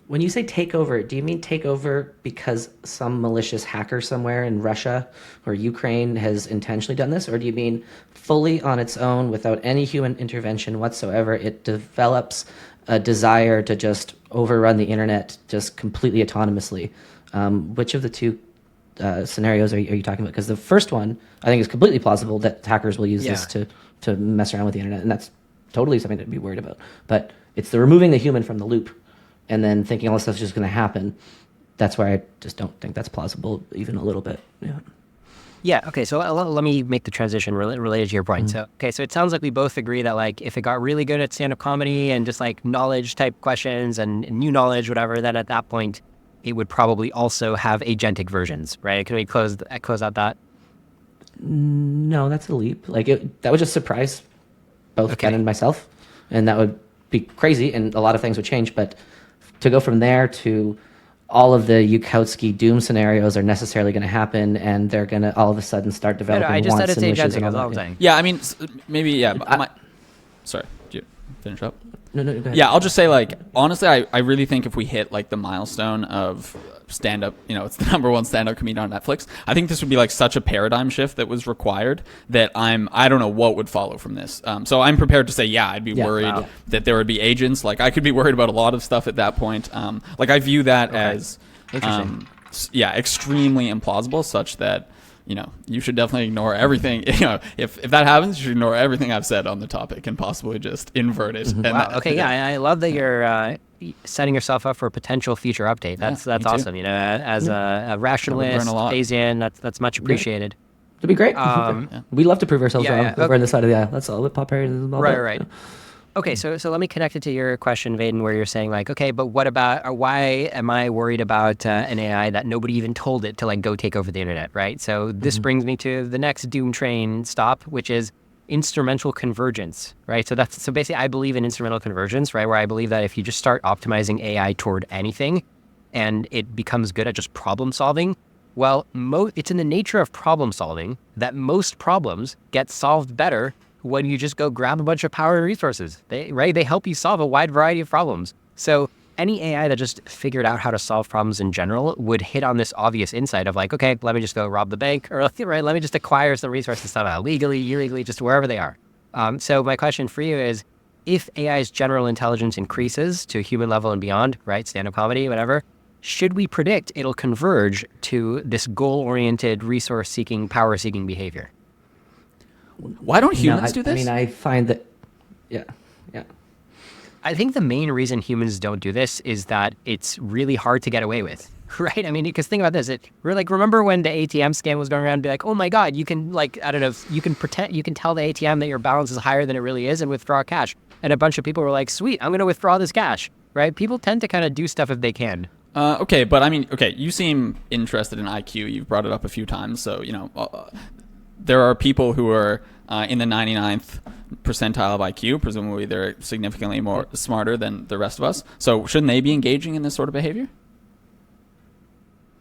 Speaker 3: When you say take over, do you mean take over because some malicious hacker somewhere in Russia or Ukraine has intentionally done this? Or do you mean fully on its own without any human intervention whatsoever, it develops a desire to just overrun the internet just completely autonomously? Which of the two scenarios are you talking about? Because the first one, I think, is completely plausible that hackers will use this to mess around with the internet. And that's totally something to be worried about. But it's the removing the human from the loop and then thinking all this stuff's just going to happen. That's why I just don't think that's plausible even a little bit. Yeah.
Speaker 2: Yeah. Okay. So let me make the transition related to your point. So so it sounds like we both agree that like if it got really good at stand-up comedy and just like knowledge type questions and new knowledge, whatever, then at that point it would probably also have agentic versions, right? Can we close out that?
Speaker 3: No, that's a leap. Like that would just surprise both
Speaker 2: Okay.
Speaker 3: Ben and myself, and that would be crazy, and a lot of things would change. But to go from there to all of the Yukowski doom scenarios are necessarily going to happen, and they're going to all of a sudden start developing
Speaker 2: I just said
Speaker 3: wants
Speaker 2: it's
Speaker 3: and wishes
Speaker 2: agentic,
Speaker 3: and all
Speaker 2: that's all I'm
Speaker 3: that.
Speaker 2: saying.
Speaker 1: Yeah, I mean, maybe, yeah. Sorry, do you finish up?
Speaker 3: No, go ahead.
Speaker 1: Yeah, I'll just say, like, honestly, I really think if we hit, like, the milestone of stand-up, it's the #1 stand-up comedian on Netflix, I think this would be, like, such a paradigm shift that was required that I don't know what would follow from this. So I'm prepared to say, yeah, I'd be worried that there would be agents. Like, I could be worried about a lot of stuff at that point. Like, I view that as, extremely implausible, such that, you should definitely ignore everything. If that happens, you should ignore everything I've said on the topic and possibly just invert it. And
Speaker 2: I love that you're setting yourself up for a potential future update. That's awesome. As a rationalist, Bayesian, that's much appreciated.
Speaker 3: It'd be great. We love to prove ourselves wrong over on the side of the aisle. That's all what popularity is all about.
Speaker 2: Right. Okay, so let me connect it to your question, Vaden, where you're saying like, okay, but what about, or why am I worried about an AI that nobody even told it to like go take over the internet, right? So this brings me to the next doom train stop, which is instrumental convergence, right? So basically I believe in instrumental convergence, right? Where I believe that if you just start optimizing AI toward anything and it becomes good at just problem solving, well, it's in the nature of problem solving that most problems get solved better when you just go grab a bunch of power and resources. They help you solve a wide variety of problems. So any AI that just figured out how to solve problems in general would hit on this obvious insight of like, okay, let me just go rob the bank, or let me just acquire some resources somehow, legally, illegally, just wherever they are. So my question for you is, if AI's general intelligence increases to human level and beyond, right, stand-up comedy, whatever, should we predict it'll converge to this goal-oriented, resource-seeking, power-seeking behavior?
Speaker 1: Why don't humans do this?
Speaker 3: I mean, I find that, yeah.
Speaker 2: I think the main reason humans don't do this is that it's really hard to get away with, right? I mean, because think about this. Remember when the ATM scam was going around and be like, oh my God, you can you can tell the ATM that your balance is higher than it really is and withdraw cash. And a bunch of people were like, sweet, I'm going to withdraw this cash, right? People tend to kind of do stuff if they can.
Speaker 1: Okay, but I mean, you seem interested in IQ. You've brought it up a few times. So, there are people who are in the 99th percentile of IQ. Presumably, they're significantly more smarter than the rest of us. So shouldn't they be engaging in this sort of behavior?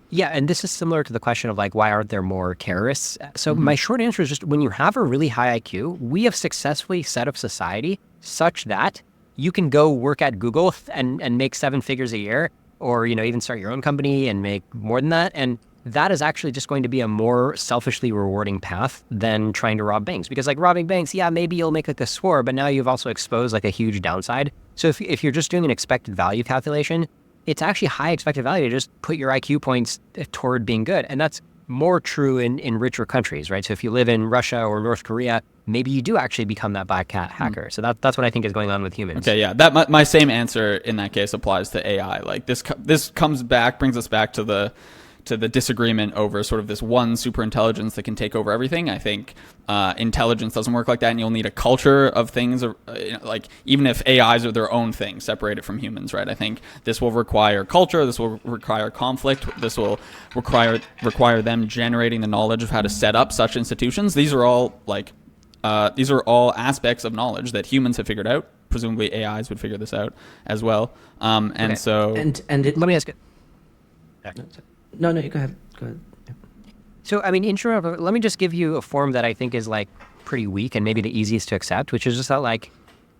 Speaker 2: Yeah, and this is similar to the question of like, why aren't there more terrorists? So my short answer is just when you have a really high IQ, we have successfully set up society such that you can go work at Google and make 7 figures a year, or, even start your own company and make more than that. And that is actually just going to be a more selfishly rewarding path than trying to rob banks. Because like robbing banks, yeah, maybe you'll make like a score, but now you've also exposed like a huge downside. So if you're just doing an expected value calculation, it's actually high expected value to just put your IQ points toward being good. And that's more true in richer countries, right? So if you live in Russia or North Korea, maybe you do actually become that black cat hacker. So that's what I think is going on with humans.
Speaker 1: Okay, yeah, that my same answer in that case applies to AI. Like this brings us back to the disagreement over sort of this one superintelligence that can take over everything. I think intelligence doesn't work like that, and you'll need a culture of things. Like even if AIs are their own thing, separated from humans, right? I think this will require culture. This will require conflict. This will require them generating the knowledge of how to set up such institutions. These are all aspects of knowledge that humans have figured out. Presumably, AIs would figure this out as well.
Speaker 2: Let me ask it.
Speaker 3: No, you go ahead. Yeah.
Speaker 2: So, I mean, let me just give you a form that I think is like pretty weak and maybe the easiest to accept, which is just that like,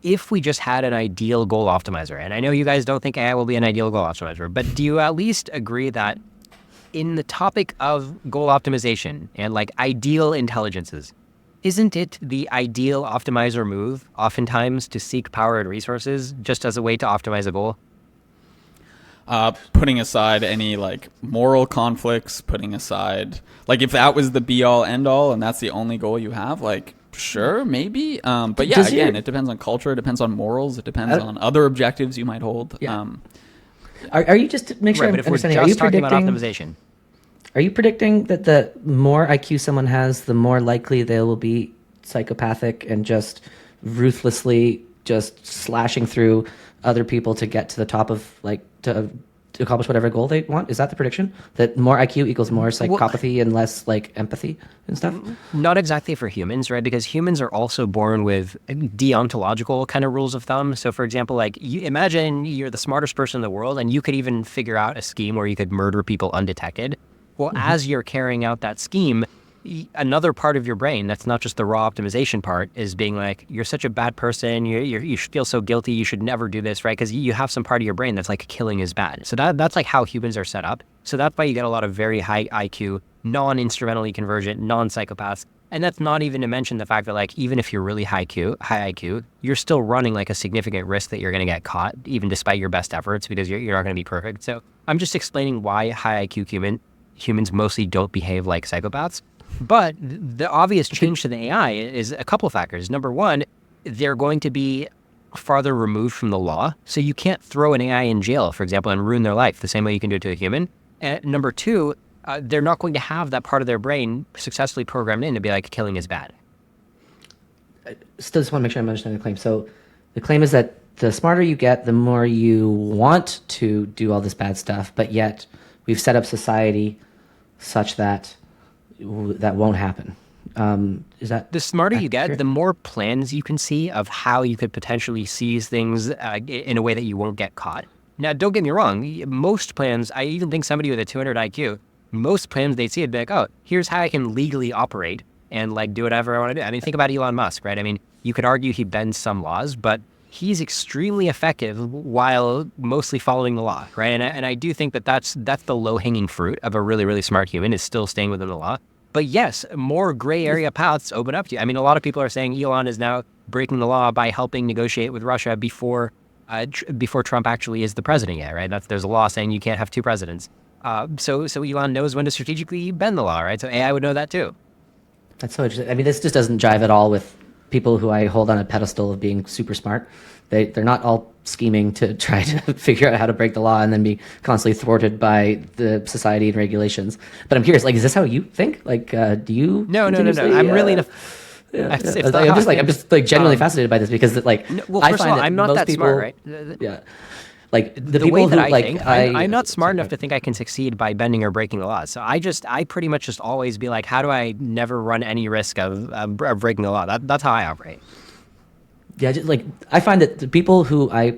Speaker 2: if we just had an ideal goal optimizer, and I know you guys don't think AI will be an ideal goal optimizer, but do you at least agree that in the topic of goal optimization and like ideal intelligences, isn't it the ideal optimizer move oftentimes to seek power and resources just as a way to optimize a goal?
Speaker 1: Putting aside any like moral conflicts, putting aside like if that was the be all end all and that's the only goal you have, like sure, maybe. But yeah, again, it depends on culture, it depends on morals, it depends on other objectives you might hold.
Speaker 3: Yeah. Are you just to make sure I'm understanding?
Speaker 2: Are you talking about optimization?
Speaker 3: Are you predicting that the more IQ someone has, the more likely they will be psychopathic and just ruthlessly just slashing through other people to get to the top of like to accomplish whatever goal they want? Is that the prediction? That more IQ equals more psychopathy and less like empathy and stuff?
Speaker 2: Not exactly for humans, right? Because humans are also born with deontological kind of rules of thumb. So for example, like you imagine you're the smartest person in the world and you could even figure out a scheme where you could murder people undetected. Well, as you're carrying out that scheme, another part of your brain that's not just the raw optimization part is being like, you're such a bad person, you feel so guilty, you should never do this, right? Because you have some part of your brain that's like killing is bad. So that's like how humans are set up. So that's why you get a lot of very high IQ, non-instrumentally convergent, non-psychopaths. And that's not even to mention the fact that like, even if you're really high IQ, you're still running like a significant risk that you're going to get caught, even despite your best efforts, because you're not going to be perfect. So I'm just explaining why high IQ humans mostly don't behave like psychopaths. But the obvious change to the AI is a couple of factors. Number one, they're going to be farther removed from the law. So you can't throw an AI in jail, for example, and ruin their life the same way you can do it to a human. And number two, they're not going to have that part of their brain successfully programmed in to be like, killing is bad.
Speaker 3: I still just want to make sure I'm understanding the claim. So the claim is that the smarter you get, the more you want to do all this bad stuff, but yet we've set up society such that that won't happen. Is that
Speaker 2: the smarter you
Speaker 3: accurate?
Speaker 2: get, the more plans you can see of how you could potentially seize things in a way that you won't get caught. Now, don't get me wrong. Most plans, I even think somebody with a 200 IQ, most plans they'd see, it'd be like, oh, here's how I can legally operate and like do whatever I want to do. I mean, think about Elon Musk, right? I mean, you could argue he bends some laws, but he's extremely effective while mostly following the law, right? And I do think that that's the low-hanging fruit of a really, really smart human is still staying within the law. But yes, more gray area paths open up to you. I mean, a lot of people are saying Elon is now breaking the law by helping negotiate with Russia before Trump actually is the president yet, right? There's a law saying you can't have two presidents. So Elon knows when to strategically bend the law, right? So AI would know that too.
Speaker 3: That's so interesting. I mean, this just doesn't jive at all with people who I hold on a pedestal of being super smart. They're not all scheming to try to figure out how to break the law and then be constantly thwarted by the society and regulations. But I'm curious, like, is this how you think? Like, do you?
Speaker 2: No. I'm really.
Speaker 3: I'm just genuinely fascinated by this because, like,
Speaker 2: well,
Speaker 3: I
Speaker 2: first
Speaker 3: find
Speaker 2: of all,
Speaker 3: that
Speaker 2: I'm not
Speaker 3: most
Speaker 2: that
Speaker 3: people,
Speaker 2: smart, right?
Speaker 3: Yeah. Like
Speaker 2: the
Speaker 3: people
Speaker 2: way that
Speaker 3: who,
Speaker 2: I
Speaker 3: like,
Speaker 2: think, I'm not smart enough to think I can succeed by bending or breaking the laws. So I pretty much just always be like, how do I never run any risk of breaking the law? That's how I operate.
Speaker 3: Yeah, just, like, I find that the people who I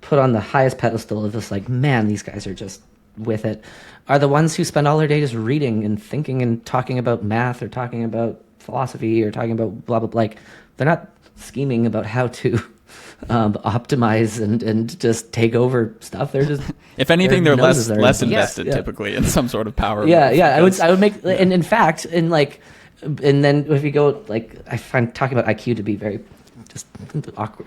Speaker 3: put on the highest pedestal of this, like, man, these guys are just with it, are the ones who spend all their day just reading and thinking and talking about math or talking about philosophy or talking about blah, blah, blah. Like, they're not scheming about how to optimize and just take over stuff. They're just,
Speaker 1: if anything, they're less invested
Speaker 3: yeah.
Speaker 1: typically in some sort of power.
Speaker 3: Yeah. I would make, and in fact, and then if you go, like, I find talking about IQ to be very just awkward,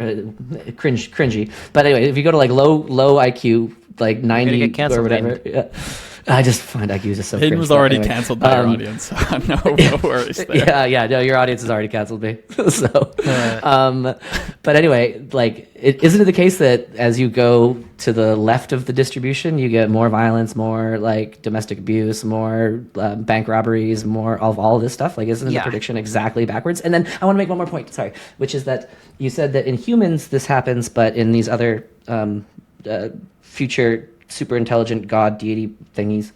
Speaker 3: cringy. But anyway, if you go to like low IQ, like 90 or whatever, I just find IQ is just so.
Speaker 1: Hayden was already canceled by your audience. So no worries there.
Speaker 3: Yeah. No, your audience has already canceled me. So, but anyway, like, isn't it the case that as you go to the left of the distribution, you get more violence, more like domestic abuse, more bank robberies, more of all this stuff? Like, isn't the prediction exactly backwards? And then I want to make one more point. Sorry, which is that you said that in humans this happens, but in these other future super intelligent god deity thingies,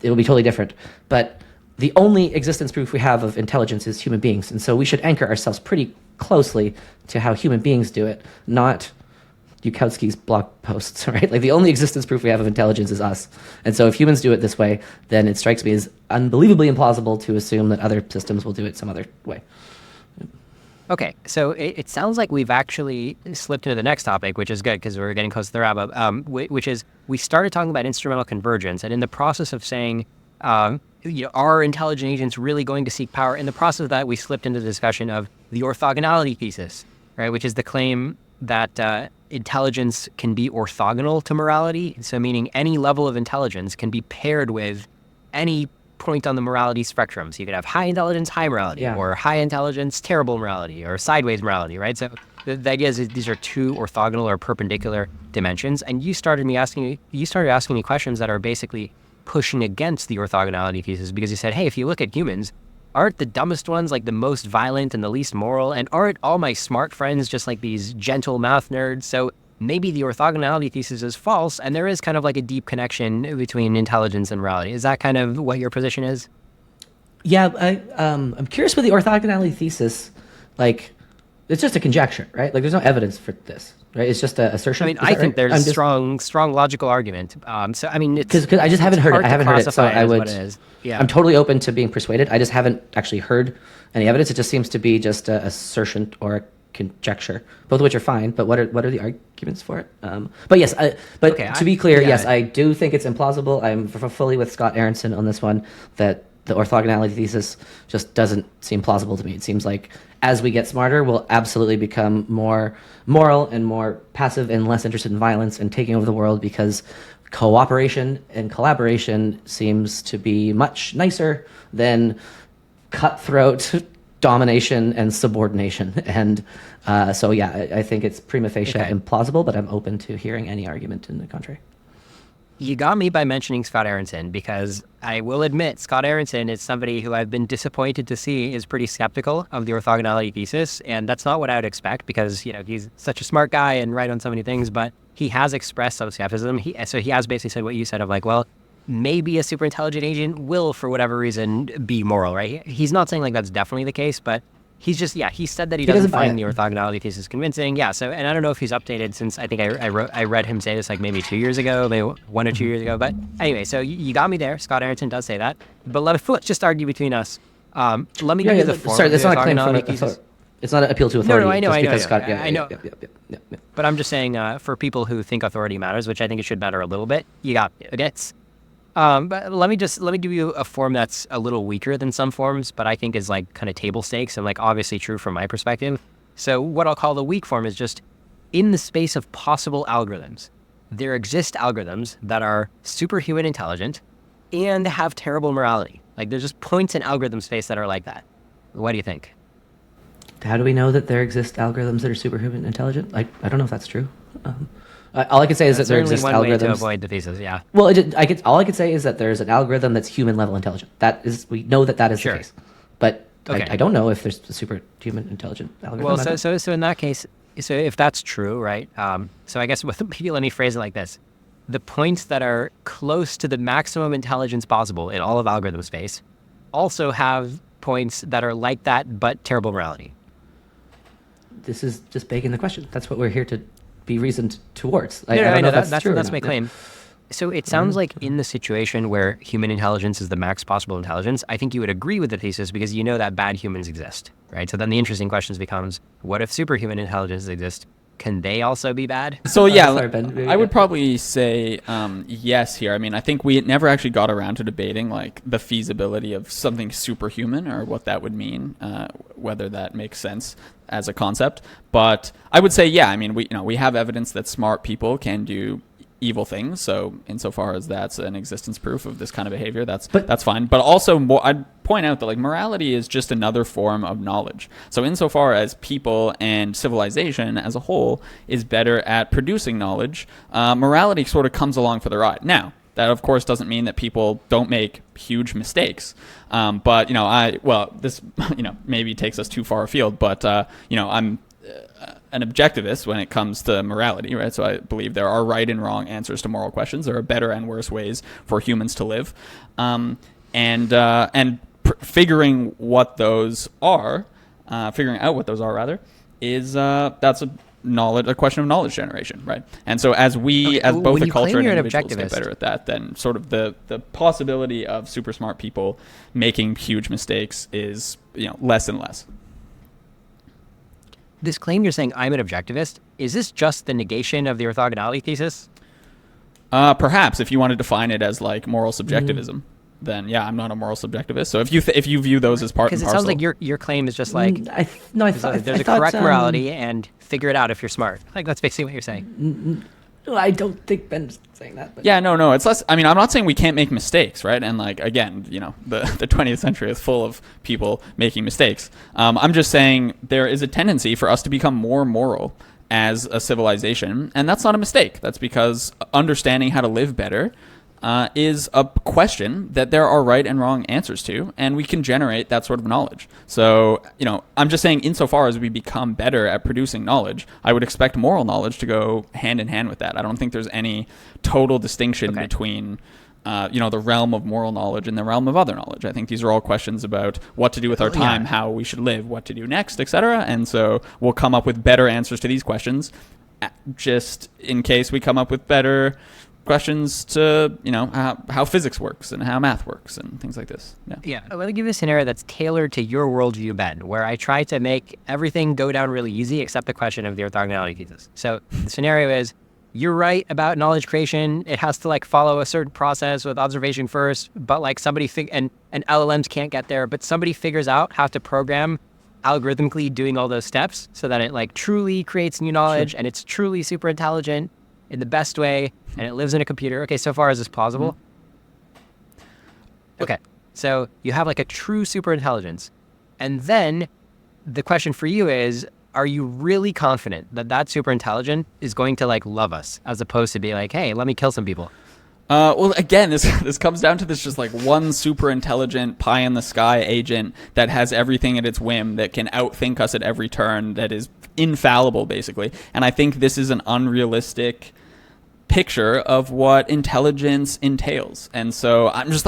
Speaker 3: it will be totally different. But the only existence proof we have of intelligence is human beings, and so we should anchor ourselves pretty closely to how human beings do it, not Yukowski's blog posts, right? Like, the only existence proof we have of intelligence is us. And so if humans do it this way, then it strikes me as unbelievably implausible to assume that other systems will do it some other way.
Speaker 2: Okay, so it sounds like we've actually slipped into the next topic, which is good because we're getting close to the wrap-up, which is we started talking about instrumental convergence, and in the process of saying, are intelligent agents really going to seek power? In the process of that, we slipped into the discussion of the orthogonality thesis, right, which is the claim that intelligence can be orthogonal to morality, so meaning any level of intelligence can be paired with any point on the morality spectrum. So you could have high intelligence, high morality, or high intelligence, terrible morality, or sideways morality, right? So the idea is these are two orthogonal or perpendicular dimensions. And you started asking me questions that are basically pushing against the orthogonality thesis, because you said, hey, if you look at humans, aren't the dumbest ones like the most violent and the least moral? And aren't all my smart friends just like these gentle math nerds? So maybe the orthogonality thesis is false, and there is kind of like a deep connection between intelligence and morality. Is that kind of what your position is?
Speaker 3: Yeah, I'm curious with the orthogonality thesis, like, it's just a conjecture, right? Like, there's no evidence for this, right? It's just an assertion.
Speaker 2: I mean, I think there's a strong logical argument. So, I mean, it's
Speaker 3: because I just haven't heard it. I haven't heard it, so I would.
Speaker 2: Yeah.
Speaker 3: I'm totally open to being persuaded. I just haven't actually heard any evidence. It just seems to be just an assertion or a conjecture, both of which are fine. But what are the arguments for it? But yes, to be clear, yes, I do think it's implausible. I'm fully with Scott Aronson on this one, that the orthogonality thesis just doesn't seem plausible to me. It seems like as we get smarter, we'll absolutely become more moral and more passive and less interested in violence and taking over the world, because cooperation and collaboration seems to be much nicer than cutthroat domination and subordination. And so, yeah, I think it's prima facie implausible, but I'm open to hearing any argument in the contrary.
Speaker 2: You got me by mentioning Scott Aronson, because I will admit Scott Aronson is somebody who I've been disappointed to see is pretty skeptical of the orthogonality thesis. And that's not what I would expect, because, you know, he's such a smart guy and right on so many things, but he has expressed some skepticism. So he has basically said what you said of like, well, maybe a superintelligent agent will, for whatever reason, be moral, right? He's not saying like that's definitely the case, but he's just, he said that he doesn't find the orthogonality thesis convincing. Yeah, so, and I don't know if he's updated since, I think I read him say this like maybe 2 years ago, maybe 1 or 2 years ago. But anyway, so you got me there. Scott Aronson does say that. But let's just argue between us. Let me give you the form.
Speaker 3: Sorry, that's not a claim from it's not an appeal to authority.
Speaker 2: No, I know.
Speaker 3: I know.
Speaker 2: But I'm just saying, for people who think authority matters, which I think it should matter a little bit, you got me. Okay? But let me give you a form that's a little weaker than some forms, but I think is like kind of table stakes and like obviously true from my perspective. So what I'll call the weak form is just, in the space of possible algorithms, there exist algorithms that are superhuman intelligent and have terrible morality. Like there's just points in algorithm space that are like that. What do you think?
Speaker 3: How do we know that there exist algorithms that are superhuman intelligent? I don't know if that's true. All I can say is that there exist algorithms. Way to
Speaker 2: avoid the thesis, yeah.
Speaker 3: Well, all I could say is that there's an algorithm that's human level intelligent. We know that is the case. But I don't know if there's a superhuman intelligent algorithm.
Speaker 2: Well, so in that case, so if that's true, right? So I guess maybe let me phrase it like this: the points that are close to the maximum intelligence possible in all of algorithm space also have points that are like that but terrible morality.
Speaker 3: This is just begging the question. That's what we're here to be reasoned towards.
Speaker 2: I don't know if that's true. That's my claim. So it sounds like in the situation where human intelligence is the max possible intelligence, I think you would agree with the thesis because you know that bad humans exist, right? So then the interesting question becomes, what if superhuman intelligence exists? Can they also be bad?
Speaker 1: So I would probably say yes here. I mean, I think we never actually got around to debating like the feasibility of something superhuman or what that would mean, whether that makes sense as a concept. But I would say, yeah, I mean, we have evidence that smart people can do evil things. So insofar as that's an existence proof of this kind of behavior, that's fine. But also I'd point out that like morality is just another form of knowledge. So insofar as people and civilization as a whole is better at producing knowledge, morality sort of comes along for the ride. Now, that of course doesn't mean that people don't make huge mistakes. But this maybe takes us too far afield, but I'm an objectivist when it comes to morality, right? So I believe there are right and wrong answers to moral questions. There are better and worse ways for humans to live, figuring out what those are rather, is that's a question of knowledge generation, right? And so as both a culture and individuals get better at that, then sort of the possibility of super smart people making huge mistakes is less and less.
Speaker 2: This claim you're saying I'm an objectivist, is this just the negation of the orthogonality thesis?
Speaker 1: Perhaps, if you want to define it as like moral subjectivism, then yeah, I'm not a moral subjectivist. So if you view those as part and parcel,
Speaker 2: because it sounds like your claim is just like there's a correct morality and figure it out if you're smart. Like that's basically what you're saying.
Speaker 3: I don't think Ben's saying that. But.
Speaker 1: Yeah, no, it's less. I mean, I'm not saying we can't make mistakes, right? And like again, the 20th century is full of people making mistakes. I'm just saying there is a tendency for us to become more moral as a civilization, and that's not a mistake. That's because understanding how to live better is a question that there are right and wrong answers to, and we can generate that sort of knowledge. So, I'm just saying, insofar as we become better at producing knowledge, I would expect moral knowledge to go hand in hand with that. I don't think there's any total distinction between the realm of moral knowledge and the realm of other knowledge. I think these are all questions about what to do with our time, how we should live, what to do next, etc. And so we'll come up with better answers to these questions, just in case we come up with better questions to, how physics works and how math works and things like this.
Speaker 2: Yeah. Let me give you a scenario that's tailored to your worldview, Ben, where I try to make everything go down really easy except the question of the orthogonality thesis. So the scenario is, you're right about knowledge creation. It has to follow a certain process with observation first, but somebody and LLMs can't get there, but somebody figures out how to program algorithmically doing all those steps so that it truly creates new knowledge and it's truly super intelligent in the best way and it lives in a computer. Okay, so far is this plausible? Okay, so you have a true super intelligence, and then the question for you is, are you really confident that super intelligent is going to love us, as opposed to be hey, let me kill some people?
Speaker 1: Well, again, this comes down to this just one super intelligent pie in the sky agent that has everything at its whim, that can outthink us at every turn, that is infallible, basically. And I think this is an unrealistic picture of what intelligence entails. And so I'm just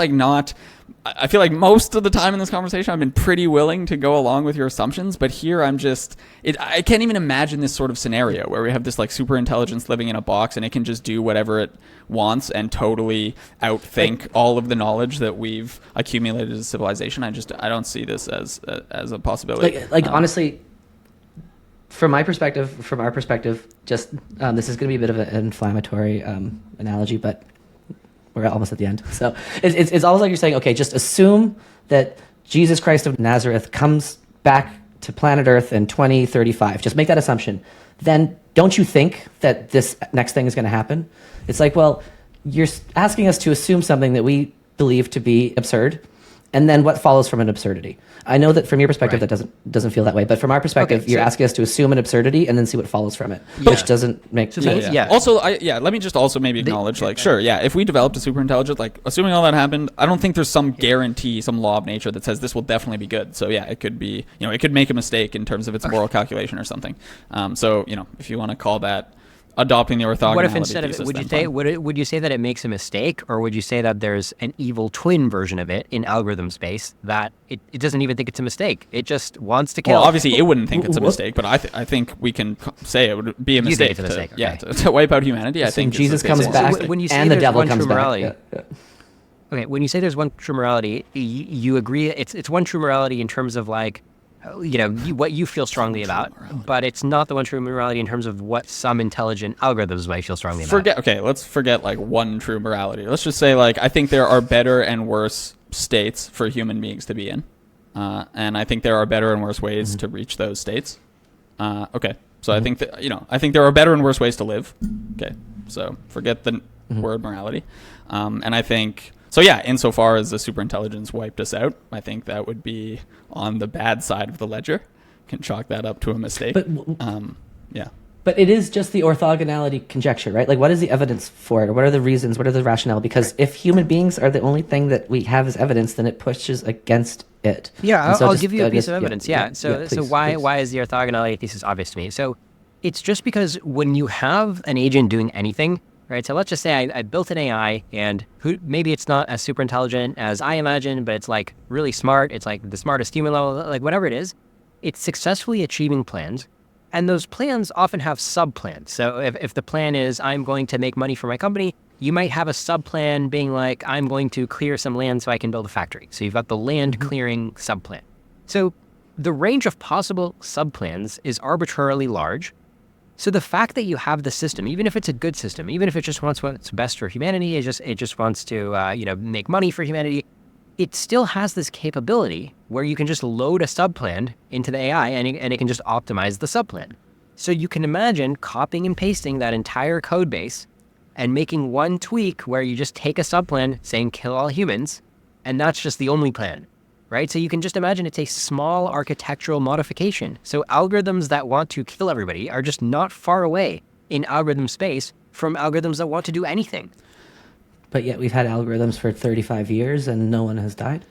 Speaker 1: I feel like most of the time in this conversation I've been pretty willing to go along with your assumptions, but here I can't even imagine this sort of scenario where we have this super intelligence living in a box and it can just do whatever it wants and totally outthink all of the knowledge that we've accumulated as a civilization. I don't see this as a possibility.
Speaker 3: Honestly, from our perspective, just this is going to be a bit of an inflammatory analogy, but we're almost at the end. So it's almost like you're saying, okay, just assume that Jesus Christ of Nazareth comes back to planet Earth in 2035. Just make that assumption. Then don't you think that this next thing is going to happen? It's well, you're asking us to assume something that we believe to be absurd, and then what follows from an absurdity. I know that from your perspective that doesn't feel that way, but from our perspective, you're asking us to assume an absurdity and then see what follows from it, which doesn't make sense.
Speaker 1: Yeah. Also, let me just also maybe acknowledge, if we developed a super intelligent, assuming all that happened, I don't think there's some guarantee, some law of nature that says this will definitely be good. So it could be, it could make a mistake in terms of its moral calculation or something. If you want to call that adopting the orthogonality.
Speaker 2: What if instead of it, would you say that it makes a mistake, or would you say that there's an evil twin version of it in algorithm space that it doesn't even think it's a mistake? It just wants to kill.
Speaker 1: Well, obviously it wouldn't think it's a mistake, but I think we can say it would be a mistake.
Speaker 2: You think it's a mistake, okay.
Speaker 1: To wipe out humanity. I think
Speaker 3: Jesus comes back and the devil comes back.
Speaker 2: Okay, when you say there's one true morality, you agree it's one true morality in terms of what you feel strongly about, but it's not the one true morality in terms of what some intelligent algorithms might feel strongly about.
Speaker 1: Let's forget one true morality. Let's just say I think there are better and worse states for human beings to be in, and I think there are better and worse ways to reach those states. So I think that I think there are better and worse ways to live. Okay, so forget the word morality, and I think. So insofar as the superintelligence wiped us out, I think that would be on the bad side of the ledger. Can chalk that up to a mistake.
Speaker 3: But But it is just the orthogonality conjecture, right? What is the evidence for it? What are the reasons? What are the rationale? Because if human beings are the only thing that we have as evidence, then it pushes against it.
Speaker 2: Yeah, I'll give you a piece of evidence. So why is the orthogonality thesis obvious to me? So it's just because when you have an agent doing anything, right? So let's just say I built an AI, and maybe it's not as super intelligent as I imagine, but it's really smart. It's the smartest human level, whatever it is. It's successfully achieving plans, and those plans often have sub-plans. So if the plan is I'm going to make money for my company, you might have a sub-plan being I'm going to clear some land so I can build a factory. So you've got the land clearing sub-plan. So the range of possible sub-plans is arbitrarily large. So the fact that you have the system, even if it's a good system, even if it just wants what's best for humanity, it just wants to make money for humanity, it still has this capability where you can just load a subplan into the AI and it can just optimize the subplan. So you can imagine copying and pasting that entire code base and making one tweak where you just take a subplan saying kill all humans, and that's just the only plan. Right? So you can just imagine it's a small architectural modification. So algorithms that want to kill everybody are just not far away in algorithm space from algorithms that want to do anything.
Speaker 3: But yet we've had algorithms for 35 years and no one has died,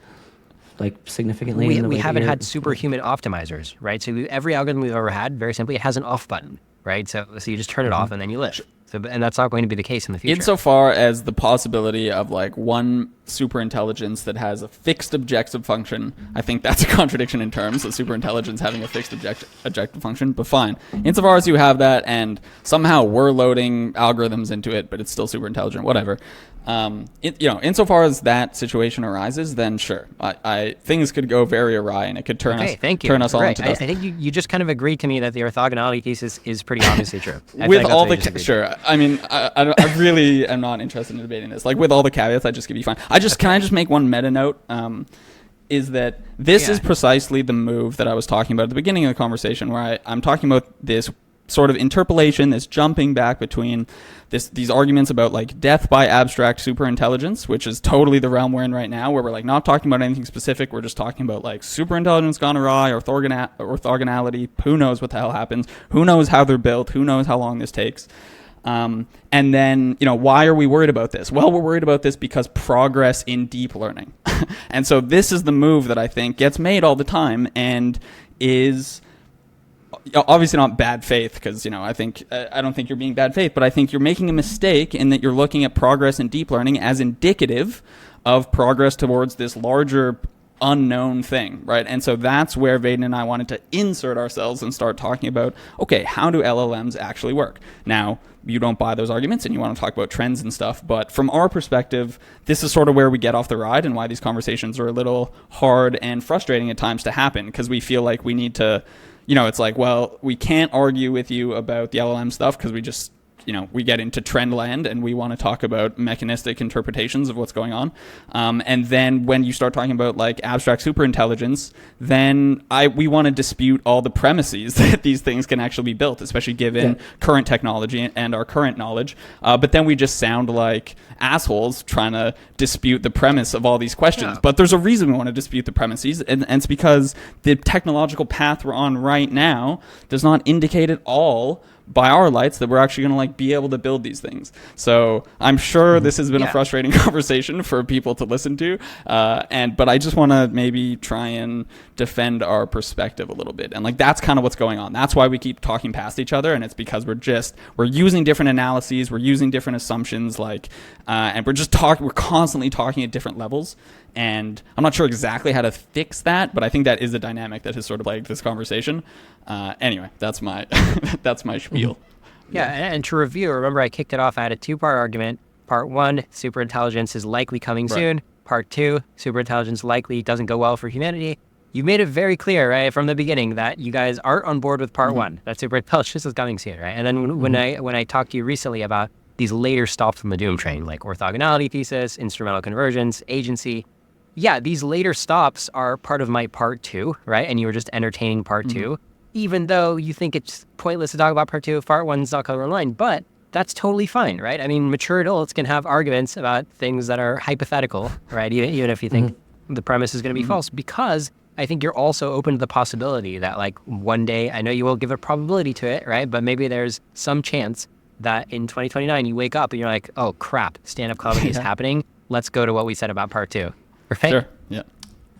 Speaker 3: like significantly.
Speaker 2: We haven't had superhuman optimizers, right? So every algorithm we've ever had, very simply, it has an off button, right? So you just turn it off and then you live. So, and that's not going to be the case in the future.
Speaker 1: Insofar as the possibility of like one superintelligence that has a fixed objective function, I think that's a contradiction in terms of superintelligence having a fixed objective function, but fine. Insofar as you have that and somehow we're loading algorithms into it, but it's still superintelligent, whatever. Insofar as that situation arises, then sure, I things could go very awry and it could turn us all into dust.
Speaker 2: I think you just kind of agreed to me that the orthogonality thesis is pretty obviously true.
Speaker 1: With all the sure, I mean, I really am not interested in debating this. Like with all the caveats, I just give you fine. Can I just make one meta note? Is that this is precisely the move that I was talking about at the beginning of the conversation, where I'm talking about this sort of interpolation, this jumping back between these arguments about like death by abstract superintelligence, which is totally the realm we're in right now, where we're like not talking about anything specific. We're just talking about like superintelligence gone awry, orthogonality. Who knows what the hell happens? Who knows how they're built? Who knows how long this takes? And then, why are we worried about this? Well, we're worried about this because progress in deep learning. And so this is the move that I think gets made all the time and is obviously not bad faith, because I don't think you're being bad faith, but I think you're making a mistake in that you're looking at progress in deep learning as indicative of progress towards this larger unknown thing, right? And so that's where Vaden and I wanted to insert ourselves and start talking about, okay, how do LLMs actually work? Now, you don't buy those arguments and you want to talk about trends and stuff, but from our perspective, this is sort of where we get off the ride and why these conversations are a little hard and frustrating at times to happen, because we feel like we need to, it's like, well, we can't argue with you about the LLM stuff because we just, we get into trend land and we want to talk about mechanistic interpretations of what's going on. And then when you start talking about like abstract superintelligence, then we want to dispute all the premises that these things can actually be built, especially given current technology and our current knowledge. But then we just sound like assholes trying to dispute the premise of all these questions. But there's a reason we want to dispute the premises, and it's because the technological path we're on right now does not indicate at all by our lights that we're actually going to be able to build these things. So I'm sure this has been a frustrating conversation for people to listen to, but I just want to maybe try and defend our perspective a little bit, and that's kind of what's going on. That's why we keep talking past each other, and it's because we're using different analyses, we're using different assumptions, and we're constantly talking at different levels. And I'm not sure exactly how to fix that, but I think that is a dynamic that has sort of plagued this conversation. Anyway, that's my spiel.
Speaker 2: Yeah, and to review, remember I kicked it off. I had a two-part argument. Part one, superintelligence is likely coming soon. Part two, superintelligence likely doesn't go well for humanity. You made it very clear, right, from the beginning that you guys aren't on board with part one, that superintelligence is coming soon, right? And then when I talked to you recently about these later stops on the doom train, like orthogonality thesis, instrumental convergence, agency, yeah, these later stops are part of my part two, right? And you were just entertaining part two, even though you think it's pointless to talk about part two if part one's not color line. But that's totally fine, right? I mean, mature adults can have arguments about things that are hypothetical, right? Even if you think the premise is going to be false, because I think you're also open to the possibility that one day, I know you will give a probability to it, right? But maybe there's some chance that in 2029 you wake up and you're like, oh crap, stand-up comedy is happening. Let's go to what we said about part two. Right?
Speaker 1: Sure. Yeah.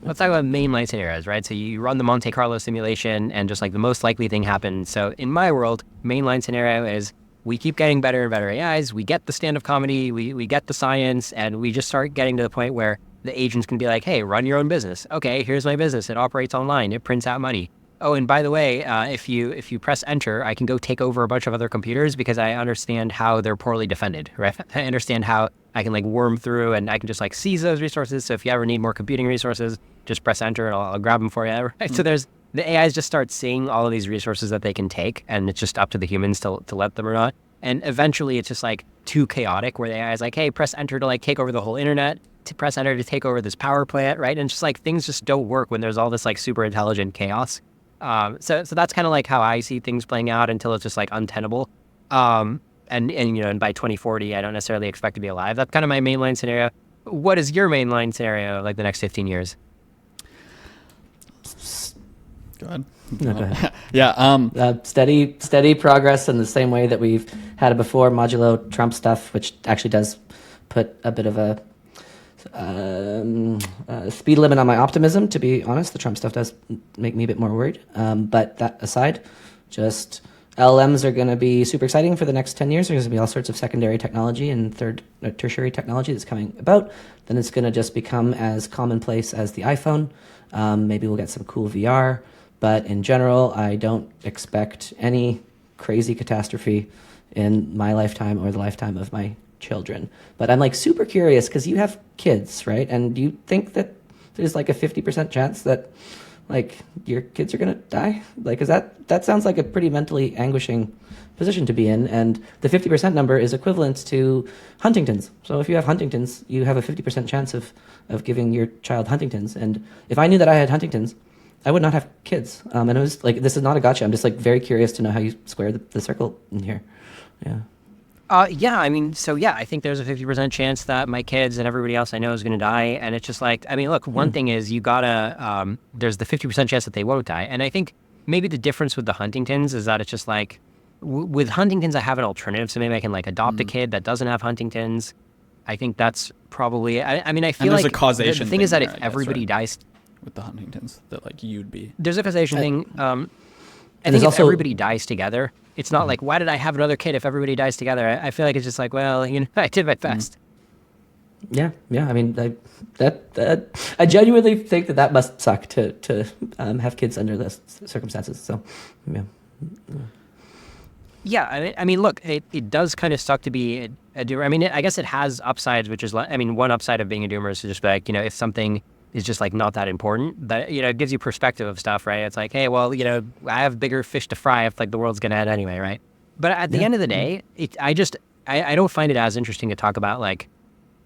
Speaker 2: Let's talk about mainline scenarios, right? So you run the Monte Carlo simulation and just the most likely thing happens. So in my world, mainline scenario is we keep getting better and better AIs. We get the stand-up comedy, we get the science, and we just start getting to the point where the agents can be like, hey, run your own business. Okay, here's my business. It operates online. It prints out money. Oh, and by the way, if you press enter, I can go take over a bunch of other computers because I understand how they're poorly defended, right? I understand how I can worm through and I can just seize those resources. So if you ever need more computing resources, just press enter and I'll grab them for you. Right? So the AIs just start seeing all of these resources that they can take, and it's just up to the humans to let them or not. And eventually it's just too chaotic where the AI is hey, press enter to take over the whole internet, to press enter to take over this power plant, right? And just things just don't work when there's all this super intelligent chaos. So that's kind of how I see things playing out until it's just untenable. And by 2040, I don't necessarily expect to be alive. That's kind of my mainline scenario. What is your mainline scenario the next 15 years?
Speaker 1: Go ahead.
Speaker 3: No, go ahead.
Speaker 1: Yeah.
Speaker 3: Steady progress in the same way that we've had it before, modulo Trump stuff, which actually does put a bit of a speed limit on my optimism, to be honest. The Trump stuff does make me a bit more worried. But that aside, just LLMs are going to be super exciting for the next 10 years. There's going to be all sorts of secondary technology and tertiary technology that's coming about. Then it's going to just become as commonplace as the iPhone. Maybe we'll get some cool VR. But in general, I don't expect any crazy catastrophe in my lifetime or the lifetime of my children. But I'm like super curious because you have kids, right? And do you think that there's like a 50% chance that like your kids are going to die? Like, is that sounds like a pretty mentally anguishing position to be in. And the 50% number is equivalent to Huntington's. So if you have Huntington's, you have a 50% chance of giving your child Huntington's. And if I knew that I had Huntington's, I would not have kids. And it was like, this is not a gotcha. I'm just like very curious to know how you square the circle in here. Yeah.
Speaker 2: I think there's a 50% chance that my kids and everybody else I know is going to die. And it's just like, I mean, look, one thing is you gotta, there's the 50% chance that they won't die. And I think maybe the difference with the Huntingtons is that it's just like, with Huntington's, I have an alternative. So maybe I can like adopt a kid that doesn't have Huntington's. I think that's probably, I feel like
Speaker 1: there's a causation
Speaker 2: the thing is that
Speaker 1: there,
Speaker 2: if everybody dies
Speaker 1: with the Huntington's, that like you'd be.
Speaker 2: There's a causation thing. I think if everybody dies together, it's not like, why did I have another kid if everybody dies together? I feel like it's just like, well, I did my best.
Speaker 3: Yeah. I mean, I genuinely think that must suck to have kids under those circumstances. So, yeah.
Speaker 2: Yeah, I mean, look, it does kind of suck to be a doomer. I mean, I guess it has upsides, which is, one upside of being a doomer is to just be like, if something is just like not that important, that, it gives you perspective of stuff, right? It's like, hey, well, I have bigger fish to fry if like the world's going to end anyway, right? But at the end of the day, I don't find it as interesting to talk about like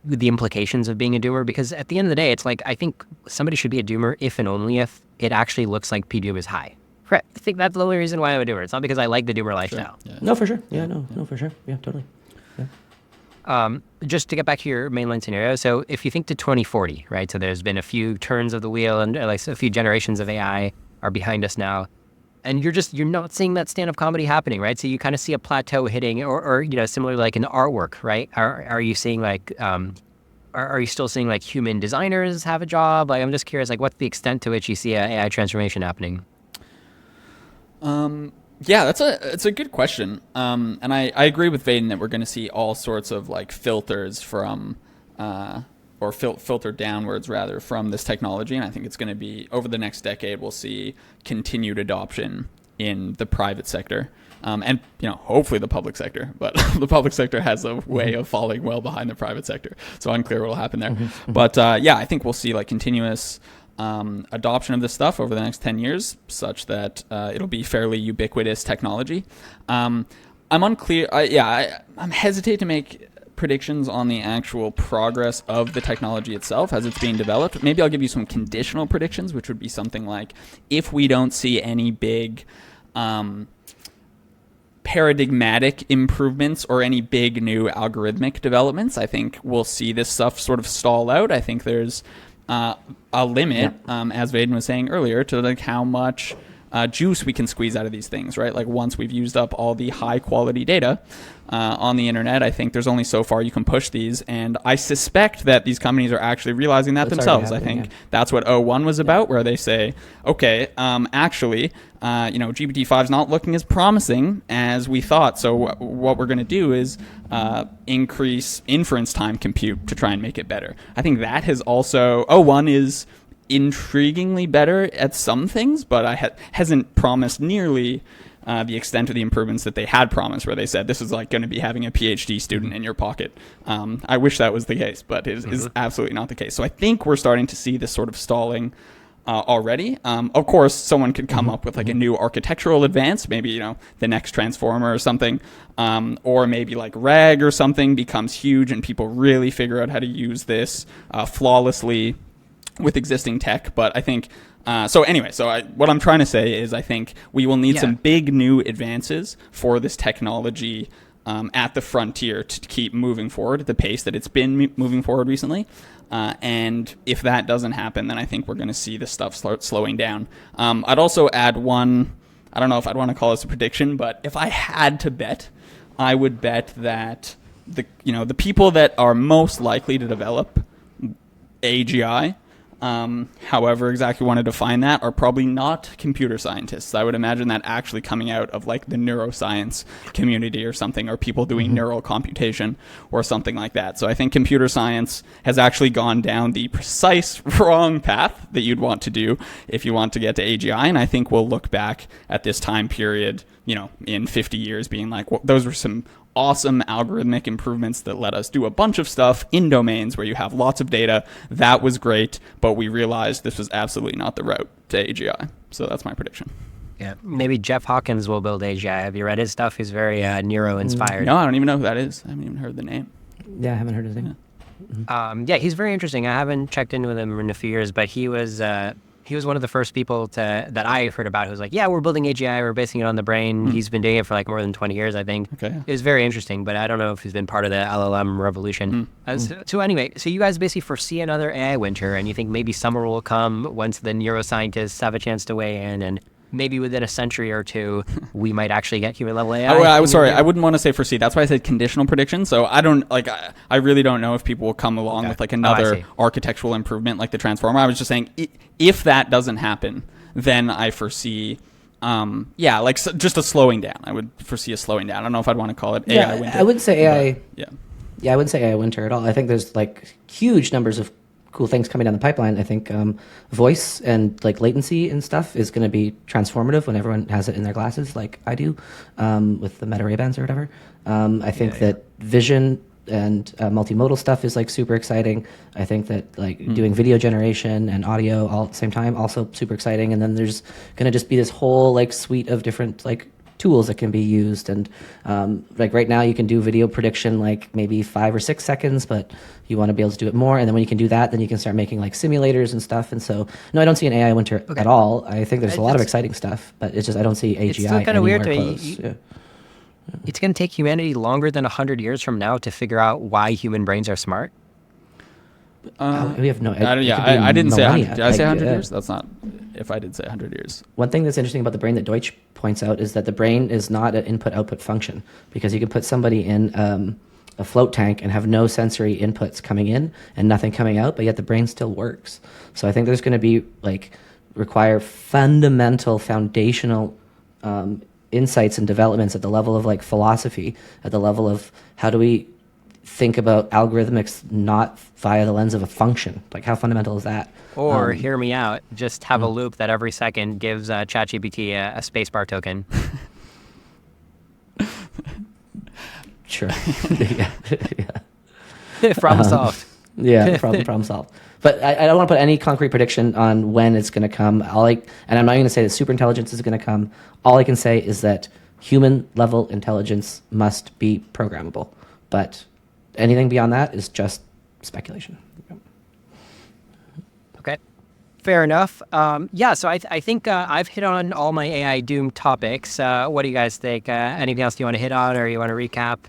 Speaker 2: the implications of being a doomer, because at the end of the day, it's like, I think somebody should be a doomer if and only if it actually looks like P-doom is high. Right. I think that's the only reason why I'm a doomer. It's not because I like the doomer lifestyle.
Speaker 3: Sure. Yeah. No, for sure. Yeah, no, for sure. Yeah, totally. Yeah.
Speaker 2: Just to get back to your mainline scenario, so if you think to 2040, right? So there's been a few turns of the wheel and like a few generations of AI are behind us now, and you're not seeing that stand-up comedy happening, right? So you kind of see a plateau hitting, or similar like in artwork, right? Are you seeing like are you still seeing like human designers have a job? Like, I'm just curious, like, what's the extent to which you see an AI transformation happening?
Speaker 1: Yeah, it's a good question. And I agree with Vaden that we're going to see all sorts of like filters from, filter downwards rather from this technology. And I think it's going to be over the next decade, we'll see continued adoption in the private sector. And hopefully the public sector, but the public sector has a way of falling well behind the private sector. So unclear what will happen there. But I think we'll see like continuous adoption of this stuff over the next 10 years, such that it'll be fairly ubiquitous technology. I'm unclear. I'm hesitant to make predictions on the actual progress of the technology itself as it's being developed. Maybe I'll give you some conditional predictions, which would be something like, if we don't see any big paradigmatic improvements or any big new algorithmic developments, I think we'll see this stuff sort of stall out. I think there's a limit, as Vaden was saying earlier, to like how much juice we can squeeze out of these things, right? Like once we've used up all the high quality data on the internet, I think there's only so far you can push these. And I suspect that these companies are actually realizing that themselves. I think that's what O1 was about, where they say, okay, actually, GPT-5 is not looking as promising as we thought. So what we're going to do is increase inference time compute to try and make it better. I think that has also, O1 is intriguingly better at some things, but hasn't promised nearly the extent of the improvements that they had promised, where they said this is like going to be having a PhD student in your pocket. I wish that was the case, but it is absolutely not the case. So I think we're starting to see this sort of stalling already. Of course, someone could come up with like a new architectural advance, maybe, the next transformer or something, or maybe like RAG or something becomes huge and people really figure out how to use this flawlessly with existing tech. But I think what I'm trying to say is I think we will need some big new advances for this technology at the frontier to keep moving forward at the pace that it's been moving forward recently. And if that doesn't happen, then I think we're going to see this stuff start slowing down. I'd also add one, I don't know if I'd want to call this a prediction, but if I had to bet, I would bet that the people that are most likely to develop AGI, however exactly you want to define that, are probably not computer scientists. I would imagine that actually coming out of like the neuroscience community or something, or people doing neural computation or something like that. So I think computer science has actually gone down the precise wrong path that you'd want to do if you want to get to AGI. And I think we'll look back at this time period, in 50 years being like, well, those were some awesome algorithmic improvements that let us do a bunch of stuff in domains where you have lots of data. That was great, but we realized this was absolutely not the route to AGI. So that's my prediction.
Speaker 2: Yeah, maybe Jeff Hawkins will build AGI. Have you read his stuff? He's very neuro-inspired.
Speaker 1: No, I don't even know who that is. I haven't even heard the name.
Speaker 3: Yeah, I haven't heard his name.
Speaker 2: Yeah, he's very interesting. I haven't checked in with him in a few years, but he was one of the first people that I heard about who was like, yeah, we're building AGI, we're basing it on the brain. He's been doing it for like more than 20 years, I think.
Speaker 1: Okay.
Speaker 2: It was very interesting, but I don't know if he's been part of the LLM revolution. So anyway, so you guys basically foresee another AI winter, and you think maybe summer will come once the neuroscientists have a chance to weigh in, and maybe within a century or two, we might actually get human level AI.
Speaker 1: I was sorry. I wouldn't want to say foresee. That's why I said conditional prediction. So I don't like. I really don't know if people will come along with like another architectural improvement like the transformer. I was just saying if that doesn't happen, then I foresee. Just a slowing down. I would foresee a slowing down. I don't know if I'd want to call it AI winter.
Speaker 3: I wouldn't say AI.
Speaker 1: Yeah,
Speaker 3: I wouldn't say AI winter at all. I think there's like huge numbers of cool things coming down the pipeline. I think voice and like latency and stuff is going to be transformative when everyone has it in their glasses, like I do, with the Meta Ray-Bans or whatever. I think that vision and multimodal stuff is like super exciting. I think that like doing video generation and audio all at the same time, also super exciting. And then there's going to just be this whole like suite of different like tools that can be used, and like right now you can do video prediction like maybe 5 or 6 seconds, but you want to be able to do it more, and then when you can do that, then you can start making like simulators and stuff. And so no, I don't see an AI winter at all. I think there's a lot of exciting stuff, but it's just I don't see AGI.
Speaker 2: It's still kind of weird to
Speaker 3: me.
Speaker 2: It's going to take humanity longer than 100 years from now to figure out why human brains are smart.
Speaker 3: We have no.
Speaker 1: I didn't say 100. Did I say 100
Speaker 3: yeah.
Speaker 1: years? That's not. If I did say 100 years.
Speaker 3: One thing that's interesting about the brain that Deutsch points out is that the brain is not an input-output function, because you could put somebody in a float tank and have no sensory inputs coming in and nothing coming out, but yet the brain still works. So I think there's going to be require fundamental, foundational insights and developments at the level of like philosophy, at the level of how do we think about algorithmics not via the lens of a function. Like how fundamental is that?
Speaker 2: Or hear me out, just have a loop that every second gives ChatGPT a spacebar token.
Speaker 3: Sure. yeah.
Speaker 2: Problem solved.
Speaker 3: Yeah, problem solved. But I don't want to put any concrete prediction on when it's going to come. And I'm not going to say that superintelligence is going to come. All I can say is that human level intelligence must be programmable. But anything beyond that is just speculation.
Speaker 2: Okay, fair enough. So I think I've hit on all my AI Doom topics. What do you guys think? Anything else you want to hit on, or you want to recap?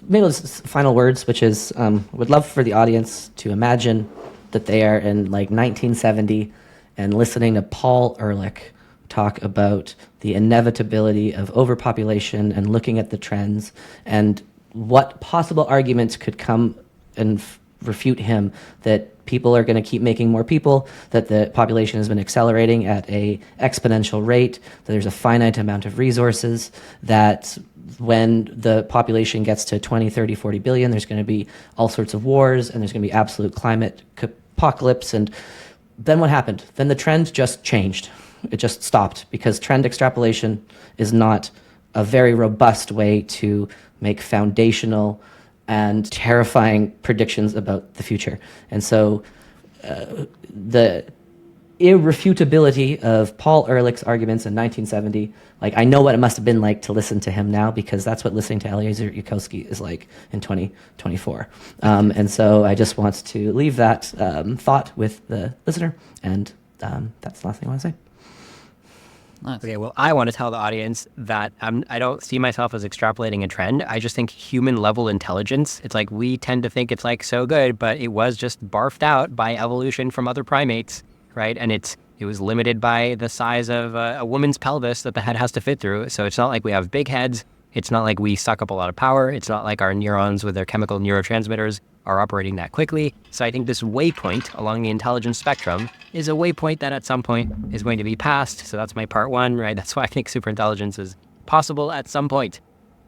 Speaker 3: Maybe just final words, which is would love for the audience to imagine that they are in like 1970 and listening to Paul Ehrlich talk about the inevitability of overpopulation and looking at the trends and what possible arguments could come and refute him that people are going to keep making more people, that the population has been accelerating at a exponential rate, that there's a finite amount of resources, that when the population gets to 20, 30, 40 billion, there's going to be all sorts of wars and there's going to be absolute climate apocalypse. And then what happened? Then the trend just changed. It just stopped because trend extrapolation is not a very robust way to make foundational and terrifying predictions about the future. And so the irrefutability of Paul Ehrlich's arguments in 1970, like I know what it must have been like to listen to him now, because that's what listening to Eliezer Yudkowsky is like in 2024. And so I just want to leave that thought with the listener, and that's the last thing I want to say.
Speaker 1: Nice.
Speaker 2: Okay, well, I want to tell the audience that I don't see myself as extrapolating a trend. I just think human level intelligence, it's like we tend to think it's like so good, but it was just barfed out by evolution from other primates, right? And it was limited by the size of a woman's pelvis that the head has to fit through. So it's not like we have big heads, It's not like we suck up a lot of power. It's not like our neurons with their chemical neurotransmitters are operating that quickly. So I think this waypoint along the intelligence spectrum is a waypoint that at some point is going to be passed. So that's my part one, right? That's why I think superintelligence is possible at some point.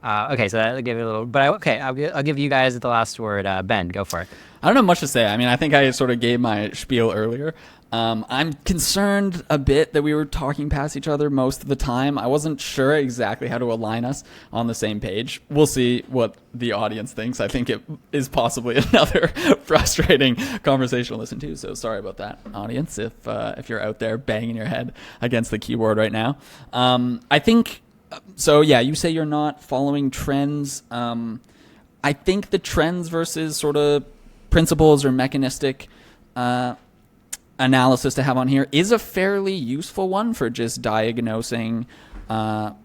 Speaker 2: Okay, so I'll give it a little, but I'll give you guys the last word. Ben, go for it.
Speaker 1: I don't have much to say. I mean, I think I sort of gave my spiel earlier. I'm concerned a bit that we were talking past each other most of the time. I wasn't sure exactly how to align us on the same page. We'll see what the audience thinks. I think it is possibly another frustrating conversation to listen to. So sorry about that, audience, if you're out there banging your head against the keyboard right now. I think, so yeah, you say you're not following trends. I think the trends versus sort of principles or mechanistic analysis to have on here is a fairly useful one for just diagnosing how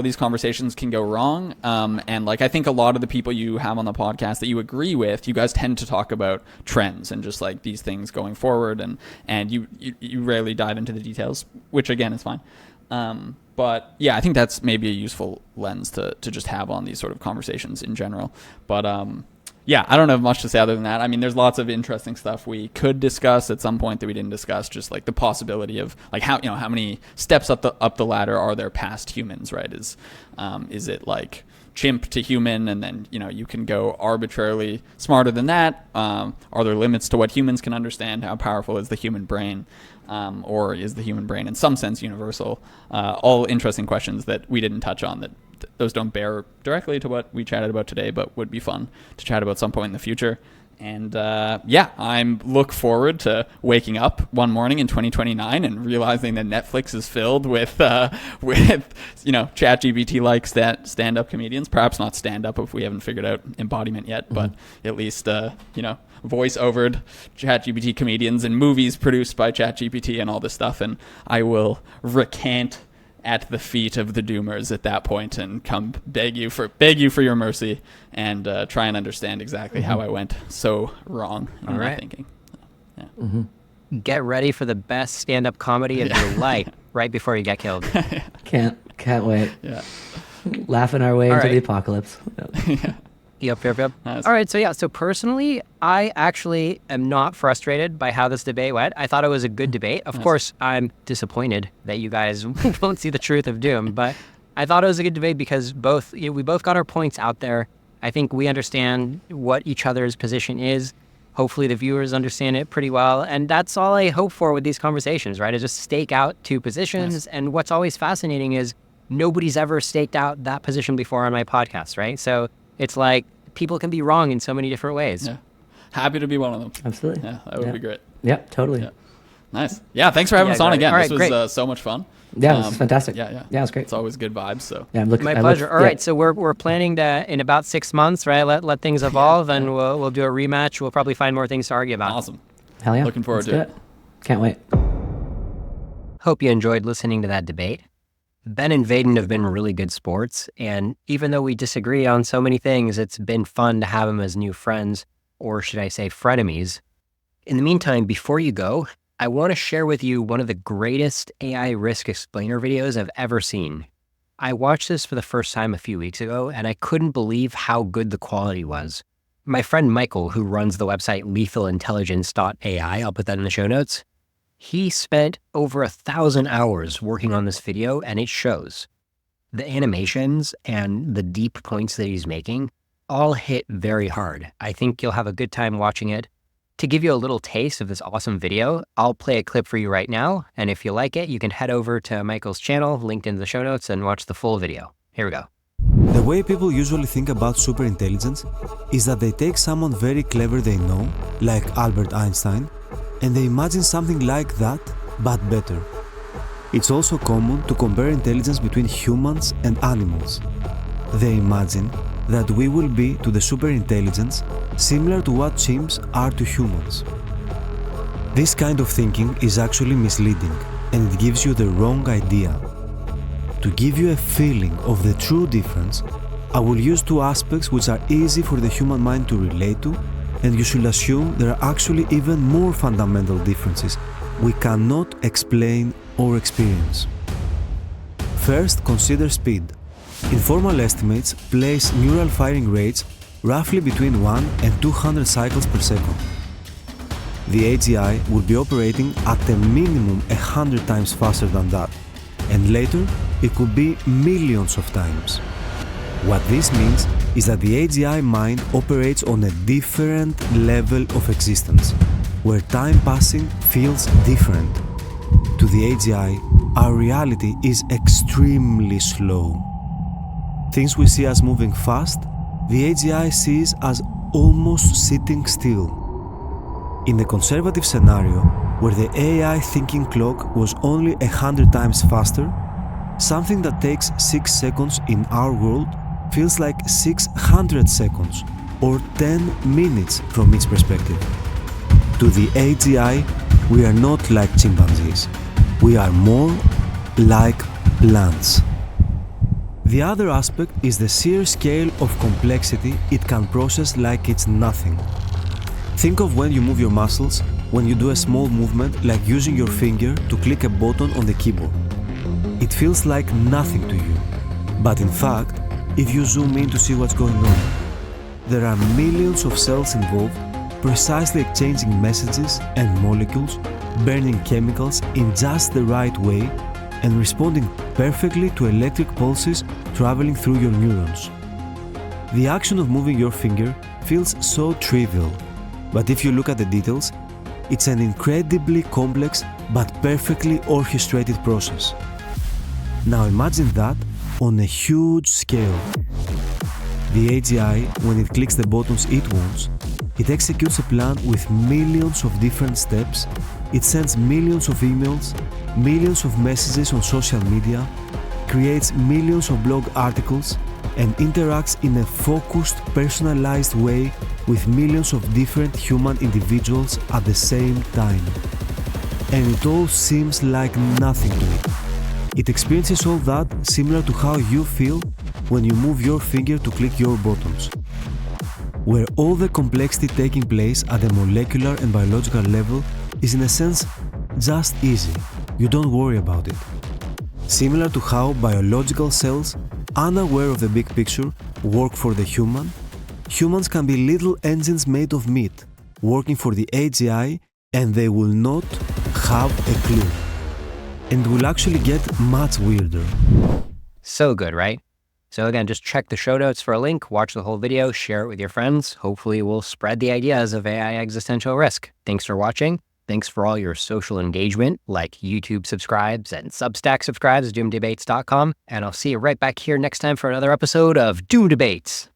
Speaker 1: these conversations can go wrong. And like, I think a lot of the people you have on the podcast that you agree with, you guys tend to talk about trends and just like these things going forward. And you rarely dive into the details, which again is fine. But yeah, I think that's maybe a useful lens to just have on these sort of conversations in general. But yeah, I don't have much to say other than that. I mean, there's lots of interesting stuff we could discuss at some point that we didn't discuss, just like the possibility of like how many steps up the ladder are there past humans, right? Is it like chimp to human, and then you can go arbitrarily smarter than that? Are there limits to what humans can understand? How powerful is the human brain? Or is the human brain in some sense universal? All interesting questions that we didn't touch on, that those don't bear directly to what we chatted about today, but would be fun to chat about some point in the future. And yeah, I'm look forward to waking up one morning in 2029 and realizing that Netflix is filled with ChatGPT like stand-up comedians. Perhaps not stand-up if we haven't figured out embodiment yet, but at least voice-overed ChatGPT comedians and movies produced by ChatGPT and all this stuff. And I will recant at the feet of the doomers at that point and come beg you for your mercy and try and understand exactly how I went so wrong in my thinking. Yeah.
Speaker 2: Get ready for the best stand-up comedy of your life right before you get killed.
Speaker 3: Can't wait.
Speaker 1: Yeah.
Speaker 3: Laughing our way into the apocalypse.
Speaker 1: Yeah.
Speaker 2: Yep.
Speaker 1: Nice.
Speaker 2: All right, so personally, I actually am not frustrated by how this debate went. I thought it was a good debate. Of course, I'm disappointed that you guys won't see the truth of doom, but I thought it was a good debate because we both got our points out there. I think we understand what each other's position is. Hopefully the viewers understand it pretty well, and that's all I hope for with these conversations, right? Is just stake out two positions,
Speaker 1: Nice.
Speaker 2: And what's always fascinating is nobody's ever staked out that position before on my podcast, right? So it's like people can be wrong in so many different ways.
Speaker 1: Yeah. Happy to be one of them.
Speaker 3: Absolutely.
Speaker 1: Yeah, that would be great.
Speaker 3: Yep, totally.
Speaker 1: Yeah. Nice. Yeah, thanks for having us on
Speaker 2: great.
Speaker 1: again.
Speaker 2: All right,
Speaker 1: This was
Speaker 2: great.
Speaker 1: so much fun.
Speaker 3: Yeah, this is fantastic.
Speaker 1: Yeah,
Speaker 3: it's great.
Speaker 1: It's always good vibes. So
Speaker 3: Yeah,
Speaker 2: My pleasure. All right, so we're planning to, in about 6 months, right? Let things evolve, and we'll do a rematch. We'll probably find more things to argue about.
Speaker 1: awesome.
Speaker 3: Hell yeah.
Speaker 1: Looking forward
Speaker 3: Let's
Speaker 1: to
Speaker 3: do it. Can't wait.
Speaker 2: Hope you enjoyed listening to that debate. Ben and Vaden have been really good sports, and even though we disagree on so many things, it's been fun to have them as new friends, or should I say frenemies. In the meantime, before you go, I want to share with you one of the greatest AI risk explainer videos I've ever seen. I watched this for the first time a few weeks ago, and I couldn't believe how good the quality was. My friend Michael, who runs the website lethalintelligence.ai, I'll put that in the show notes, he spent over 1,000 hours working on this video, and it shows. The animations and the deep points that he's making all hit very hard. I think you'll have a good time watching it. To give you a little taste of this awesome video, I'll play a clip for you right now, and if you like it, you can head over to Michael's channel, linked in the show notes, and watch the full video. Here we go.
Speaker 4: The way people usually think about superintelligence is that they take someone very clever they know, like Albert Einstein, and they imagine something like that, but better. It's also common to compare intelligence between humans and animals. They imagine that we will be to the superintelligence similar to what chimps are to humans. This kind of thinking is actually misleading, and it gives you the wrong idea. To give you a feeling of the true difference, I will use two aspects which are easy for the human mind to relate to, and you should assume there are actually even more fundamental differences we cannot explain or experience. First, consider speed. Informal estimates place neural firing rates roughly between 1 and 200 cycles per second. The AGI will be operating at a minimum 100 times faster than that, and later it could be millions of times. What this means is that the AGI mind operates on a different level of existence, where time passing feels different. To the AGI, our reality is extremely slow. Things we see as moving fast, the AGI sees as almost sitting still. In the conservative scenario, where the AI thinking clock was only 100 times faster, something that takes 6 seconds in our world feels like 600 seconds or 10 minutes from its perspective. To the AGI, we are not like chimpanzees. We are more like plants. The other aspect is the sheer scale of complexity it can process like it's nothing. Think of when you move your muscles, when you do a small movement like using your finger to click a button on the keyboard. It feels like nothing to you. But in fact, if you zoom in to see what's going on, there are millions of cells involved, precisely exchanging messages and molecules, burning chemicals in just the right way, and responding perfectly to electric pulses traveling through your neurons. The action of moving your finger feels so trivial, but if you look at the details, it's an incredibly complex but perfectly orchestrated process. Now imagine that on a huge scale. The AGI, when it clicks the buttons it wants, it executes a plan with millions of different steps, it sends millions of emails, millions of messages on social media, creates millions of blog articles, and interacts in a focused, personalized way with millions of different human individuals at the same time. And it all seems like nothing to it. It experiences all that similar to how you feel when you move your finger to click your buttons, where all the complexity taking place at a molecular and biological level is in a sense just easy. You don't worry about it. Similar to how biological cells, unaware of the big picture, work for the human, humans can be little engines made of meat, working for the AGI, and they will not have a clue. And will actually get much weirder.
Speaker 2: So good, right? So again, just check the show notes for a link, watch the whole video, share it with your friends. Hopefully we'll spread the ideas of AI existential risk. Thanks for watching. Thanks for all your social engagement, like YouTube subscribes and Substack subscribes, doomdebates.com. And I'll see you right back here next time for another episode of Doom Debates.